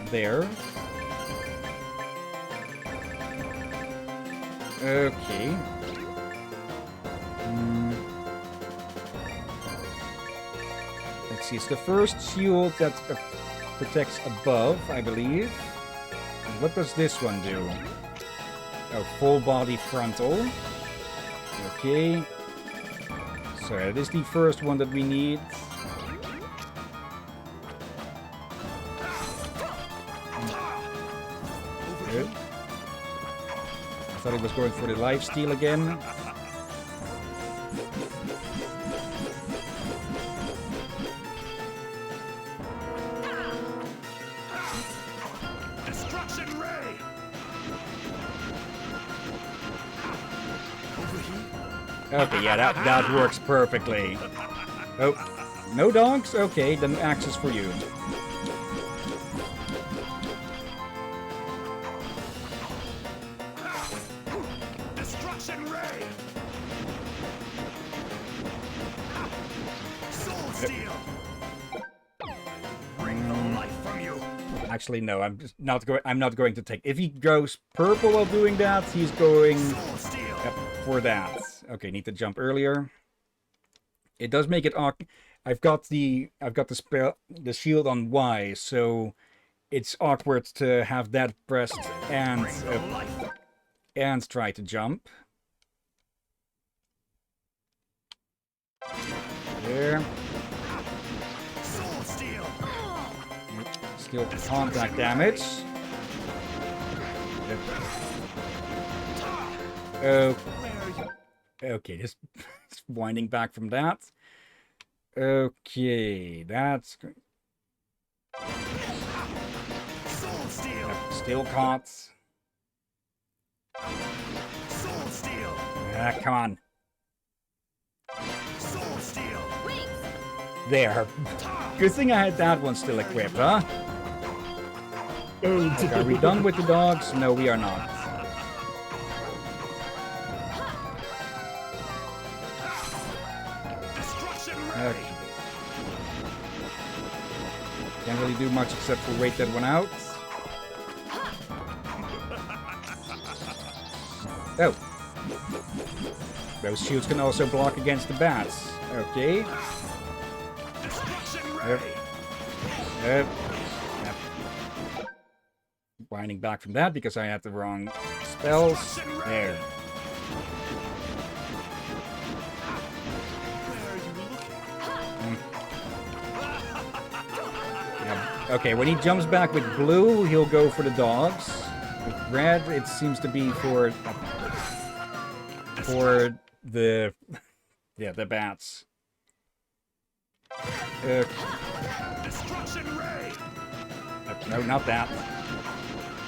There. Okay. Let's see, it's the first shield that protects above, I believe. And what does this one do? Oh, full body frontal. Okay. So that is the first one that we need. Good. I thought he was going for the lifesteal again. Okay, yeah, that works perfectly. Oh, no dogs? Okay, then axes for you. Destruction ray. Soul steal. Bring the life from you. Actually, no, I'm not going to take. If he goes purple while doing that, he's going for that. Okay, need to jump earlier. It does make it awkward. I've got the shield on Y, so it's awkward to have that pressed and try to jump. There. Still contact damage. Oh. Okay, just winding back from that. Okay, that's good. Still caught. Ah, come on. There. Good thing I had that one still equipped, huh? Okay, are we done with the dogs? No, we are not. Okay. Can't really do much except for wait that one out. Oh. Those shields can also block against the bats. Okay. Yep. Yep. Yep. Winding back from that because I had the wrong spells. There. Okay, when he jumps back with blue, he'll go for the dogs. With red, it seems to be for the the bats. No, not that.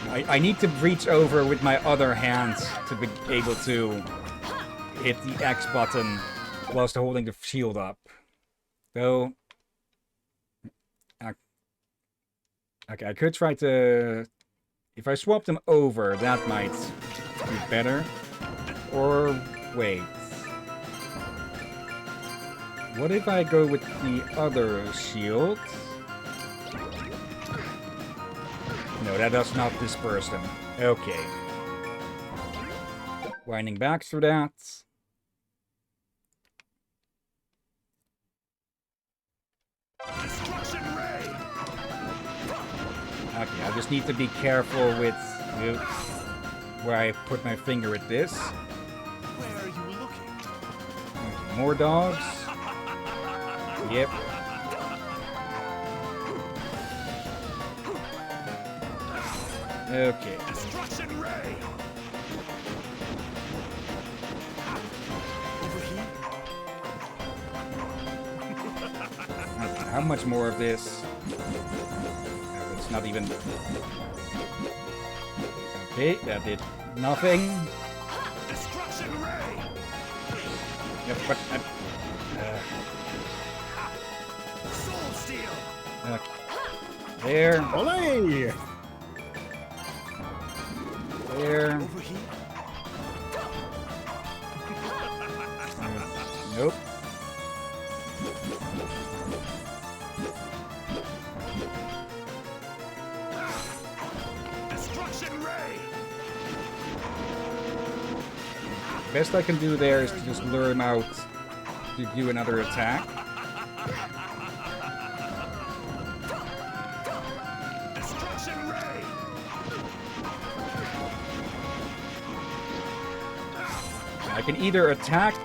I need to reach over with my other hands to be able to hit the X button whilst holding the shield up. So. Okay, I could try to... If I swap them over, that might be better. Or... wait. What if I go with the other shield? No, that does not disperse them. Okay. Winding back through that. Okay, I just need to be careful with where I put my finger at this. Where are you looking? Okay, more dogs. Yep. Okay. Destruction ray. Over here. Okay, how much more of this? That's not even... Okay, that did nothing. Destruction ray. Yep, but... Soul steel. There. Olay! There. Overheat. Nope. Destruction ray. Best I can do there is to just lure him out to do another attack. Destruction ray. I can either attack,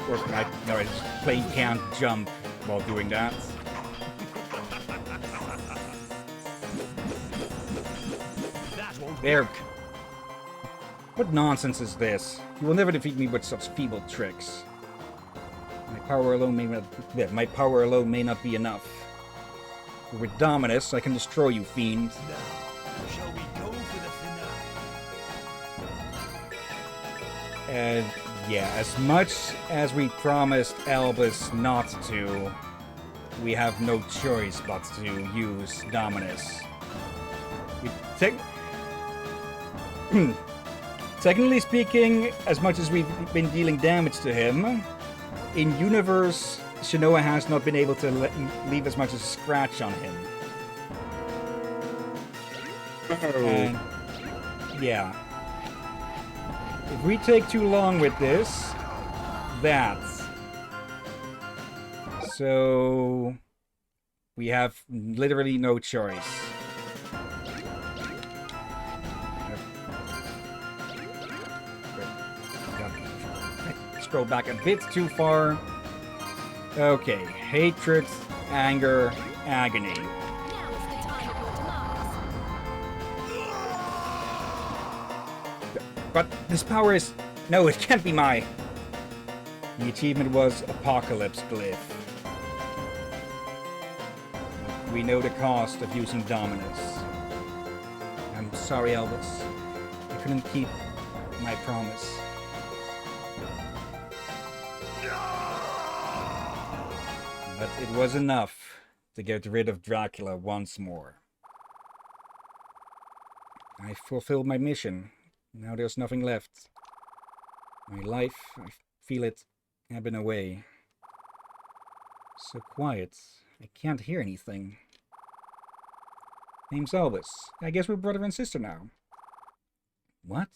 or I just plain can't jump while doing that. That won't There. What nonsense is this? You will never defeat me with such feeble tricks. My power alone may not be enough. But with Dominus, I can destroy you, fiend. Now, shall we go for the finale? And yeah, as much as we promised Albus not to, we have no choice but to use Dominus. Technically speaking, as much as we've been dealing damage to him, in universe, Shinoa has not been able to leave as much as a scratch on him. And, yeah. If we take too long with this, so we have literally no choice. Scroll back a bit too far. Okay, hatred, anger, agony. But this power is... No, it can't be my... The achievement was Apocalypse Glyph. We know the cost of using Dominus. I'm sorry, Elvis. I couldn't keep my promise. But it was enough to get rid of Dracula once more. I fulfilled my mission. Now there's nothing left. My life, I feel it ebbing away. So quiet, I can't hear anything. Name's Elvis. I guess we're brother and sister now. What?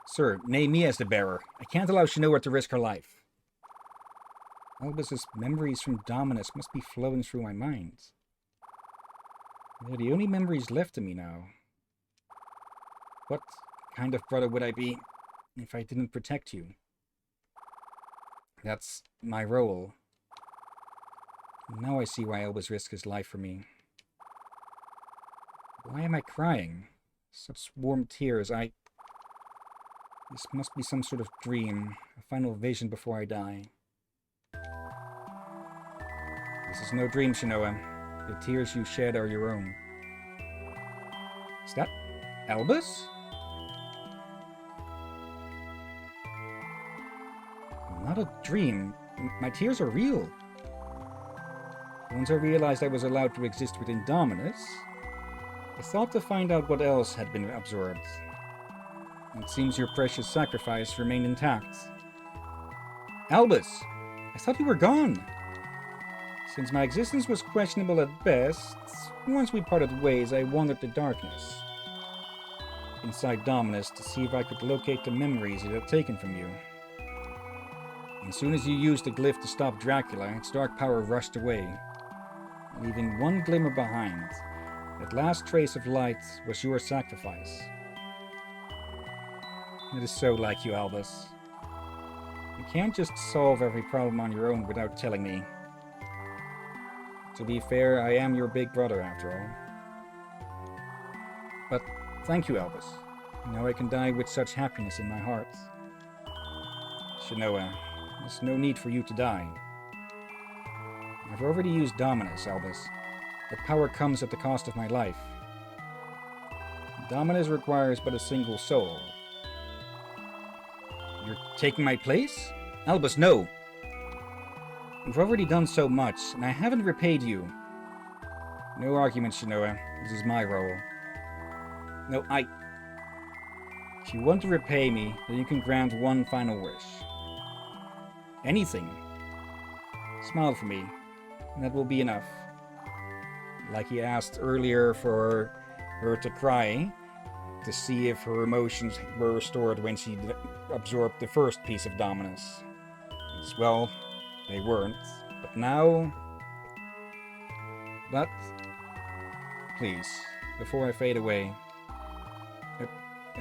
Sir, name me as the bearer. I can't allow Shinoa to risk her life. Albus's memories from Dominus must be flowing through my mind. They're the only memories left to me now. What kind of brother would I be if I didn't protect you? That's my role. Now I see why Albus risked his life for me. Why am I crying? Such warm tears, This must be some sort of dream, a final vision before I die. This is no dream, Shinoa. The tears you shed are your own. Is that Albus? Not a dream. My tears are real. Once I realized I was allowed to exist within Dominus, I thought to find out what else had been absorbed. It seems your precious sacrifice remained intact. Albus! I thought you were gone! Since my existence was questionable at best, once we parted ways, I wandered the darkness. Inside Dominus to see if I could locate the memories it had taken from you. As soon as you used the glyph to stop Dracula, its dark power rushed away, leaving one glimmer behind. That last trace of light was your sacrifice. It is so like you, Albus. You can't just solve every problem on your own without telling me. To be fair, I am your big brother after all. But thank you, Albus. Now I can die with such happiness in my heart. Shinoa, there's no need for you to die. I've already used Dominus, Albus. That power comes at the cost of my life. Dominus requires but a single soul. You're taking my place? Albus, no! You've already done so much, and I haven't repaid you. No arguments, Shinoa. This is my role. No, If you want to repay me, then you can grant one final wish. Anything. Smile for me, and that will be enough. Like he asked earlier for her to cry, to see if her emotions were restored when she absorbed the first piece of Dominus. Well, they weren't. But now... But... Please, before I fade away...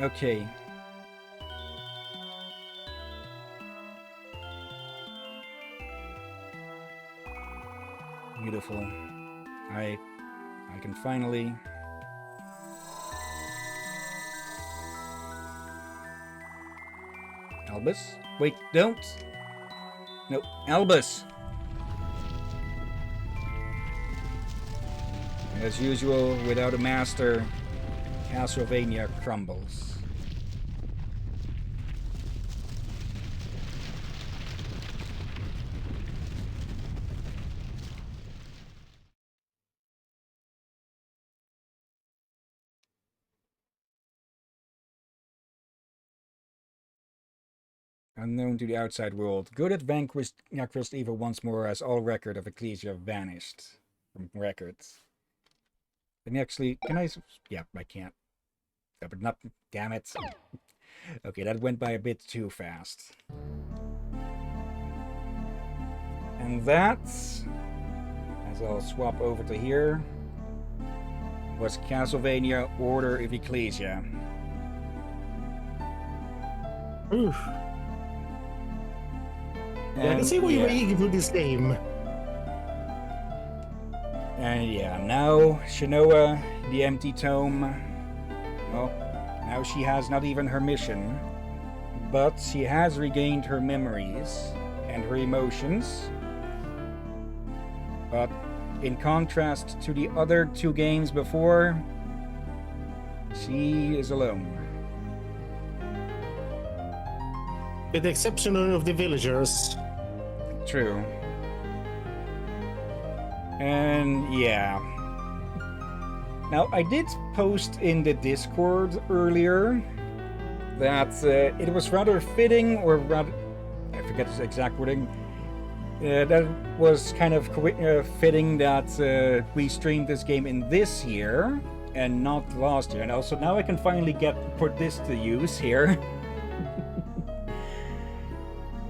Okay. Beautiful. I can finally... Albus? Wait, don't! No, Albus! As usual, without a master, Castlevania crumbles. Unknown to the outside world, good had vanquished evil once more as all record of Ecclesia vanished from records. Can you actually... Can I... Yeah, I can't. But not... Damn it. Okay, that went by a bit too fast. And that, as I'll swap over to here, was Castlevania Order of Ecclesia. Oof. Yeah, I can see why you were eager for this game. And yeah, now Shinoa, the empty tome, well, now she has not even her mission, but she has regained her memories and her emotions. But in contrast to the other two games before, she is alone. With the exception of the villagers. True. And yeah. Now, I did post in the Discord earlier that it was rather fitting, or rather, I forget the exact wording, that was kind of fitting that we streamed this game in this year and not last year. And also now I can finally put this to use here.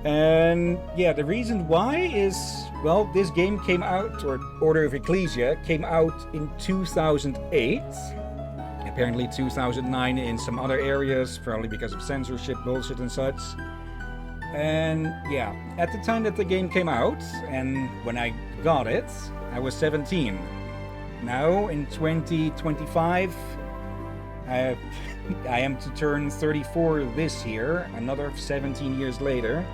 And yeah, the reason why is, well, this game came out, or Order of Ecclesia came out in 2008. Apparently 2009 in some other areas, probably because of censorship bullshit and such. And yeah, at the time that the game came out, and when I got it, I was 17. Now, in 2025, I am to turn 34 this year, another 17 years later.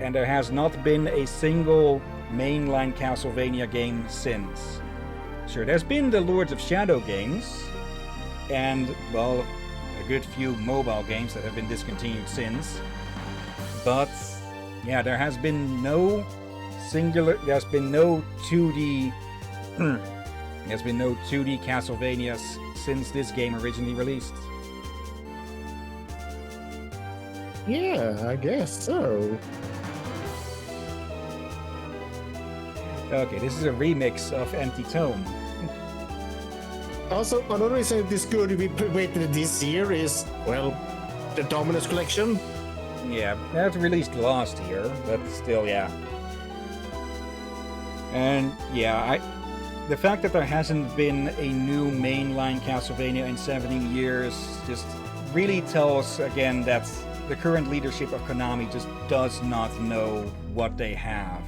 And there has not been a single mainline Castlevania game since. Sure, there's been the Lords of Shadow games, and, well, a good few mobile games that have been discontinued since. But, yeah, there has been no 2D... there's been no 2D Castlevanias since this game originally released. Yeah, I guess so. Okay, this is a remix of Empty Tome. Also, another reason this good we waited this year is, well, the Dominus collection. Yeah, that released last year, but still, yeah. And yeah, the fact that there hasn't been a new mainline Castlevania in 17 years just really tells again that the current leadership of Konami just does not know what they have.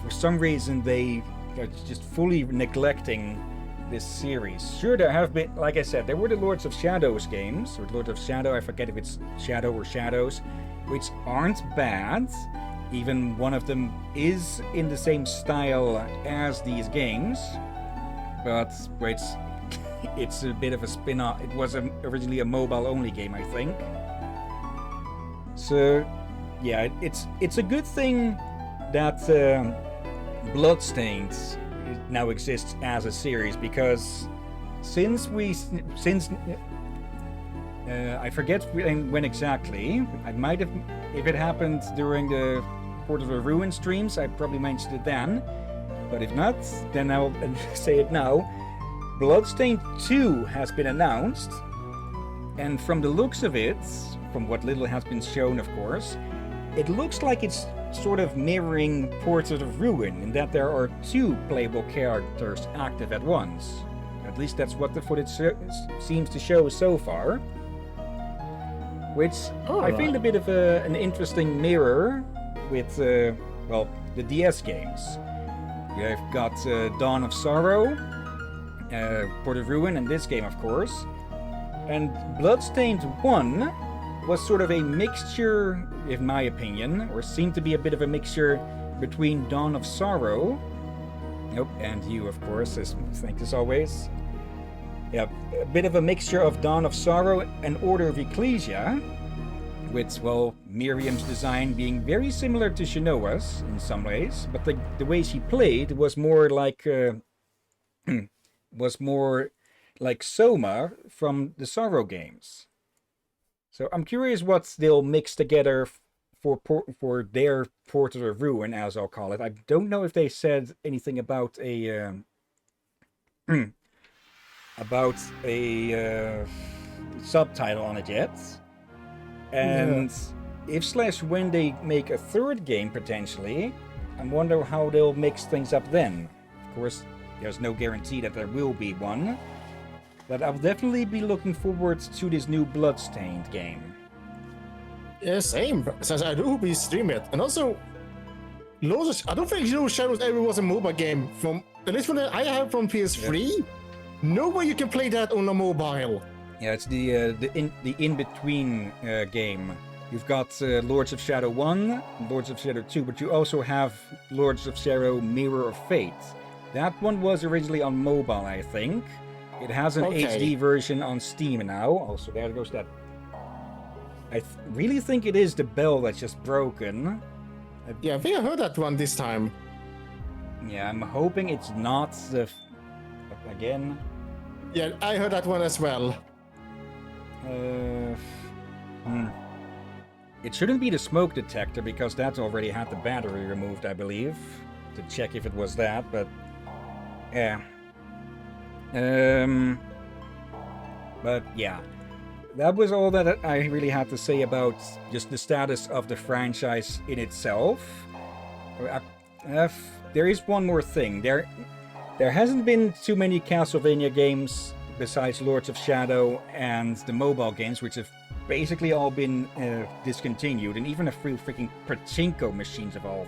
For some reason, they are just fully neglecting this series. Sure, there have been, like I said, there were the Lords of Shadows games, or Lord of Shadow, I forget if it's Shadow or Shadows, which aren't bad. Even one of them is in the same style as these games. but it's a bit of a spin-off. It was originally a mobile-only game, I think. So, yeah, it's a good thing that Bloodstained now exists as a series, because since I forget when exactly. I might have, if it happened during the Port of the Ruin streams, I probably mentioned it then. But if not, then I'll say it now. Bloodstained 2 has been announced, and from the looks of it, from what little has been shown, of course, it looks like it's sort of mirroring Port of the Ruin in that there are 2 playable characters active at once. At least that's what the footage seems to show so far. Which I feel a bit of an interesting mirror with, well, the DS games. We've got Dawn of Sorrow, Port of Ruin, and this game, of course. And Bloodstained 1 was sort of a mixture, in my opinion, or seemed to be a bit of a mixture between Dawn of Sorrow, and you, of course, thanks as always. Yeah, a bit of a mixture of Dawn of Sorrow and Order of Ecclesia, with, well, Miriam's design being very similar to Shinoa's in some ways, but the way she played was more like Soma from the Sorrow games. So I'm curious what they'll mix together for their Port of the Ruin, as I'll call it. I don't know if they said anything about a subtitle on it yet. And if/when they make a third game potentially, I wonder how they'll mix things up then. Of course, there's no guarantee that there will be one, but I'll definitely be looking forward to this new Bloodstained game. Yeah, same. Since I do be stream it, and also, I don't think Shadows ever was a mobile game. From at least from I have from PS3. No way you can play that on a mobile. Yeah, it's the in-between game. You've got Lords of Shadow 1, Lords of Shadow 2, but you also have Lords of Shadow Mirror of Fate. That one was originally on mobile, I think. It has an HD version on Steam now. Also, there goes that. I really think it is the bell that's just broken. Yeah, I think I heard that one this time. Yeah, I'm hoping it's not the... Again? Yeah, I heard that one as well. It shouldn't be the smoke detector, because that already had the battery removed, I believe, to check if it was that, but yeah. But yeah, that was all that I really had to say about just the status of the franchise in itself. There is one more thing. There hasn't been too many Castlevania games besides Lords of Shadow and the mobile games, which have basically all been discontinued, and even a few freaking pachinko machines of all.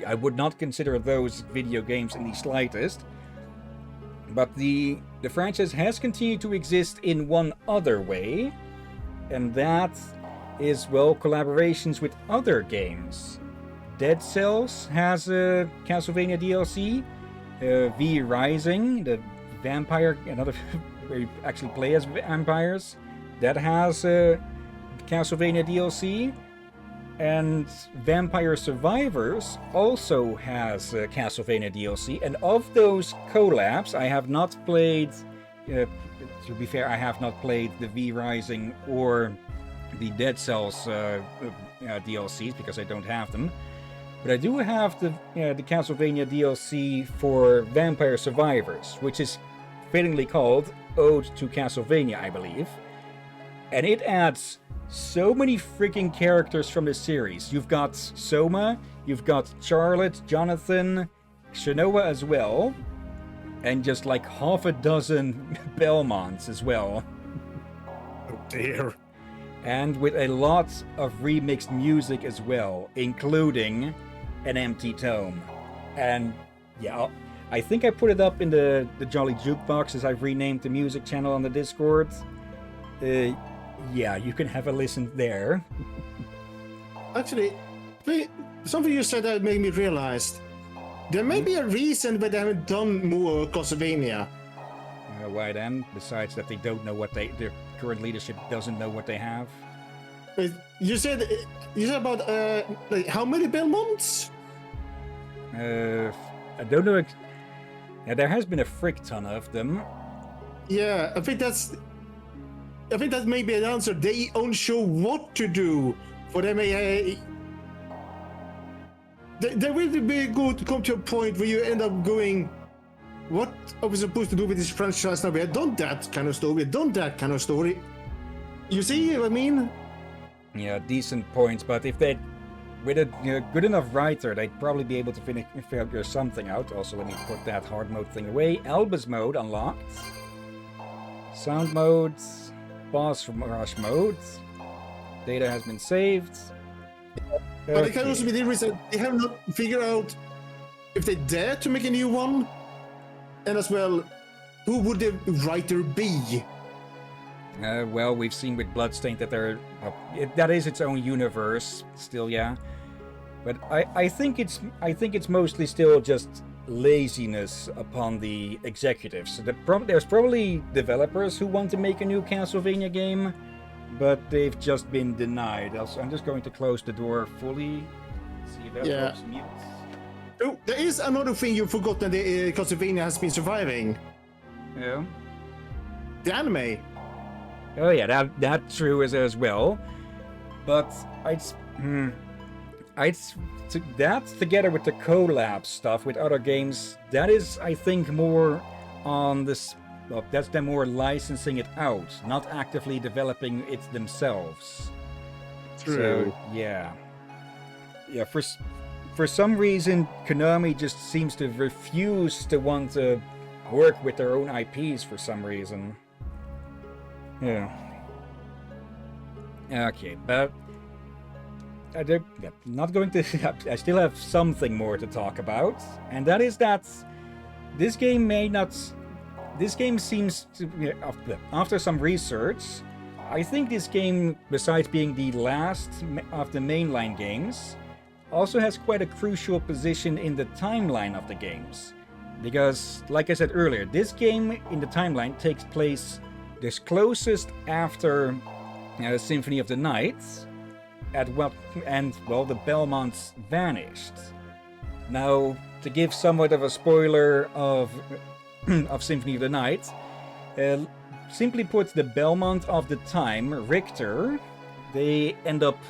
I would not consider those video games in the slightest. But the franchise has continued to exist in one other way, and that is, well, collaborations with other games. Dead Cells has a Castlevania DLC, V Rising, the vampire, another where you actually play as vampires, that has a Castlevania DLC, and Vampire Survivors also has a Castlevania DLC, and of those collabs, I have not played, to be fair, I have not played the V Rising or the Dead Cells DLCs, because I don't have them. But I do have the Castlevania DLC for Vampire Survivors, which is fittingly called Ode to Castlevania, I believe. And it adds so many freaking characters from the series. You've got Soma, you've got Charlotte, Jonathan, Shinoa as well, and just like half a dozen Belmonts as well. Oh dear. And with a lot of remixed music as well, including an empty tome. And yeah, I think I put it up in the Jolly Jukebox, as I've renamed the music channel on the Discord. Yeah, you can have a listen there. Actually, something you said that made me realize. There may be a reason why they haven't done more Castlevania. Why then? Besides that they don't know what their current leadership doesn't know what they have. You said about like how many Belmonts? I don't know. Yeah, there has been a frick ton of them. Yeah, I think that may be an answer. They aren't sure what to do. For them, they will be good to come to a point where you end up going, what are we supposed to do with this franchise now? We have done that kind of story. We have done that kind of story. You see what I mean? Yeah, decent points, but if they, with a good enough writer, they'd probably be able to figure something out. Also, let me put that hard mode thing away. Albus mode unlocked. Sound modes. Boss rush modes. Data has been saved. But it can also be the reason they have not figured out if they dare to make a new one. And as well, who would the writer be? Well, we've seen with Bloodstained that that is its own universe still, yeah. But I think it's mostly still just laziness upon the executives. So there's probably developers who want to make a new Castlevania game, but they've just been denied. Also, I'm just going to close the door fully. See if that helps mute. Oh, there is another thing you forgot that the Castlevania has been surviving. Yeah. The anime. Oh yeah, that true as well. But that together with the collab stuff with other games, that is, I think, more on this. Well, that's them more licensing it out, not actively developing it themselves. True. So, yeah. For some reason, Konami just seems to refuse to want to work with their own IPs for some reason. Yeah. Okay, but I'm not going to. I still have something more to talk about, and that is that this game may not. This game seems to, after some research, I think this game, besides being the last of the mainline games, also has quite a crucial position in the timeline of the games. Because, like I said earlier, this game in the timeline takes place this closest after Symphony of the Night, the Belmonts vanished. Now, to give somewhat of a spoiler of Symphony of the Night, simply put, the Belmont of the time, Richter, they end up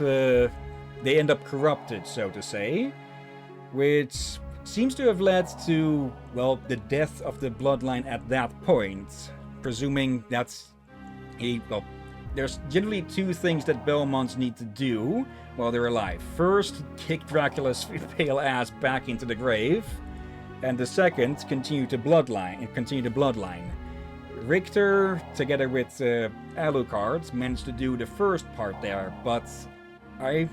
corrupted, so to say, which seems to have led to, well, the death of the bloodline at that point, presuming that's there's generally two things that Belmonts need to do while they're alive. First, kick Dracula's pale ass back into the grave, and the second, continue the bloodline. Richter, together with Alucard, managed to do the first part there, but I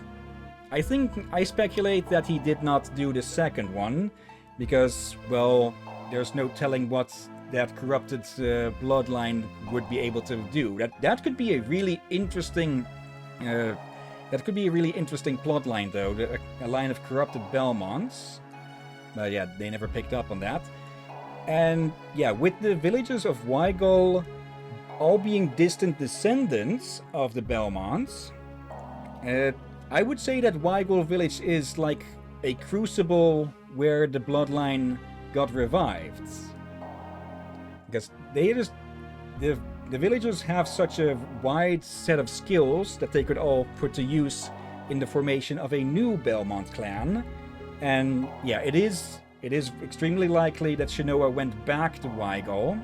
speculate that he did not do the second one, because, well, there's no telling what that corrupted bloodline would be able to do. That could be a really interesting plot line, though, a line of corrupted Belmonts. But yeah, they never picked up on that. And yeah, with the villagers of Weigel all being distant descendants of the Belmonts, I would say that Weigel village is like a crucible where the bloodline got revived. Because the villagers have such a wide set of skills that they could all put to use in the formation of a new Belmont clan. And yeah, it is extremely likely that Shinoa went back to Weigel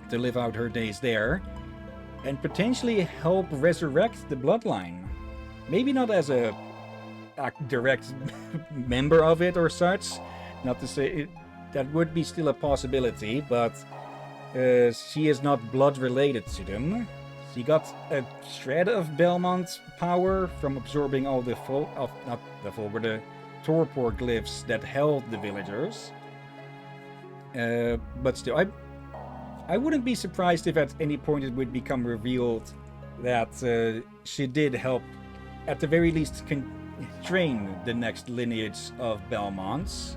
to live out her days there and potentially help resurrect the bloodline. Maybe not as a direct member of it or such, not to say that would be still a possibility, but she is not blood related to them. She got a shred of Belmont power from absorbing all the torpor glyphs that held the villagers. But still, I wouldn't be surprised if at any point it would become revealed that she did help, at the very least, train the next lineage of Belmonts.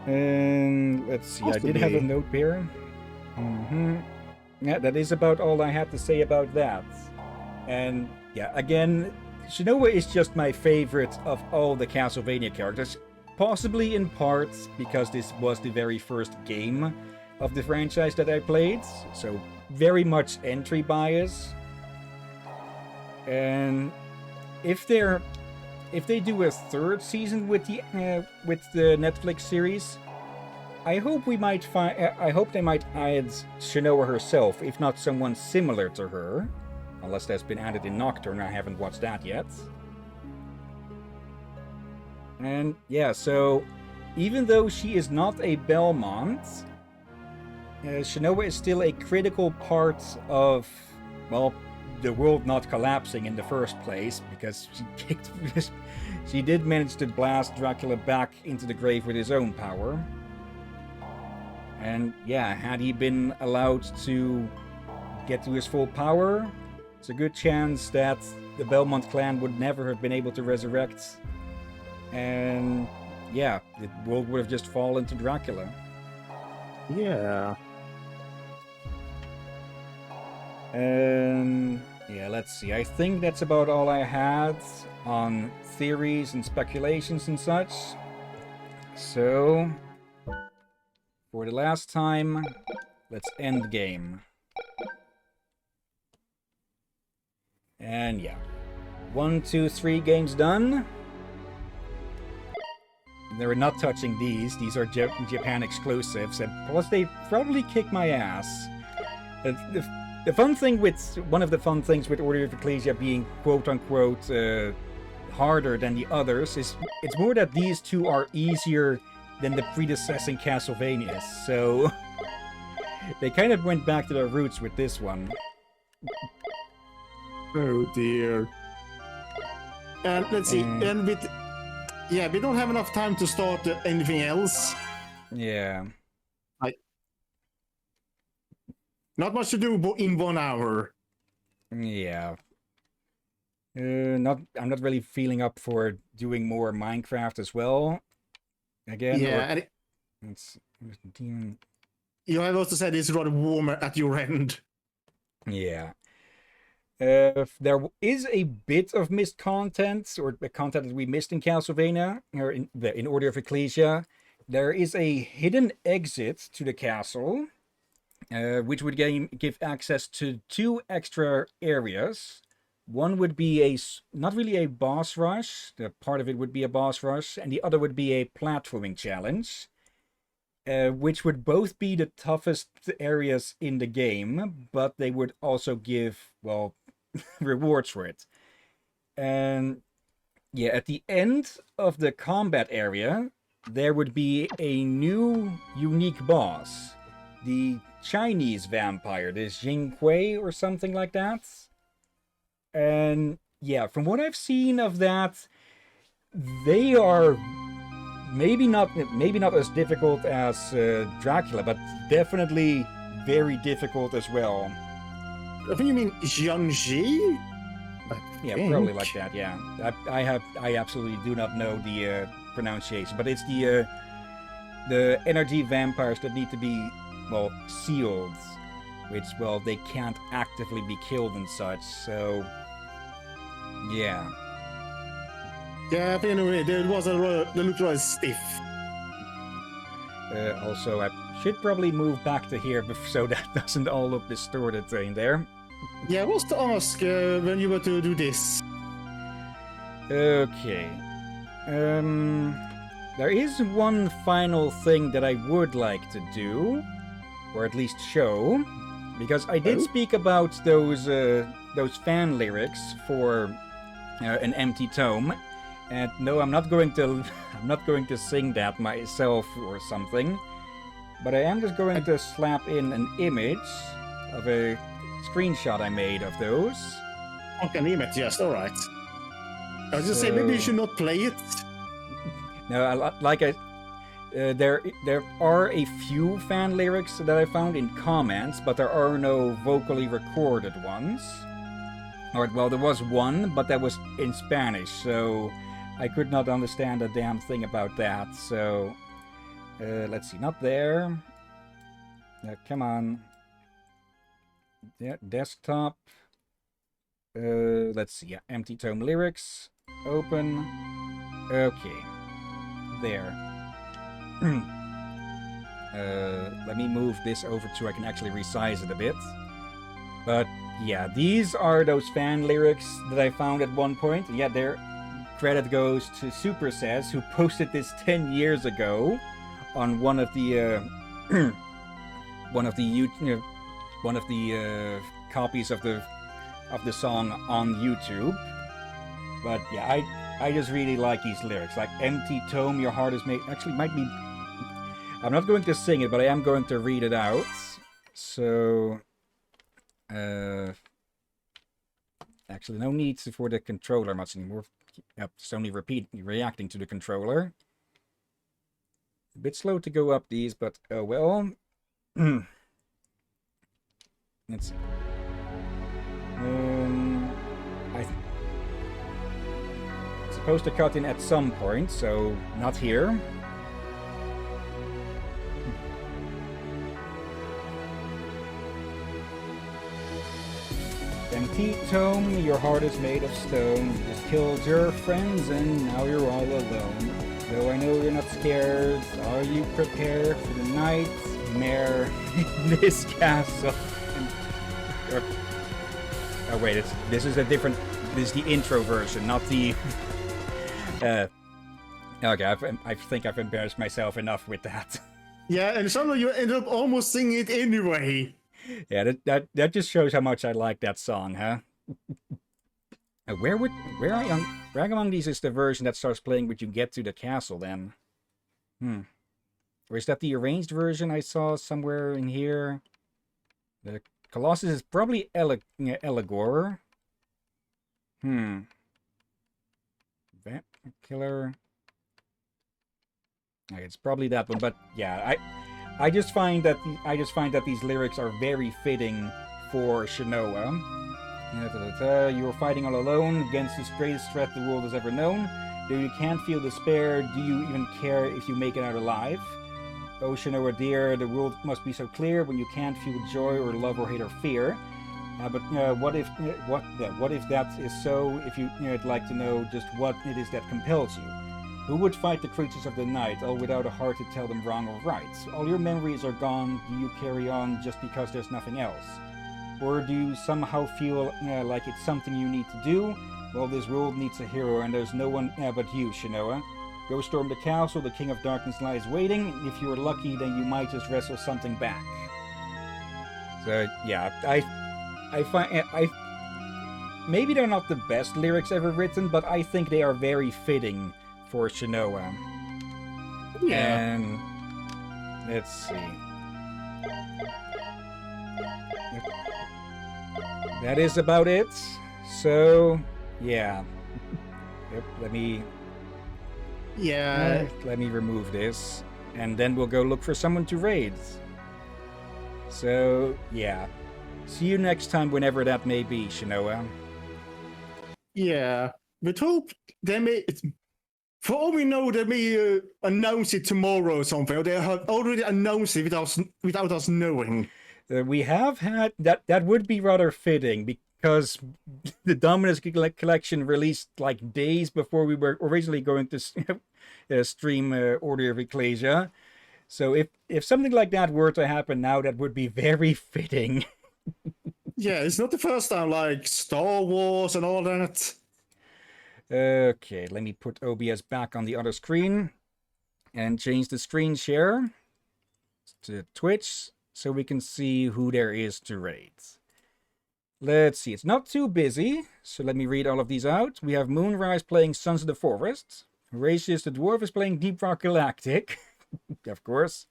And let's see, I did have a note here. Yeah, that is about all I had to say about that. And yeah, again, Shinoa is just my favorite of all the Castlevania characters. Possibly in part because this was the very first game of the franchise that I played. So very much entry bias. And if they do a third season with the Netflix series, I hope they might add Shinoa herself, if not someone similar to her, unless that's been added in Nocturne. I haven't watched that yet. And yeah, so even though she is not a Belmont, Shinoa is still a critical part of, well, the world not collapsing in the first place, because she did manage to blast Dracula back into the grave with his own power. And yeah, had he been allowed to get to his full power, it's a good chance that the Belmont clan would never have been able to resurrect. And yeah, the world would have just fallen to Dracula. Yeah. And yeah, let's see. I think that's about all I had on theories and speculations and such. So, for the last time, let's end game. And yeah, 1, 2, 3 games done. They're not touching these. These are Japan exclusives, and plus they probably kick my ass. The fun thing one of the fun things with Order of Ecclesia being quote-unquote harder than the others is it's more that these two are easier than the predecessing Castlevanias, so they kind of went back to their roots with this one. Oh dear. And let's see, and with... Yeah, we don't have enough time to start anything else. Yeah. Not much to do in 1 hour. Yeah. I'm not really feeling up for doing more Minecraft as well. Again. Yeah, and you have also said it's rather warmer at your end. Yeah. There is a bit of missed content, or the content that we missed in Castlevania, or in Order of Ecclesia. There is a hidden exit to the castle, which would give access to 2 extra areas. One would be not really a boss rush, the part of it would be a boss rush, and the other would be a platforming challenge, which would both be the toughest areas in the game, but they would also give, well, rewards for it. And yeah, at the end of the combat area, there would be a new unique boss. The Chinese vampire, this Jing Kui or something like that. And yeah, from what I've seen of that, they are maybe not as difficult as Dracula, but definitely very difficult as well. I think you mean Jiangxi? Yeah, probably like that. Yeah, I absolutely do not know the pronunciation, but it's the energy vampires that need to be, well, sealed, which, well, they can't actively be killed and such. So yeah. Yeah, I think anyway, they looked rather stiff. Also, I should probably move back to here so that doesn't all look distorted in there. Yeah, I was to ask when you were to do this. Okay. There is one final thing that I would like to do, or at least show, because I did speak about those fan lyrics for an empty tome, and no, I'm not going to sing that myself or something, but I am just going to slap in an image of a screenshot I made of those. Okay, an image, yes, alright. I was just saying, maybe you should not play it. No, there are a few fan lyrics that I found in comments, but there are no vocally recorded ones. Alright, well, there was one, but that was in Spanish, so I could not understand a damn thing about that. So let's see, not there. Come on. Desktop. Let's see. Yeah, empty tome lyrics. Open. Okay. There. Let me move this over so I can actually resize it a bit. But yeah, these are those fan lyrics that I found at one point. Yeah, their credit goes to Super Says, who posted this 10 years ago on one of the copies of the song on YouTube. But yeah, I just really like these lyrics. Like, empty tome, your heart is made. Actually, might be. I'm not going to sing it, but I am going to read it out. So, actually, no need for the controller much anymore. Yep, it's only reacting to the controller. A bit slow to go up these, but oh well. Let's see. It's supposed to cut in at some point, so not here. Empty tome, your heart is made of stone. You just killed your friends and now you're all alone. Though I know you're not scared, are you prepared for the nightmare in this castle? Oh wait, this is a different. This is the intro version, not the. Okay, I think I've embarrassed myself enough with that. Yeah, and somehow you end up almost singing it anyway. Yeah, that just shows how much I like that song, huh? Where among these is the version that starts playing when you get to the castle? Then, or is that the arranged version I saw somewhere in here? The Colossus is probably Eligor. Vamp Killer. Okay, it's probably that one, but yeah, I just find that these lyrics are very fitting for Shinoa. You are fighting all alone against the greatest threat the world has ever known. Though you can't feel despair, do you even care if you make it out alive? Oh, Shinoa dear, the world must be so clear when you can't feel joy or love or hate or fear. But what if that is so? If you'd like to know just what it is that compels you. Who would fight the creatures of the night, all without a heart to tell them wrong or right? All your memories are gone, do you carry on just because there's nothing else? Or do you somehow feel like it's something you need to do? Well, this world needs a hero, and there's no one but you, Shinoa. Go storm the castle, the King of Darkness lies waiting. If you're lucky, then you might just wrestle something back. So, yeah, I find... maybe they're not the best lyrics ever written, but I think they are very fitting for Shinoa. Yeah. And let's see. That is about it. So, yeah. Yep, let me remove this. And then we'll go look for someone to raid. So, yeah. See you next time, whenever that may be, Shinoa. Yeah. But hope they may... For all we know, they may announce it tomorrow or something, or they have already announced it without us knowing. We have had... That would be rather fitting, because the Dominus Collection released like days before we were originally going to stream Order of Ecclesia. So if something like that were to happen now, that would be very fitting. Yeah, it's not the first time, like Star Wars and all that. Okay, let me put OBS back on the other screen and change the screen share to Twitch so we can see who there is to raid. Let's see, it's not too busy, so let me read all of these out. We have Moonrise playing Sons of the Forest. Horatius the Dwarf is playing Deep Rock Galactic, of course.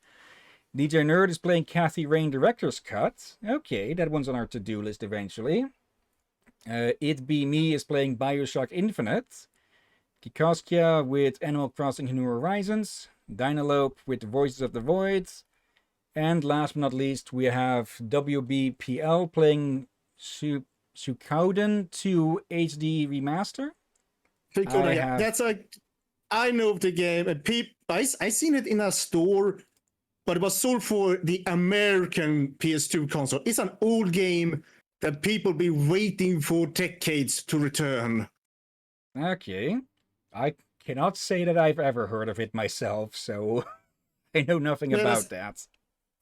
DJ Nerd is playing Kathy Rain Director's Cut. Okay, that one's on our to-do list eventually. It Be Me is playing Bioshock Infinite. Kikoskia with Animal Crossing New Horizons. Dynalope with Voices of the Void. And last but not least, we have WBPL playing Suikoden 2 HD Remaster. Victoria, I yeah, have- that's a. I know of the game. And I seen it in a store, but it was sold for the American PS2 console. It's an old game that people be waiting for decades to return. Okay. I cannot say that I've ever heard of it myself, so I know nothing Yeah, about that.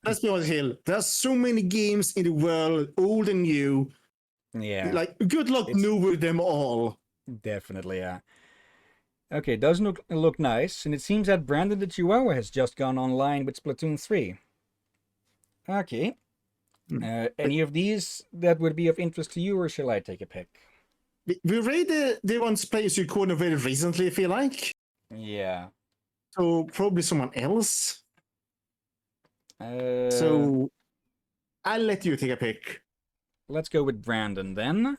Let's be honest, Hill. There's so many games in the world, old and new. Yeah, Like, good luck It's- knowing them all. definitely, yeah. Okay, it does look nice, and it seems that Brandon the Chihuahua has just gone online with Splatoon 3. Okay. Any of these that would be of interest to you, or shall I take a pick? We read the ones players you cornered very recently, I feel like. Yeah. So probably someone else. Uh, So I'll let you take a pick. let's go with Brandon then.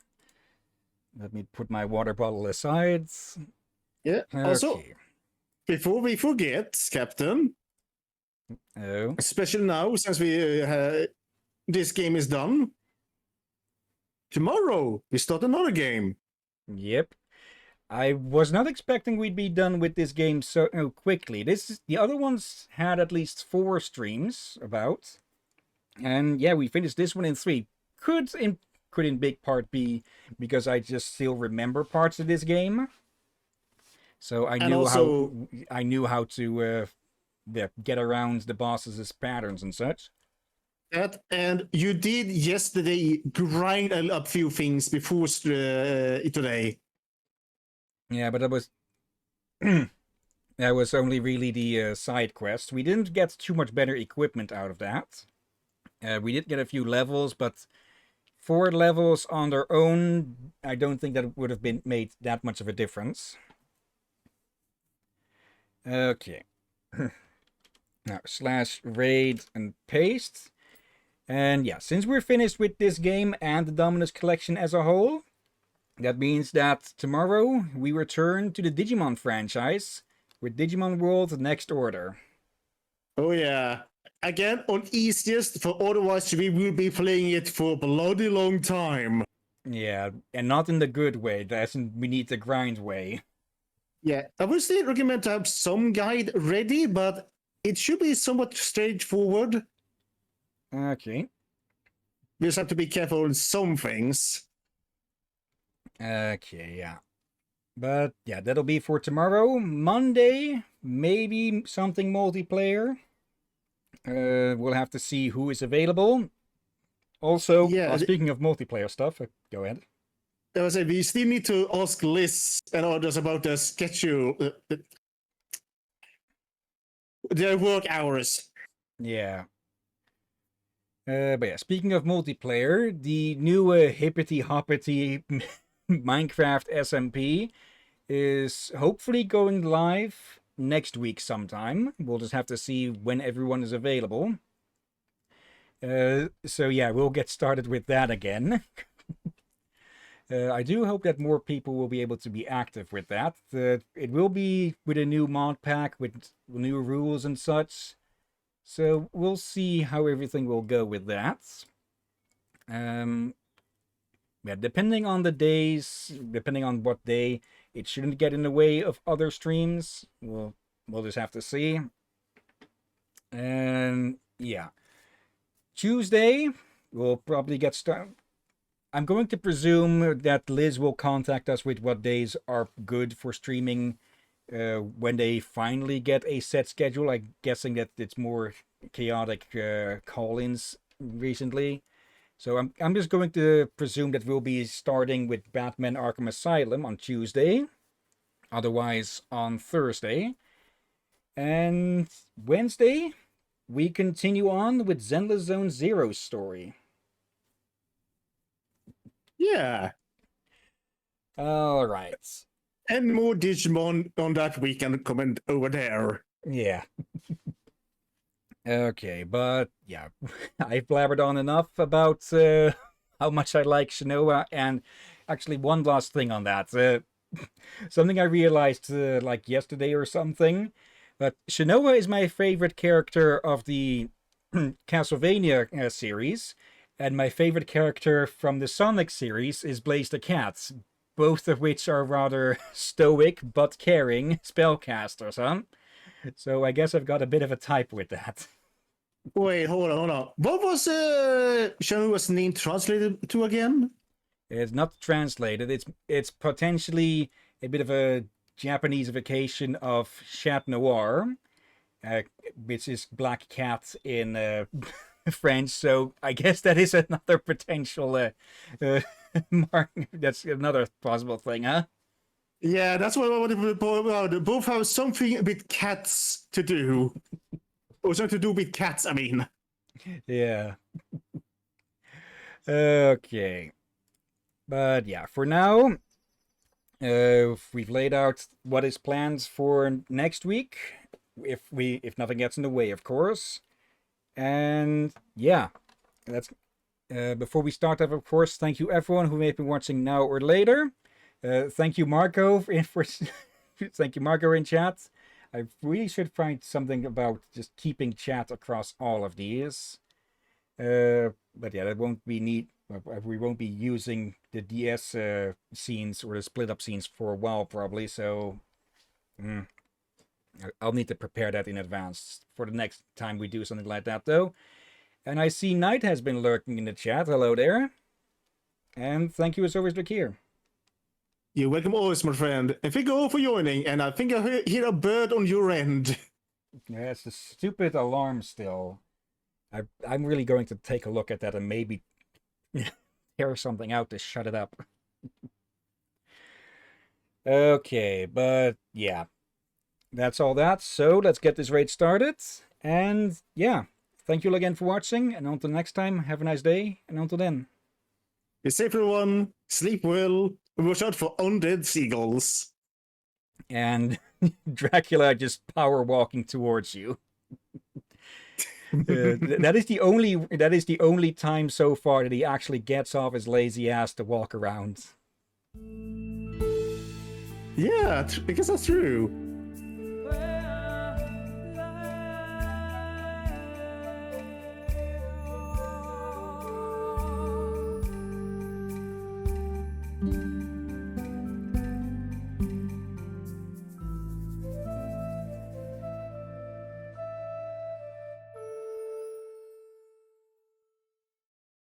Let me put my water bottle aside. Yeah. Also, Okay. before we forget, Captain, Oh. especially now since this game is done, tomorrow we start another game. Yep. I was not expecting we'd be done with this game so quickly. The other ones had at least 4 streams about. And yeah, we finished this one in 3. Could in big part be because I just still remember parts of this game. So I knew how to get around the bosses' patterns and such. That and you did yesterday grind a few things before today. Yeah, but that was only really the side quest. We didn't get too much better equipment out of that. We did get a few levels, but 4 levels on their own, I don't think that would have been made that much of a difference. Okay. Now, /raid and paste. And yeah, since we're finished with this game and the Dominus collection as a whole, that means that tomorrow we return to the Digimon franchise with Digimon World Next Order. Oh yeah. Again, on easiest, for otherwise we will be playing it for a bloody long time. Yeah, and not in the good way, as in we need the grind way. Yeah, I would still recommend to have some guide ready, but it should be somewhat straightforward. Okay. We just have to be careful on some things. Okay, yeah. But yeah, that'll be for tomorrow. Monday, maybe something multiplayer. We'll have to see who is available. Also, Yeah, speaking of multiplayer stuff, go ahead. I was saying, we still need to ask Liz and others about the schedule, their work hours. Yeah. But yeah, speaking of multiplayer, the new hippity hoppity Minecraft SMP is hopefully going live next week sometime. We'll just have to see when everyone is available. So yeah, we'll get started with that again. I do hope that more people will be able to be active with that. It will be with a new mod pack, with new rules and such. So we'll see how everything will go with that. Yeah, depending on the days, depending on what day, it shouldn't get in the way of other streams. We'll just have to see. And yeah, Tuesday we'll probably get started. I'm going to presume that Liz will contact us with what days are good for streaming when they finally get a set schedule. I'm guessing that it's more chaotic call-ins recently. So I'm just going to presume that we'll be starting with Batman Arkham Asylum on Tuesday. Otherwise on Thursday. And Wednesday, we continue on with Zenless Zone Zero's story. Yeah. All right. And more Digimon on that weekend comment over there. Yeah. Okay, but yeah, I've blabbered on enough about how much I like Shinoa, and actually one last thing on that. Something I realized like yesterday or something, but Shinoa is my favorite character of the Castlevania series, and my favorite character from the Sonic series is Blaze the Cat. both of which are rather stoic but caring spellcasters, huh? So I guess I've got a bit of a type with that. Wait, hold on. What was Shanua's name translated to again? It's not translated. It's potentially a bit of a Japaneseification of Chat Noir, which is black cat in French. So I guess that is another potential mark. That's another possible thing, huh? Yeah, that's what I wanted to point out. Both have something with cats to do. Or something to do with cats, I mean. Yeah. Okay. But yeah, for now, we've laid out what is planned for next week, if nothing gets in the way, of course. And yeah, that's before we start that, of course, thank you everyone who may have been watching now or later. Thank you, Marco, thank you, Marco, in chat. I really should find something about just keeping chat across all of these. But yeah, that won't be neat. We won't be using the DS scenes or the split up scenes for a while, probably. So I'll need to prepare that in advance for the next time we do something like that, though. And I see Knight has been lurking in the chat. Hello there. And thank you as always, Lakir. You're welcome always, my friend. And thank you all for joining. And I think I hear a bird on your end. Yeah, it's the stupid alarm still. I'm really going to take a look at that and maybe tear something out to shut it up. Okay, but yeah. That's all that. So let's get this raid started. And yeah, thank you all again for watching. And until next time, have a nice day. And until then. Be safe, everyone. Sleep well. And watch out for undead seagulls. And Dracula just power walking towards you. That is the only time so far that he actually gets off his lazy ass to walk around. Yeah, because that's true.